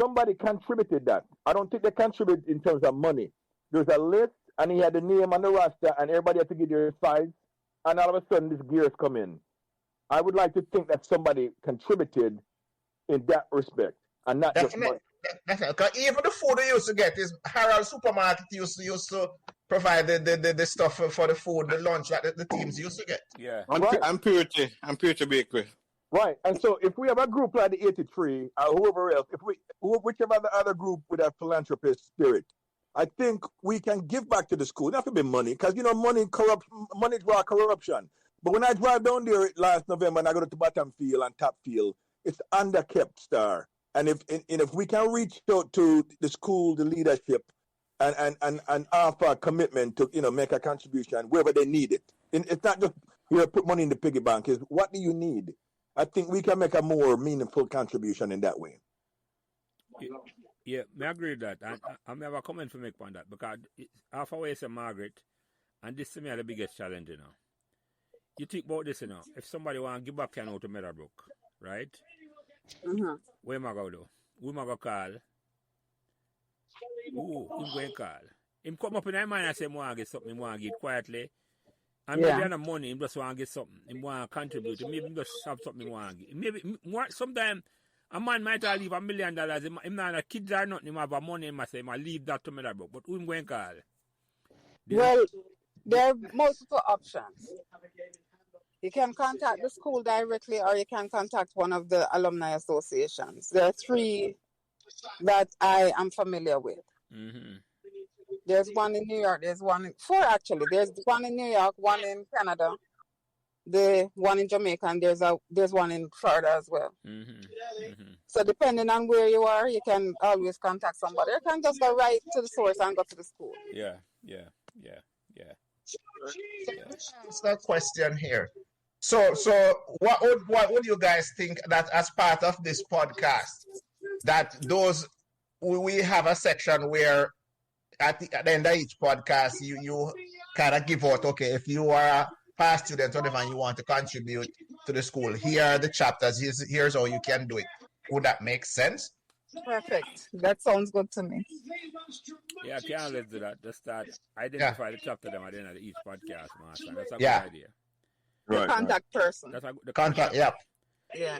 Somebody contributed that. I don't think they contributed in terms of money. There's a list, and he had the name on the roster, and everybody had to give their size. And all of a sudden, these gears come in. I would like to think that somebody contributed in that respect, and not just money. Definitely. Because even the food we used to get is Harold Supermarket used to provide the stuff for the food, the lunch that the teams used to get. Yeah. I'm Purity Bakery. Right. And so if we have a group like the 83 or whoever else, whichever the other group with a philanthropist spirit, I think we can give back to the school. Not to be money, because money draw corruption. But when I drive down there last November and I go to bottom field and top field, it's underkept, Star. And if we can reach out to the school, the leadership, and offer commitment to make a contribution wherever they need it. And it's not just put money in the piggy bank. It's what do you need? I think we can make a more meaningful contribution in that way. Yeah, I agree with that. I have a comment to make on that because half away say Margaret, and this to me is the biggest challenge, You think about this, if somebody want to give back to Meadowbrook, right? Mm-hmm. Where am I going to do? Who am I going to call? Who going to call? Him come up in my mind and say, I want to get something, I want to get quietly. And maybe I have money, he just want to get something, he want to contribute, maybe he just have something he want to get. Maybe sometimes a man might have leave $1 million, him not have kids or nothing, him have money, him say, I leave that to Meadowbrook, but who him going to call? Well, there are multiple options. You can contact the school directly or you can contact one of the alumni associations. There are 3 that I am familiar with. Mm-hmm. There's one in New York. There's 4 actually. There's one in New York, one in Canada, the one in Jamaica, and there's one in Florida as well. Mm-hmm. Mm-hmm. So depending on where you are, you can always contact somebody. You can just go right to the source and go to the school. Yeah. So ask that question here. So what would you guys think that as part of this podcast, that we have a section where at the end of each podcast you kind of give out, okay, if you are a past student or whatever and you want to contribute to the school, here are the chapters, here's how you can do it. Would that make sense? Perfect. That sounds good to me. Yeah, let's do that. Just start identify the chapter them at the end of each podcast, Master. That's a good idea. The contact person. That's the contact. Yeah.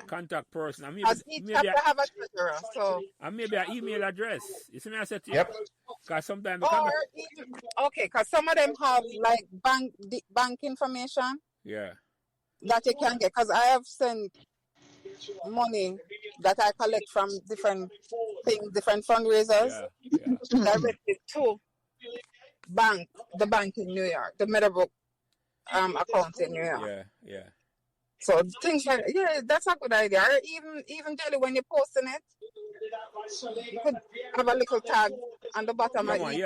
Contact person. As each chapter have a treasurer, so. And maybe an email address. You see me I said to you? Yep. Because sometimes because some of them have like bank information. Yeah. That you can get. Because I have sent money that I collect from different things, different fundraisers, directly to the bank in New York, the Meadowbrook account in New York. Yeah. So things like that's a good idea. Or even Jelly, when you're posting it, you could have a little tag on the bottom. Definitely.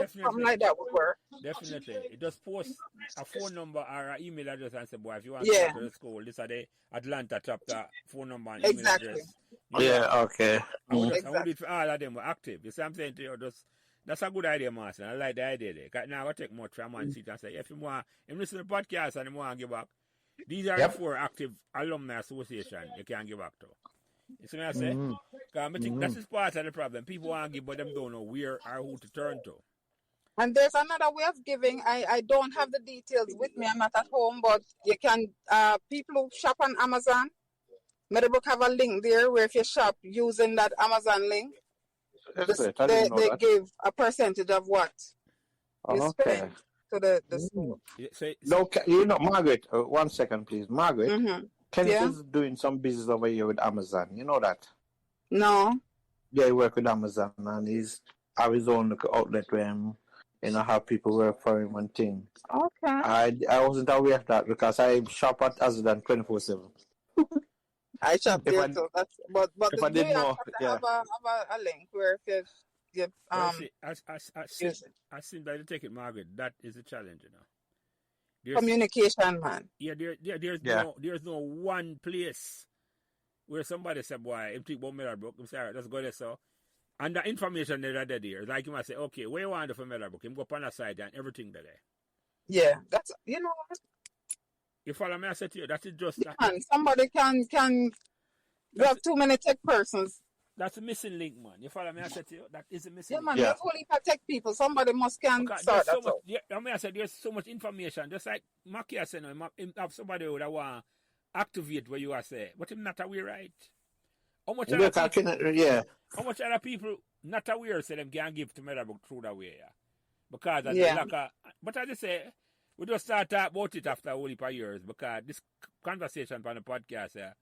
Something like that would work. Definitely. It just post a phone number or an email address and say, boy, if you want to go to the school, this is the Atlanta chapter phone number and email address. Okay. I would do it for all of them were active. You see what I'm saying to you? That's a good idea, Master. I like the idea there. Now I take more time and sit and say, if you want to listen to the podcast and you want to give back, these are the 4 active alumni association you can give back to. You see what I say? Because I think that's part of the problem. People want to give, but them don't know where or who to turn to. And there's another way of giving. I don't have the details with me. I'm not at home, but you can, people who shop on Amazon, Meadowbrook have a link there where if you shop using that Amazon link, they give a percentage of what you spend to the school. Margaret, 1 second, please. Margaret, Kenneth is doing some business over here with Amazon. You know that? No. Yeah, he works with Amazon and he's have his own outlet where him, have people work for him and thing. Okay. I wasn't aware of that because I shop at Amazon 24/7. I shop there too. But if I didn't know, have a link where if you I seem that you take it, Margaret. That is a challenge, Communication, man. Yeah, there's no one place where somebody said, boy, I'm thinking about Meadowbrook. I'm sorry, let's go there, so. And the information that are there, like you might say, okay, where you want to for Meadowbrook? You go up on the side and everything there. Yeah, that's, what? You follow me? I said to you, that is just that. Somebody can you have too many tech persons. That's a missing link, man. You follow me? I said to you, that is a missing link. Man, there's only tech people. Somebody must start that out. I said there's so much information. Just like Mackie said, have somebody who that want to activate what you are saying. But him not aware, right? How much other people not aware say them can give to Meadowbrook through that way, Because of the Yeah. lack of, but as I say, we just start talk about it after a whole heap of years because this conversation on the podcast, as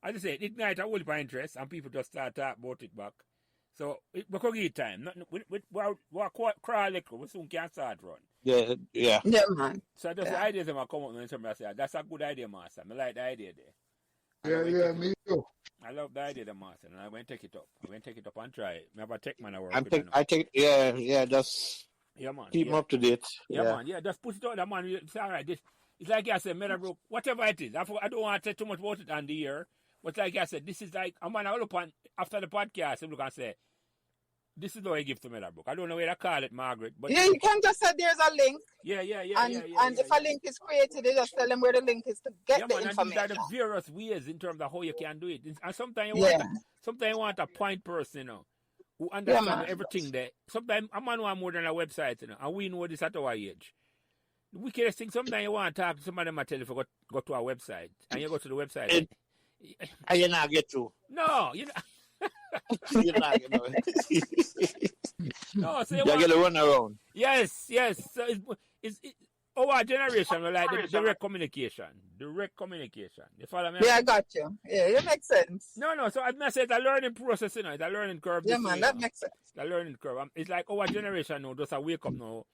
I say, it ignite a whole heap of interest and people just start talk about it back. So we could give time. We're crawl little, we soon can start run. Yeah. Yeah, man. So just the Yeah. ideas that come up when somebody say, that's a good idea, master. I like the idea there. Me too. I love the idea, the master, and I'm going to take it up. I'm going to take it up and try it. I have a tech man I work with. Just Yeah, man. keep them up to date. Yeah, man. Yeah, just put it out there, man. It's all right. It's like I said, Meadowbrook, whatever it is. I don't want to say too much about it on the air. But like I said, this is like, I'm going to look upon, after the podcast, I'm going to say, this is how I give to Meadowbrook. I don't know where to call it, Margaret. But Yeah, you can just say there's a link. Yeah. And if a link is created, you just tell them where the link is to get the man, information. and these are the various ways in terms of how you can do it. And sometimes you want a point person, you know, who understands everything there. Sometimes a man want more than a website, you know, and we know this at our age. The wickedest thing, sometimes you want to talk to somebody, might tell you to go to our website, and you go to the website. And you not get to. No, you know. You're not, No, so you get to run around. Yes. So it's our generation, we like the direct communication. You follow me? Yeah, I got you. Yeah, it makes sense. No. So I say it's a learning process, you know. It's a learning curve. Yeah, man, that makes sense. It's a learning curve. It's like our generation now, just a wake up now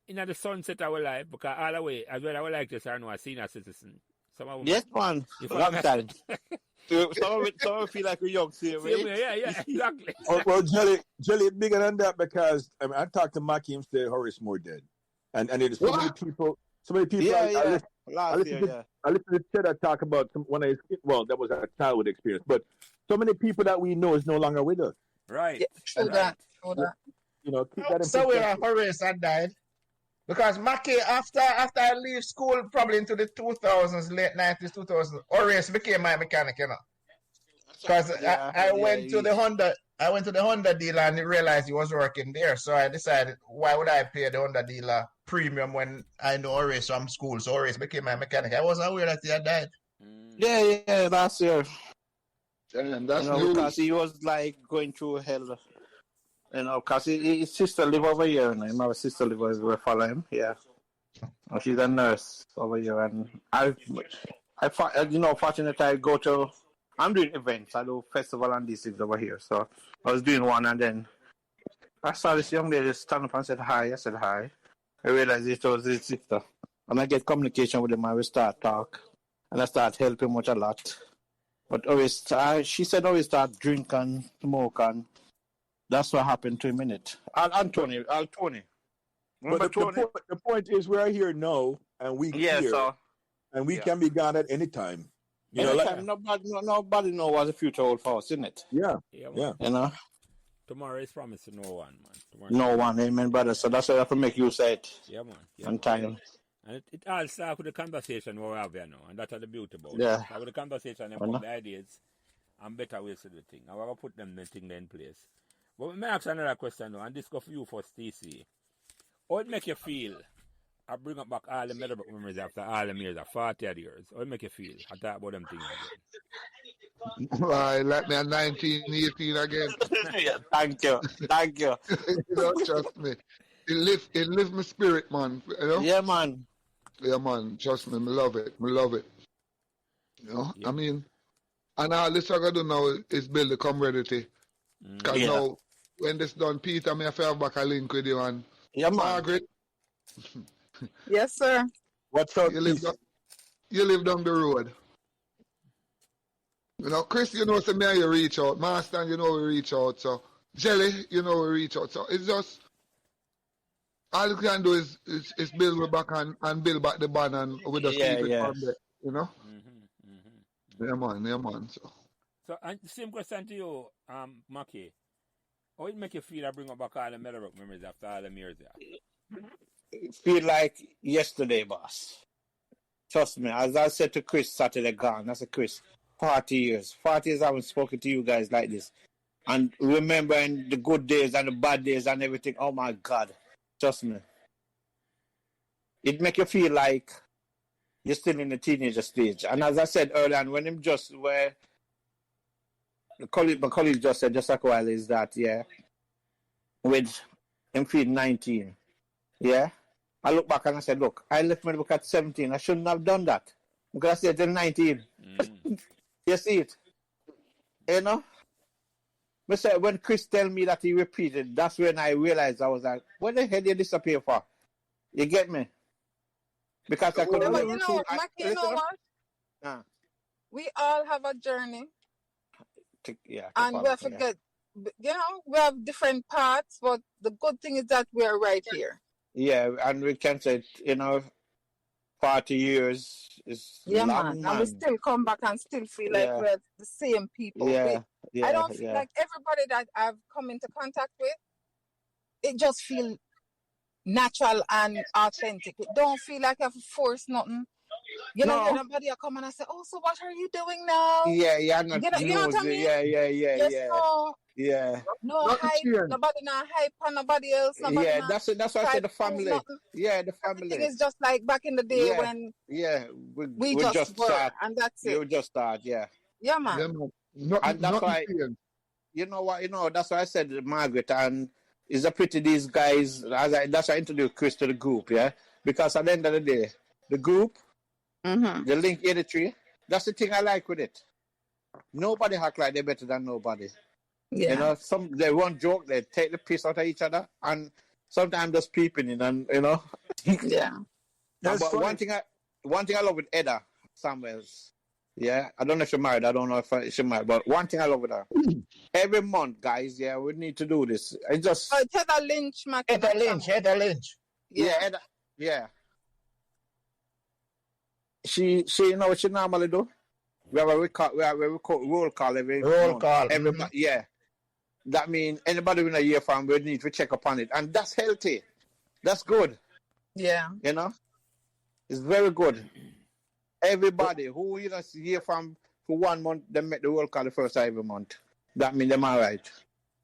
in the sunset of our life, because all the way, as well, I would like to say, I know a senior citizen. Some of them, Yes, man. Long time. Some of it feel like we're young, see, yeah, exactly. Well, Jelly, bigger than that, because I talked to Mackie and said Horace Moore dead, and there's so many people. Yeah. I listened to Cheddar talk about one of his. Well, that was a childhood experience, but so many people that we know is no longer with us. Right. Yeah, true that. You know, keep that in So perspective. Horace had died. Because Mackie, after I leave school, probably into the 2000s, late 90s, 2000s, Horace became my mechanic, you know. Because I went to the Honda dealer and realized he was working there. So I decided, why would I pay the Honda dealer premium when I know Horace from school? So Horace became my mechanic. I wasn't aware that he had died. Yeah, last year. And that's because he was like going through hell. You know, because his sister live over here, and my sister live over here, follow him, yeah. And she's a nurse over here, and fortunately I go to, I'm doing events, I do festival and these things over here, so I was doing one, and then I saw this young lady stand up and said hi. I said hi. I realized it was his sister, and I get communication with him, and we start talk, and I start helping much a lot. But she said always start drink and smoke, and that's what happened to him in it. Tony. But the point is, we're here now, and we and we can be gone at any time. You know, like, nobody knows what the future holds for us, isn't it? Yeah. You know. Tomorrow is promised to no one, man. No one, amen, brother. So that's why I have to make use of it. Yeah, man. On time. And it all starts with the conversation we have here now, and that's the beauty about it. Yeah. So with the conversation, and put the ideas and better ways to do the thing. I want to put the thing in place. But let me ask another question now, and this go for you first, TC. How it make you feel? I bring up back all the Meadowbrook memories after all the years, 40 years. How it make you feel? I talk about them things again. Why, like me at 19, 18 again. Yeah, thank you. You know, trust me. It lift my spirit, man. You know? Yeah, man. Yeah, man. Trust me, I love it. You know, I mean, and all this I got to do now is build the camaraderie. Because now, when this done, Peter, I have to have back a link with you, and Margaret. Yes, sir. What's up? You live down the road. You know, Chris, you know, me and you reach out. Master, you know, we reach out. So, Jelly, you know, we reach out. So, it's just, all you can do is build it back and build back the band and we just keep it from there, you know? Yeah, man. So, and same question to you, Mackie. How it make you feel I bring back all the Meadowbrook memories after all the years there? It feel like yesterday, boss. Trust me, as I said to Chris Saturday gone, I said, Chris, 40 years. 40 years I haven't spoken to you guys like this. And remembering the good days and the bad days and everything, oh my God. Trust me. It make you feel like you're still in the teenager stage. And as I said earlier, and when him just where my colleague just said just like a while is that, with him feeling 19, Yeah. I look back and I said, look, I left Meadowbrook at 17. I shouldn't have done that. Because I stayed till 19. You see it? You know? But so when Chris tell me that he repeated, that's when I realized I was like, what the hell you disappear for? You get me? Because I could Yeah, have but never you know, told. Mackie, you know what? We all have a journey, and we forget. You know, we have different paths, but the good thing is that we are right here. Yeah, and we can say, 40 years is long, man. And we still come back and still feel like we're the same people. I don't feel like everybody that I've come into contact with, it just feels natural and authentic. It don't feel like I have to force nothing. You know, nobody will come and I say, oh, so what are you doing now? Yeah, you know what I mean? No hype. Nobody not hype on nobody else. Nobody that's why I said the family. Nothing. Yeah, the family. Everything is just like back in the day when we just were, start, and that's it. You just start, Yeah, man. And that's why, you know what, that's why I said Margaret, and it's a pity these guys, that's why I introduced Chris to the group, because at the end of the day, the group, the Link 83, that's the thing I like with it. Nobody act like they're better than nobody. Yeah. They won't joke, they take the piss out of each other, and sometimes just peeping in, and Yeah. But one thing I love with Edda Samuels, I don't know if she's married, I don't know if she's married, but one thing I love with her, every month, guys, we need to do this. It's just... Heather Lynch, Heather Lynch. Yeah. She you know what she normally do? We have a roll call every month. Everybody, That means anybody in a year from we need to check upon it. And that's healthy. That's good. Yeah. It's very good. Everybody who hear from for 1 month, they make the roll call the first every month. That means they're all right.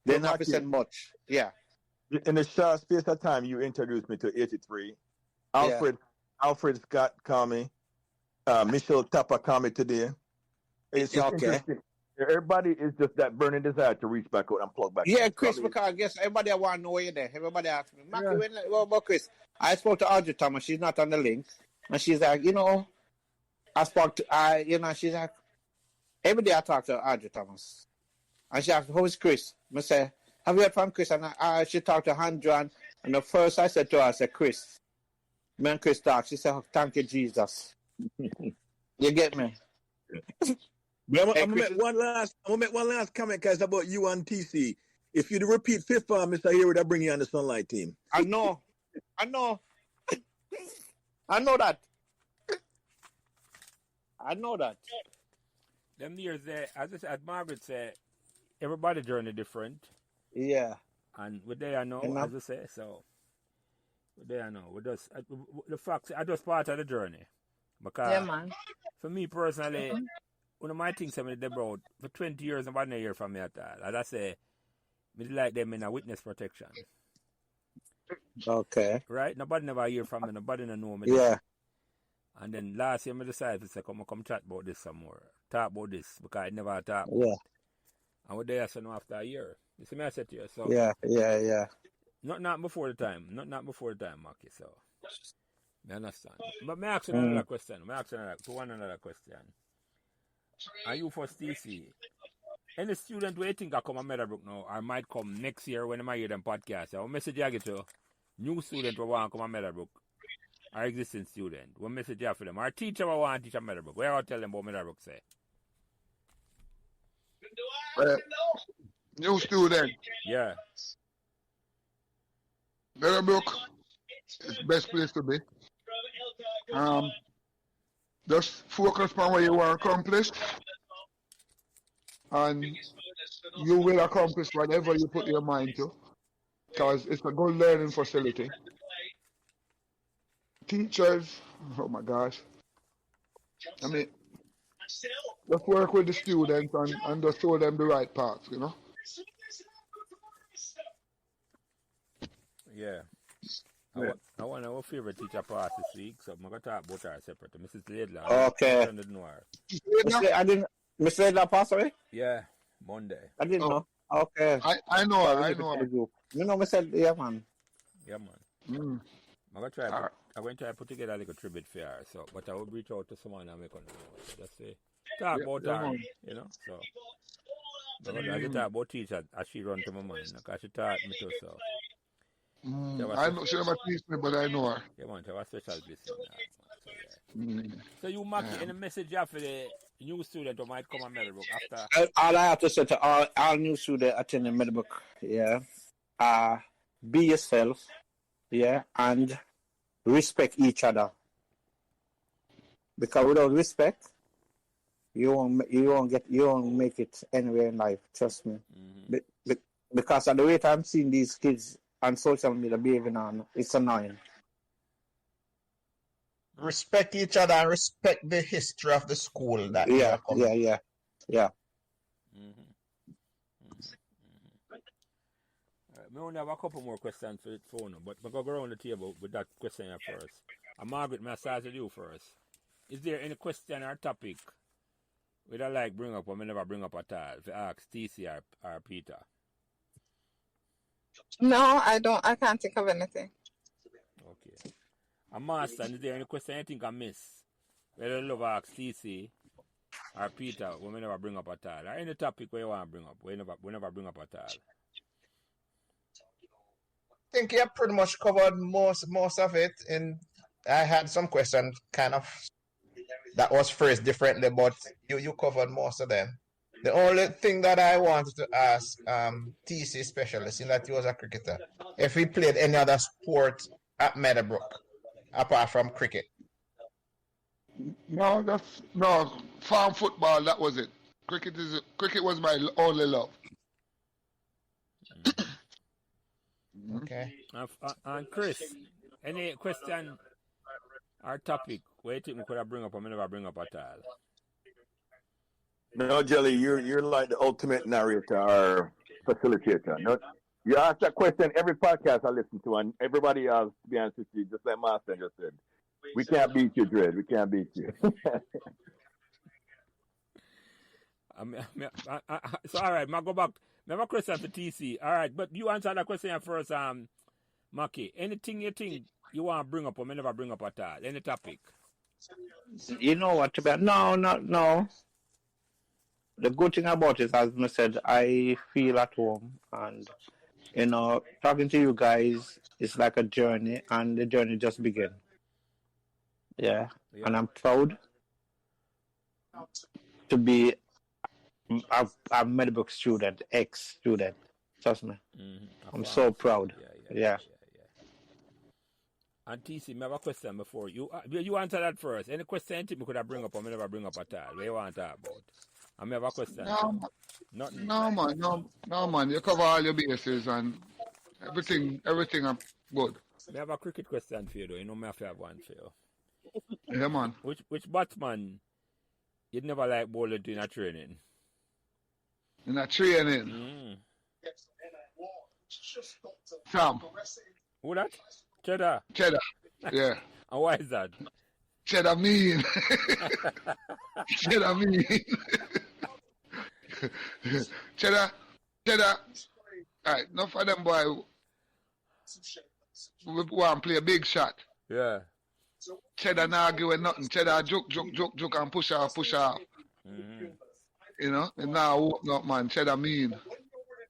They're not percent much. Yeah. In the short space of time, you introduced me to 83. Alfred Scott called me. Michelle Tapper called me today. It's interesting. Everybody is just that burning desire to reach back out and plug back. Yeah, Chris, because I guess everybody want to know you there. Everybody asks me, Mackie, what about Chris? I spoke to Audrey Thomas. She's not on the link. And she's like, I spoke to, she's like, every day I talk to Audrey Thomas. And she asked, who is Chris? I say, have you heard from Chris? And she talked to Andrew. And the first I said to her, I said, Chris. Me and Chris talk. She said, oh, thank you, Jesus. You get me? I'm gonna make one last comment, guys, about you and TC. If you repeat fifth form, Mr. Here, that bring you on the Sunlight team. I know. I know that. Them years there, as Margaret said, everybody journey different. Yeah. And we're there, I know, as I say, so we're there, I know. We're just, the facts are just part of the journey. Because for me personally, one of my things I did about for 20 years, nobody never hear from me at all. As I say, me like them in a witness protection. Okay. Right? Nobody never hear from me, nobody never know me. Yeah. And then last year I decided to say, come chat about this some more. Talk about this, because I never talk about it. And we're there so now after a year. You see me I said to you, so Yeah. Not before the time, Mackie, so I understand. But may I ask you another question? Another question. Are you for TC? Any student who think I come to Meadowbrook now, or might come next year when I hear them podcast, what message I get to new student who want to come to Meadowbrook, or existing student? What message you have for them? Or teacher who want to teach at Meadowbrook? Where I tell them what Meadowbrook say? New student. Yeah. Meadowbrook is the best place to be. Just focus on what you want to accomplish, and you will accomplish whatever you put your mind to, because it's a good learning facility. Teachers, oh my gosh. I mean, just work with the students and just show them the right path, Yeah. I want our favorite teacher pass this week, so I'm going to talk about her separate. Mrs. Laidlaw. Okay. Miss Laidlaw pass away? Yeah, Monday. I didn't know. Okay. I know her. You know, Miss yeah, man. Yeah, man. I'm going to try to put together like a tribute for her. So, but I will reach out to someone and make her know. So just say talk about her, man. you know. So, because I talk about teacher as she run to my mind, because she taught me too. So, I know she never teach me, but I know her. yeah, man, she have a special place in her, man. So, yeah. So you mark any message you have for the new student who might come on Meadowbrook after? All I have to say to all new students attending Meadowbrook, be yourself, and respect each other. Because without respect, you won't make it anywhere in life. Trust me. Because of the way I'm seeing these kids on social media behaving on, it's annoying. Respect each other and respect the history of the school that you are coming. Yeah. We only have a couple more questions for the phone, but we'll go around the table with that question here first. Margaret, may I start with you first? Is there any question or topic we I like bring up or we never bring up at all? If you ask TC or Peter. No, I don't. I can't think of anything. Okay. Master, is there any question you think I miss? Whether you love ask TC or Peter, we never bring up at all. Or any topic where you want to bring up, we never bring up at all. I think you pretty much covered most of it. And I had some questions kind of that was phrased differently, but you covered most of them. The only thing that I wanted to ask TC specialist, in that he was a cricketer, if he played any other sport at Meadowbrook apart from cricket. No, farm football. That was it. Cricket was my only love. Okay. And Chris, any question or topic where you think we could have bring up or we never bring up at all? No, Jelly, you're like the ultimate narrator or facilitator. No, you ask that question every podcast I listen to, and everybody else, to be honest with you, just like Master just said, we can't beat you, Dred. We can't beat you. So, all right, I'll go back. I have a question for TC. All right, but you answer that question first, Maki. Anything you think you want to bring up or may never bring up at all? Any topic? You know what? No. The good thing about it, as I said, I feel at home, and talking to you guys is like a journey, and the journey just began. Yeah. And I'm proud to be a Meadowbrook student, ex-student. Trust me. I'm so proud. Yeah. And TC, I have a question before you answer that first. Any question you think we could have bring up or we never bring up at all? What you want to talk about? I have a question. No, man. You cover all your bases and everything are good. I have a cricket question for you, though. You know, I have one for you. Yeah, man. Which batsman you'd never like bowling to in a training? In a training? Sam. Who that? Cheddar. Yeah. And why is that? Cheddar mean. Cheddar mean. Cheddar. Alright, enough of them boy we want to play a big shot. Yeah. Cheddar not argue with nothing. Cheddar joke and push off. You know, and now open up, man. Cheddar mean.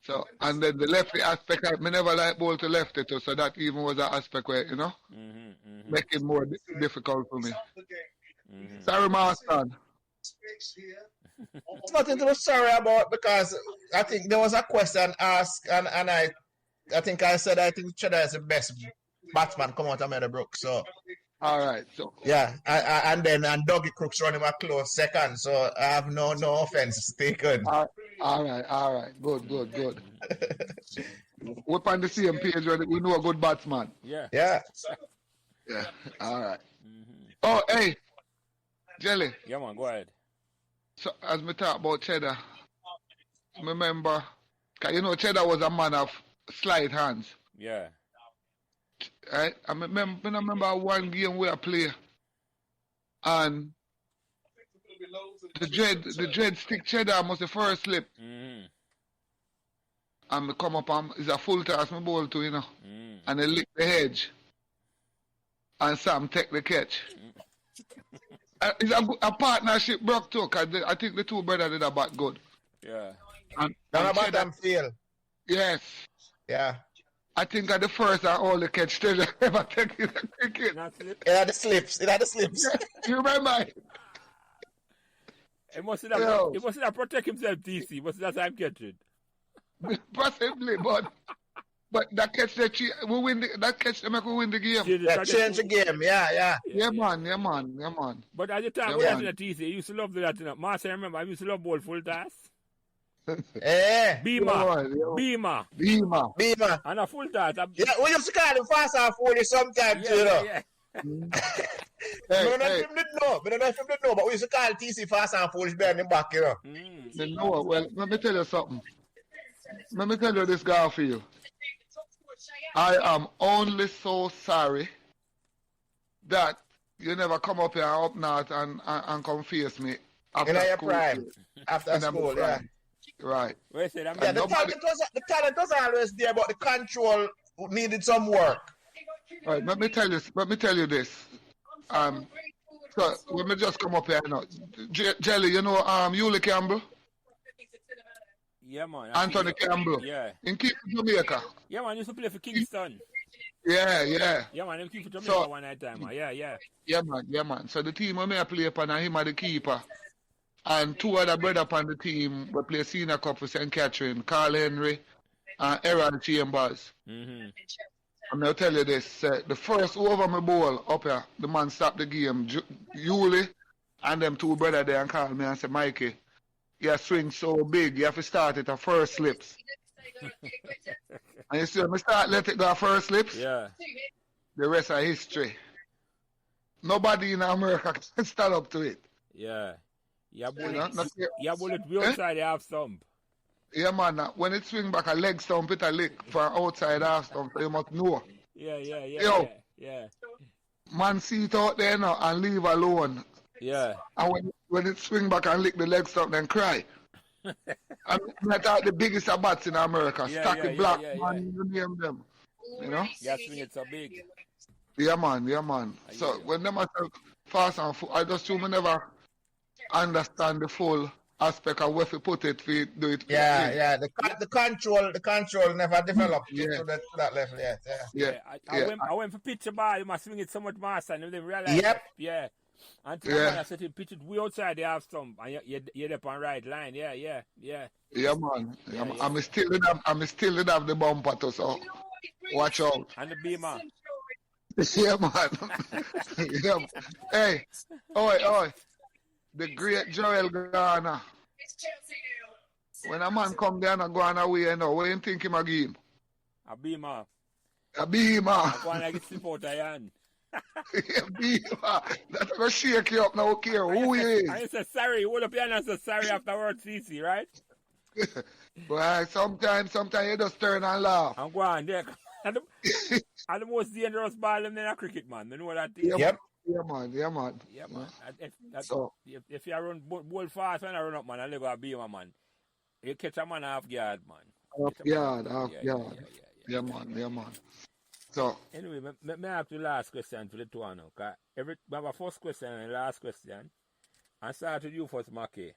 So, and then the lefty aspect, I never like ball to lefty too, so that even was an aspect where, make it more difficult for me. Sorry, Master. It's nothing to be sorry about, because I think there was a question asked, and I think I said I think Cheddar is the best batsman come out of Meadowbrook. So all right, so yeah, and Dougie Crooks running my close second, so I have no offense taken. All right, good. We're on the same page when we know a good batsman. Yeah. All right. Oh, hey, Jelly. Yeah, man, go ahead. So as we talk about Cheddar, remember, cause Cheddar was a man of slight hands. Yeah. Right? I remember one game we play, and the dread stick Cheddar was the first slip. And me come up and it's a full toss me ball to, and they lick the hedge. and Sam take the catch. It's a partnership broke too, because I think the two brothers did a bat good. Yeah. None about them feel. Yes. Yeah. I think at the first and only catch Treasure ever take in the cricket. It had the slips. You remember? He must have protect himself, DC. Must have time catching. Possibly, but that catch we win that catch make we win the game. Change the game, yeah. Yeah, man. But at the time we had TC, I used to love that. Master, I remember I used to love ball full toss. Beamer. And a full toss. Yeah, we used to call him fast and foolish sometimes, you know. Yeah. I don't know if him didn't know, but we used to call TC fast and foolish behind him back, you know. They know. Well, let me tell you something. Let me tell you this, Garfield. I am only so sorry that you never come up here up north and come face me after in your school. Prime. After school, yeah. Right. The talent was always there, but the control needed some work. Right. Let me tell you this. So let me just come up here now. Jelly, you know Yuli Campbell? Yeah, man. Anthony Campbell. Yeah. In Jamaica. Yeah, man. He used to play for Kingston. Yeah. Yeah, man. He came for Jamaica one night time, man. Yeah. Yeah, man. So the team I play upon, him are the keeper. And two other brothers on the team we play senior cup for St. Catherine, Carl Henry and Aaron Chambers. Mm-hmm. I'm going to tell you this. The first over my ball up here, the man stopped the game. Yuli and them two brothers there and called me and said, Mikey, your swing so big, you have to start it at first slips. And you see, when I start let it go at first slips, yeah. The rest are history. Nobody in America can stand up to it. Yeah. Yeah, bullet we outside the half stump. Yeah, man. When it swing back a leg stump, it a lick for outside half stump, so you must know. Yeah. Man, see it out there now and leave alone. Yeah. And when it swing back and lick the leg stump, then cry. I thought the biggest of bats in America. Stacky Black, man, you name them. You know? Yeah, swing it so big. Yeah, man. So when them are fast and full, I just assume I never understand the full aspect of where to put it, to do it. Yeah. The control never developed to that level yet. Yeah. I went for pitcher ball, you must swing it so much master and then realize. Yep. Yeah. Until I said to pitch it way outside the half stump and you're up on right line. Yeah. Yeah, man. I'm still in have the bumper too, so watch out. And the beamer. Yeah, man. Hey, oi. The great Joel Garner. When a man come there and go on away, you know, what do you think him again? A beamer. A beamer. I want to get slip out of your hand. A beamer. That's going to shake you up now, okay, who he is. And you say sorry, hold up your hand and say sorry afterwards, CC, right? Well, sometimes you just turn and laugh. I'm going there. And the most dangerous ball in a cricket, man. You know that thing? Yep. Yeah, man. If you run ball fast and I run up, man, I'll go a beamer, man. You catch a man half guard, man. Half yard. Yeah, man. So anyway, me have the last question for the two now. Cause we have a first question and the last question. I start with you first, Maki.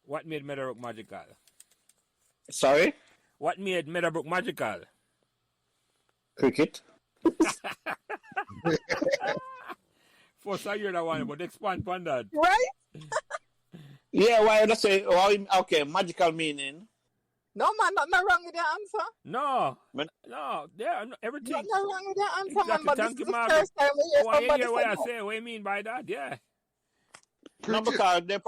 What made Meadowbrook magical? Sorry? What made Meadowbrook magical? Cricket. First I hear that one, but expand upon that. Right? Yeah, why let's say okay, magical meaning. No, man, nothing wrong with the answer. No, everything. Nothing wrong with the answer, Exactly. man. But Thank this you, is the Mark. first time we hear I somebody hear what say I no. say. What do you mean by that? Yeah. No, because it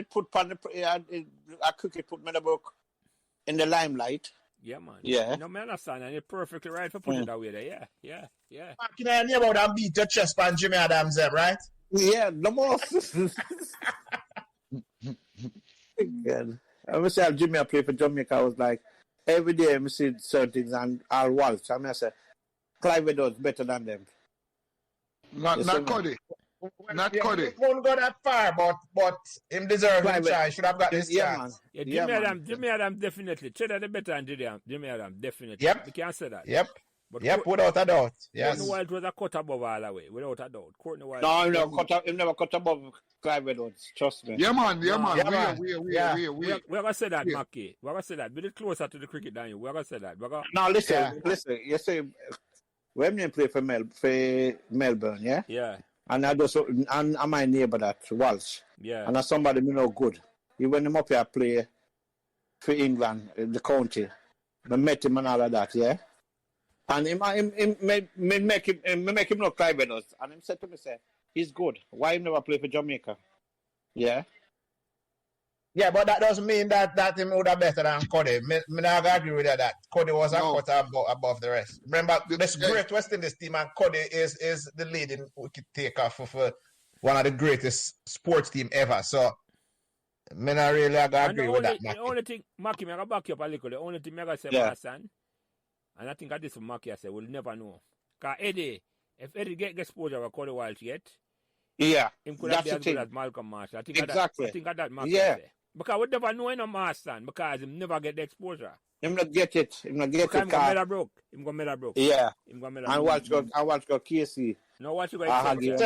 put a cricket put Meadowbrook in the limelight. Yeah, man. Yeah. No, man, understand. And you're perfectly right for putting it that way there. Yeah. Can I hear about that beat your chest on Jimmy Adams, right? Yeah, no more. Again. I was say Jimmy I play for Jamaica. I was like, every day I see certain things and I'll waltz. I say, Clive does better than them. Not Cody. Not Cody. He won't go that far, but him deserves a chance. Should have got this chance. Man. Yeah, Jimmy Adams definitely. Cheddar the better than Jimmy Adams, definitely. Yep. We can't say that. Yep. But Yep, without a doubt. Yes. Courtney Wild was a cut above all the way, without a doubt. Courtney Wild. No, he never cut above Clive Edwards. Trust me. Yeah, man. Yeah, man. Yeah. We're gonna say that, Mackie. We're gonna say that. Be closer to the cricket than you. We're gonna say that. Now listen. You say when they play for Melbourne, yeah. Yeah. And and my neighbor that Walsh. Yeah. And that's somebody me know good. He when him up here play for England, the county. I met him and all of that, yeah. And me make him know Clive Edwards. And him said to me, he's good. Why he never play for Jamaica? Yeah. Yeah, but that doesn't mean that him would have better than Cody. Me not agree with that. Cody was a cut above the rest. Remember, this great West Indies team, and Cody is the leading wicket taker for one of the greatest sports team ever. So, me not really agree with that. The only thing, Mackie, me back you up a little. The only thing I say, Marsan, and I think I did some Mackie, I say, we'll never know. Because Eddie, if Eddie get exposure with Cody Wild yet, yeah, him could have been as good as Malcolm Marshall. I think exactly. I think that Mackie yeah. Say. Because we never know in a Marsan, because him never get the exposure. Him not get it. Him not get because it. Him go Meadowbrook. Yeah. Him go Meadowbrook. And watch go Casey. No, watch go Aggie.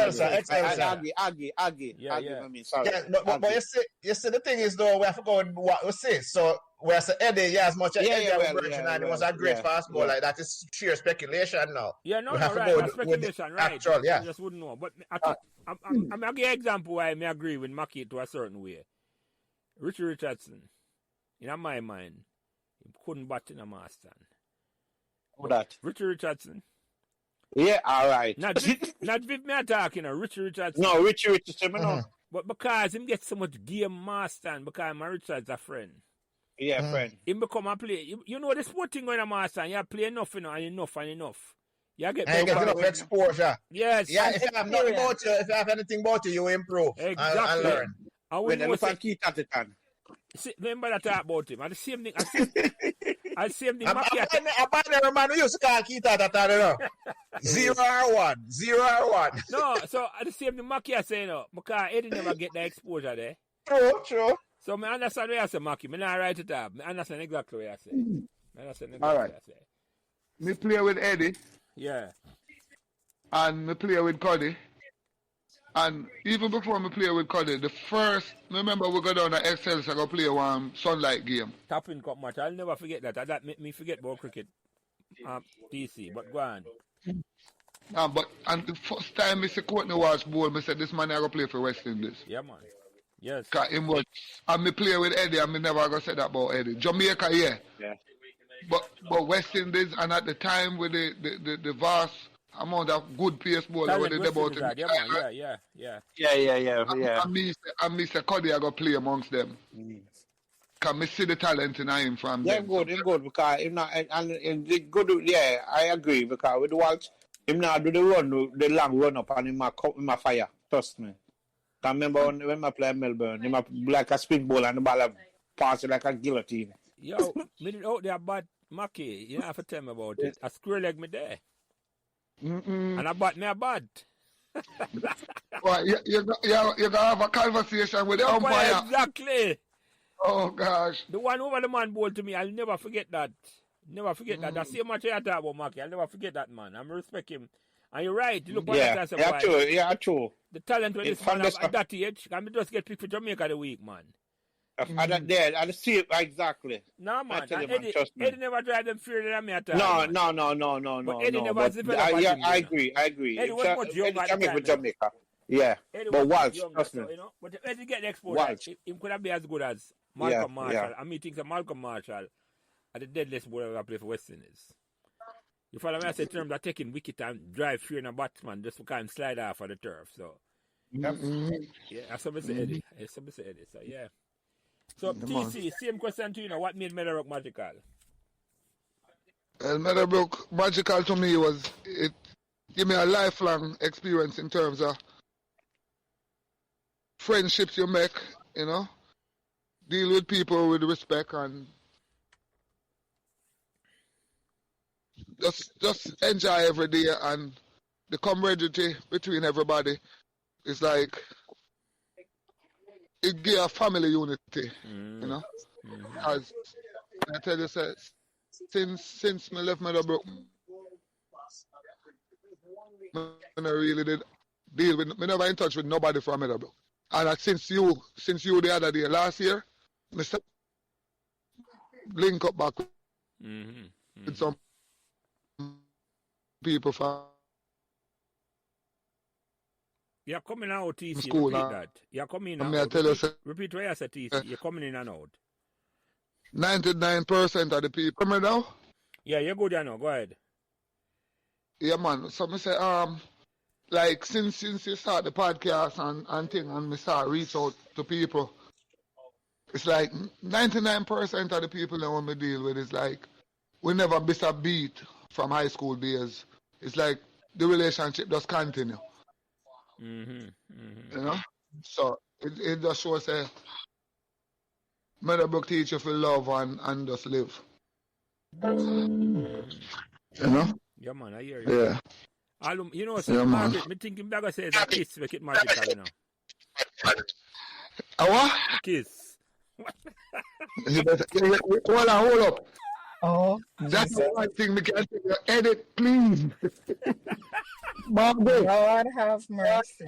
Yeah. I mean, sorry. Yeah, but you see, the thing is though, we have to go with what we say. So where say Eddie, yeah, as much as Eddie version and it was a great fastball like that is sheer speculation now. Yeah, no, we have right. to go That's speculation, right? Actual, yeah. You just wouldn't know. But I'm gonna give an example why I may agree with Mackie to a certain way. Richie Richardson, in my mind, he couldn't bat in a Marston. Who that? Richie Richardson. Yeah, all right. Not with me talking, Richie Richardson. No, Richie Richardson, no. But because him get so much game Marston, because my Richard's a friend. Yeah, friend. Him become a play. You know the sport thing going on Marston, you play enough, and enough. You get enough exposure. Yes. Yeah, if you have nothing about you, if you have anything about you improve and learn. When they look at Keith at the time. Remember that talk about him. And the same thing. I same thing. A man who used to call Keith at the time, you know. 0-1. No, so the same thing Mackie saying, because Eddie never get the exposure there. True. So I understand what I say, Mackie. I not write it up. I understand exactly what I say. All right. Me play with Eddie. Yeah. And me play with Cody. And even before me play with Cody, remember we go down to Excel, so I go play one Sunlight game. Tapping Cup match. I'll never forget that. That make me forget about cricket. PC, but go on. And the first time I see Courtney Walsh bowl, I said, this man I go play for West Indies. Yeah, man. Yes. And me play with Eddie, and me never go say that about Eddie. Jamaica, yeah. But West Indies, and at the time with the vast amount of good pace bowler where they about him. Yeah. And me say Cody I go play amongst them. Can me see the talent in him from them. Him good because him not and the good. Yeah, I agree because with the Walsh, him not do the long run up and him a fire. Trust me. I remember when I play Melbourne, him like a spin ball and the ball pass like a guillotine. Yo, me out there bad Mackie, you have to tell me about it. A square leg me there. And I bat me a bad. Well, you're going to have a conversation with the umpire. Exactly. Oh, gosh. The one over the man ball to me, I'll never forget that. That. That's the much I talk about Mackie. I'll never forget that, man. I respect him. And you're right. You look at that. True. The talent when this man have at that age, can just get picked for Jamaica the week, man. I see it exactly. No, man. Eddie never drive them further than me at all. No. But Eddie never developed. I agree. Eddie was much younger at the time. Jamaica. Yeah. But Walsh, trust me. But Eddie get the exposure. He could have been as good as Malcolm Marshall. Yeah. I mean, think that Malcolm Marshall are the deadliest bowler I play for West Indies. You follow me? I say terms of taking wicket and drive through in a batsman just to kind of slide off of the turf. So, yeah, that's what I say, Eddie. So, yeah. So, TC, same question to you now. What made Meadowbrook magical? Meadowbrook magical to me was it gave me a lifelong experience in terms of friendships you make, you know, deal with people with respect and just enjoy every day, and the camaraderie between everybody is like it give a family unity, you know. As I tell you, since me left Meadowbrook, I really did deal with. Me never in touch with nobody from Meadowbrook. And since you the other day last year, Mr. Link up back with some people from You're coming out, TC. school. Repeat that. You're coming in and I out. tell you, Repeat what you said, TC. You're coming in and out. 99% of the people. Remember now? Yeah, you're good now. Go ahead. Yeah, man. So me say, like since you start the podcast and thing, and me start reach out to people, it's like 99% of the people that want me deal with is like we never miss a beat from high school days. It's like the relationship just continue. You know, so it just shows a Meadowbrook teach you for love and just live. You know? Yeah, man, I hear you. Yeah. You know, so Yeah, man. Margaret, me thinking Bagger says a kiss make it magical, you know. A what? A kiss. Hold up. Oh, That's the one thing we can tell you. Edit, please. Margaret, Lord have mercy.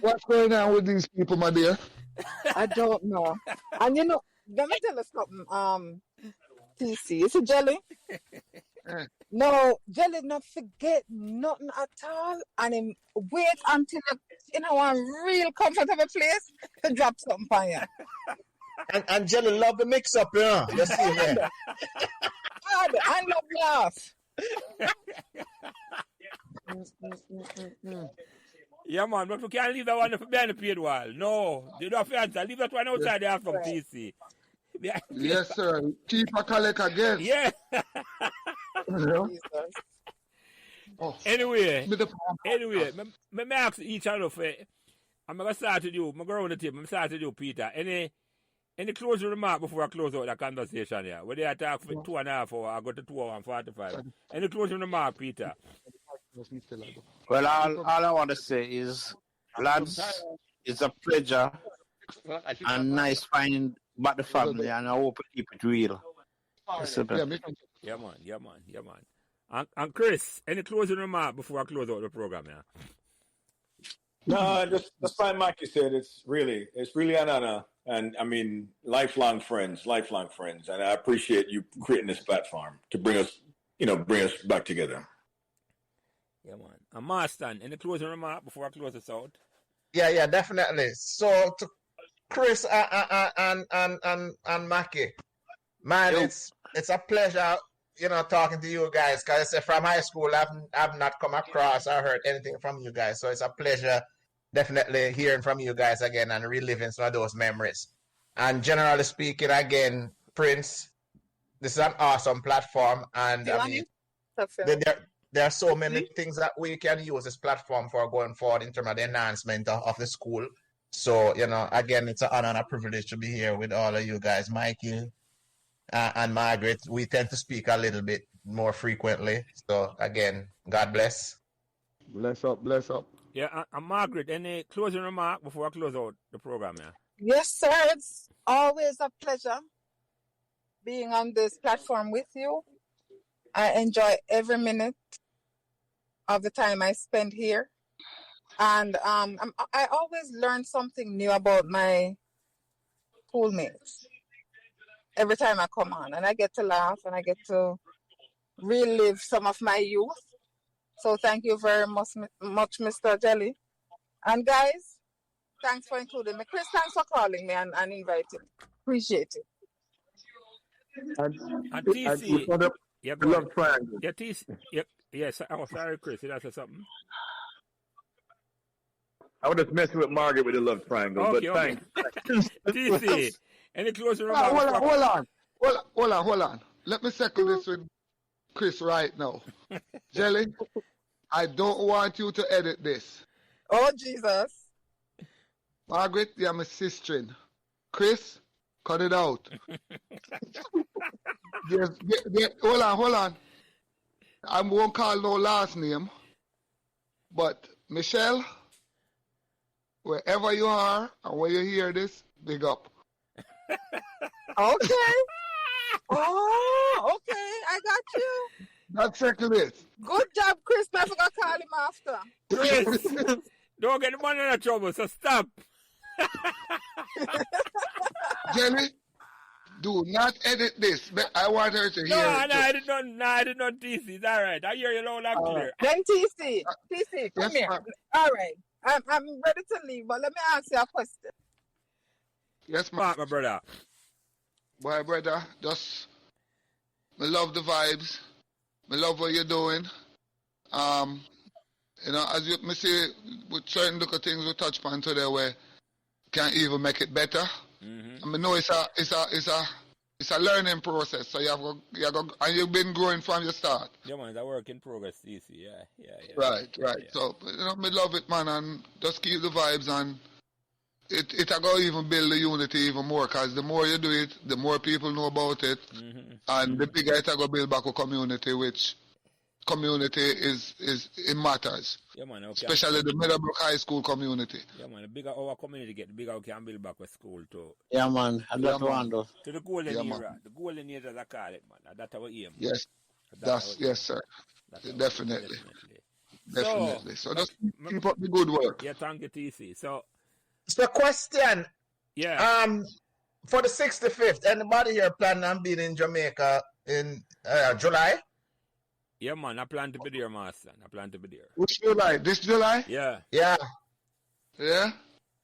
what's going on with these people, my dear? I don't know. And you know, let me tell you something, TC. You see Jelly? No, Jelly not forget nothing at all. And him wait until you know a real comfortable place to drop something for you. And Jelly love the mix up, you know. You see there. God, I love laugh. Yeah, man, but we can't leave that one behind the paid wall. No, you don't have to answer. Leave that one outside there from TC. Yes, sir. Keep a collect again. Yeah. Oh. Anyway, me ask each other for, I'm going to start with you. I'm going to tip. I'm start with you, Peter. Any closing remark before I close out the conversation here? Where they talk for 2.5 hours, I go to 2 hours and 45. Any closing remark, Peter? Well, all I want to say is, lads, it's a pleasure and nice finding back the family, and I hope we keep it real. Yeah, man. And Chris, any closing remark before I close out the program here? No, just like Mikey said, it's really an honor, and I mean, lifelong friends, and I appreciate you creating this platform to bring us back together. Yeah, man. And Marston, any closing remark before I close this out? Yeah, definitely. So to Chris and Mackie, man, it's a pleasure, talking to you guys. Because I say from high school, I've not come across or heard anything from you guys. So it's a pleasure, definitely hearing from you guys again and reliving some of those memories. And generally speaking, again, Prince, this is an awesome platform, and I mean, there are so many things that we can use this platform for going forward in terms of the enhancement of the school. So, again, it's an honor and a privilege to be here with all of you guys. Mikey and Margaret, we tend to speak a little bit more frequently. So, again, God bless. Bless up. Yeah, and Margaret, any closing remark before I close out the program here? Yes, sir. It's always a pleasure being on this platform with you. I enjoy every minute of the time I spend here. And I always learn something new about my schoolmates every time I come on. And I get to laugh and I get to relive some of my youth. So thank you very much, Mr. Jelly. And guys, thanks for including me. Chris, thanks for calling me and inviting me. Appreciate it. And TC, yeah, go Love triangle. Yeah, TC, yes. Oh, sorry, Chris. Did I say something? I was just messing with Margaret with the love triangle, Okay, but thanks. TC, any closing remarks? Hold on. Let me settle this with Chris right now. Jelly, I don't want you to edit this. Oh, Jesus. Margaret, you're my sister. Chris, cut it out. Hold on. I won't call no last name, but Michelle, wherever you are and when you hear this, big up. Okay. Oh, okay. I got you. That's settle it. Good job, Chris. I forgot to call him after. Chris, don't get the money in trouble, so stop. Jelly, do not edit this. I want her to hear it. No, I did not, TC. It's all right. I hear you loud and clear. Then TC, come yes, here. ma'am. All right. I'm ready to leave, but let me ask you a question. Yes, Smart, my brother. Boy, brother, just I love the vibes. I love what you're doing. You know, as you me see, with certain little things we touch upon today, where can even make it better. Mm-hmm. I mean, no, it's a learning process. So you have to, and you've been growing from your start. Yeah, man, it's a work in progress, TC. Yeah. Right. Yeah. So you know, me love it, man, and just keep the vibes, and it go even build the unity even more. Cause the more you do it, the more people know about it, and the bigger it go build back a community, which community it matters. Yeah, man. Okay. Especially the Meadowbrook High School community. Yeah, man. The bigger our community get, the bigger we can build back a school too. Yeah, man. I got one though. To the golden Yeah, era. man. The golden era, as I call it, man. That's our aim. Yes, yes, sir. Definitely. So just keep up the good work. Yeah, thank you, TC. So the question. yeah. For the 65th, anybody here planning on being in Jamaica in July? Yeah, man. I plan to be there, master. I plan to be there. Which July? This July? Yeah. Yeah. Yeah?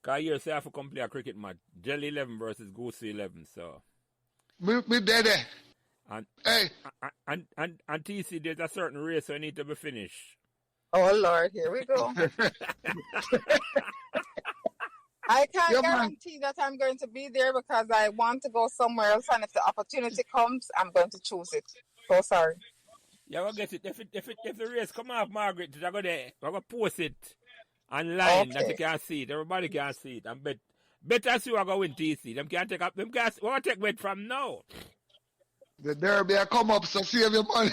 Because you say I have to come play a cricket match. Jelly 11 versus Goose 11, so. Me dead there. And, Hey. and TC, there's a certain race so I need to be finished. Oh, Lord, here we go. I can't guarantee that I'm going to be there because I want to go somewhere else, and if the opportunity comes, I'm going to choose it. So sorry. Yeah, we'll get it. If the race come off, Margaret, I go there. I go post it online that you can see it. Everybody can see it. And better see I go win TC. Them can't take up. Them can't. We want to take weight from now. The derby will come up, so save your money.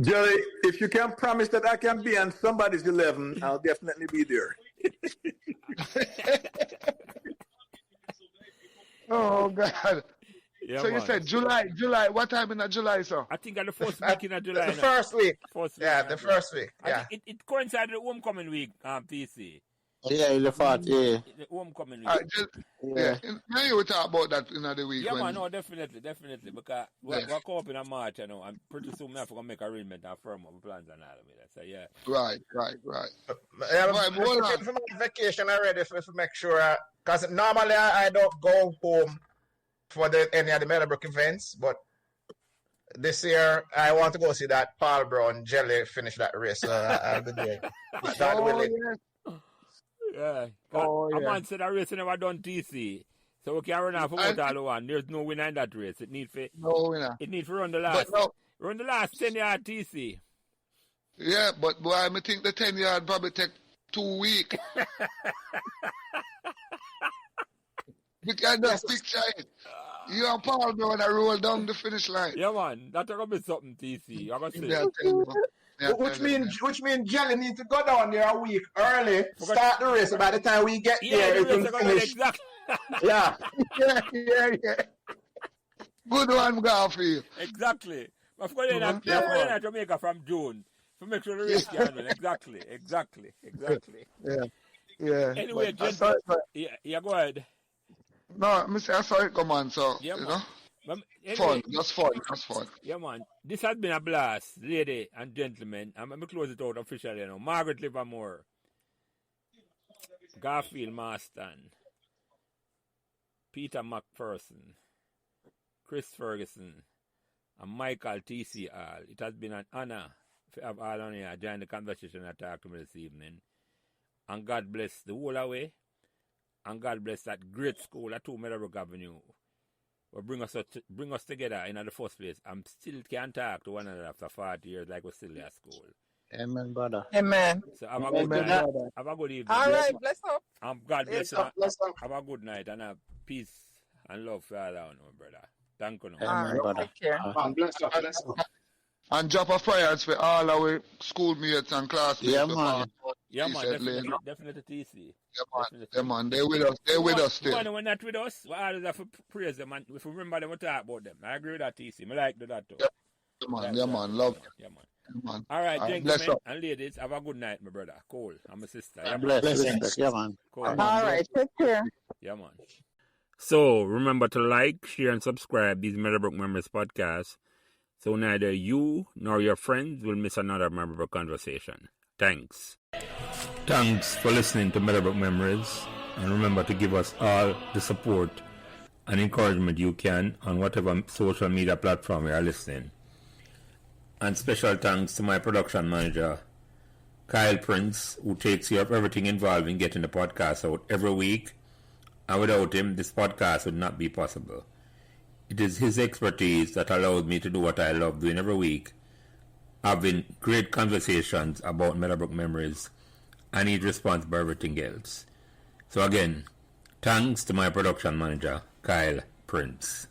Jerry, if you can promise that I can be on somebody's 11, I'll definitely be there. Oh, God. Yeah, So man. you said July. What time in July, sir? I think at the first week in July. The first week. First week. Yeah, the first week. I Yeah. think it coincided with the homecoming week, TC. Yeah, the fat, yeah. The homecoming week. Yeah. Now you will talk about that in the week. Yeah, man, no, definitely. Because we're coming up in a March, you know, and pretty soon we have to make arrangement and firm up plans and all of that. So, yeah. Right. I'm looking for my vacation already to make sure, because normally I don't go home for any of the Meadowbrook events, but this year I want to go see that Paul Brown Jelly finish that race. So I'll be there. God willing. Yeah. Oh, A yeah. man said that race never done TC. So we can run off about all the one. There's no winner in that race. It need to run the last. Run the last 10-yard TC. Yeah, but boy, I think the 10-yard probably take 2 weeks. Because that's picture it. You and Paul going to roll down the finish line. Yeah, man. That's going to be something, TC. I'm going to say. Yeah, Which means Jelly needs to go down there a week early, start the race. By the time we get there, it will finish. Exactly. Yeah. yeah. Good one, Garfield. Exactly. Of course, you're not Jamaica from June. To make sure the race can run. Exactly. Yeah. Anyway, yeah, go ahead. No, I saw it come on, so, Yeah, you man. know. Anyway, Just fun. Yeah, man. This has been a blast, ladies and gentlemen. I'm going to close it out officially now. Margaret Livermore, Garfield Marston, Peter McPherson, Chris Ferguson, and Michael TCR. It has been an honor to have all on here join the conversation and talk to me this evening. And God bless the whole away. And God bless that great school at 2 Meadowbrook Avenue. Will bring us together in the first place. I'm still can't talk to one another after 40 years like we're still at school. Amen, brother. Amen. So have a good night. Have a good evening. All right, bless up. God bless you. Bless up. Have a good night and have peace and love for all around, my brother. Thank you. All Amen, right, brother. take care. Bless up. And drop a prayers for all our schoolmates and classmates. Yeah, man. Yeah, man. Definitely TC. Yeah, man. They're with us. They're with us still. When not with us, we always have to praise them and if we remember them, we talk about them. I agree with that, TC. I like that too. Yeah, man. Love. Yeah, man. Yeah, man. All right, Bless gentlemen up. and ladies, have a good night, my brother. Cool. I'm a sister. Yeah, man. Bless, respect. Yeah, man. Cool. Yeah, man. All right, take care. Yeah, man. So remember to like, share, and subscribe these Meadowbrook Memories podcasts so neither you nor your friends will miss another Meadowbrook conversation. Thanks. Thanks for listening to Meadowbrook Memories, and remember to give us all the support and encouragement you can on whatever social media platform you are listening. And special thanks to my production manager, Kyle Prince, who takes care of everything involved in getting the podcast out every week. And without him, this podcast would not be possible. It is his expertise that allows me to do what I love doing every week, having great conversations about Meadowbrook Memories, and he's responsible for everything else. So again, thanks to my production manager, Kyle Prince.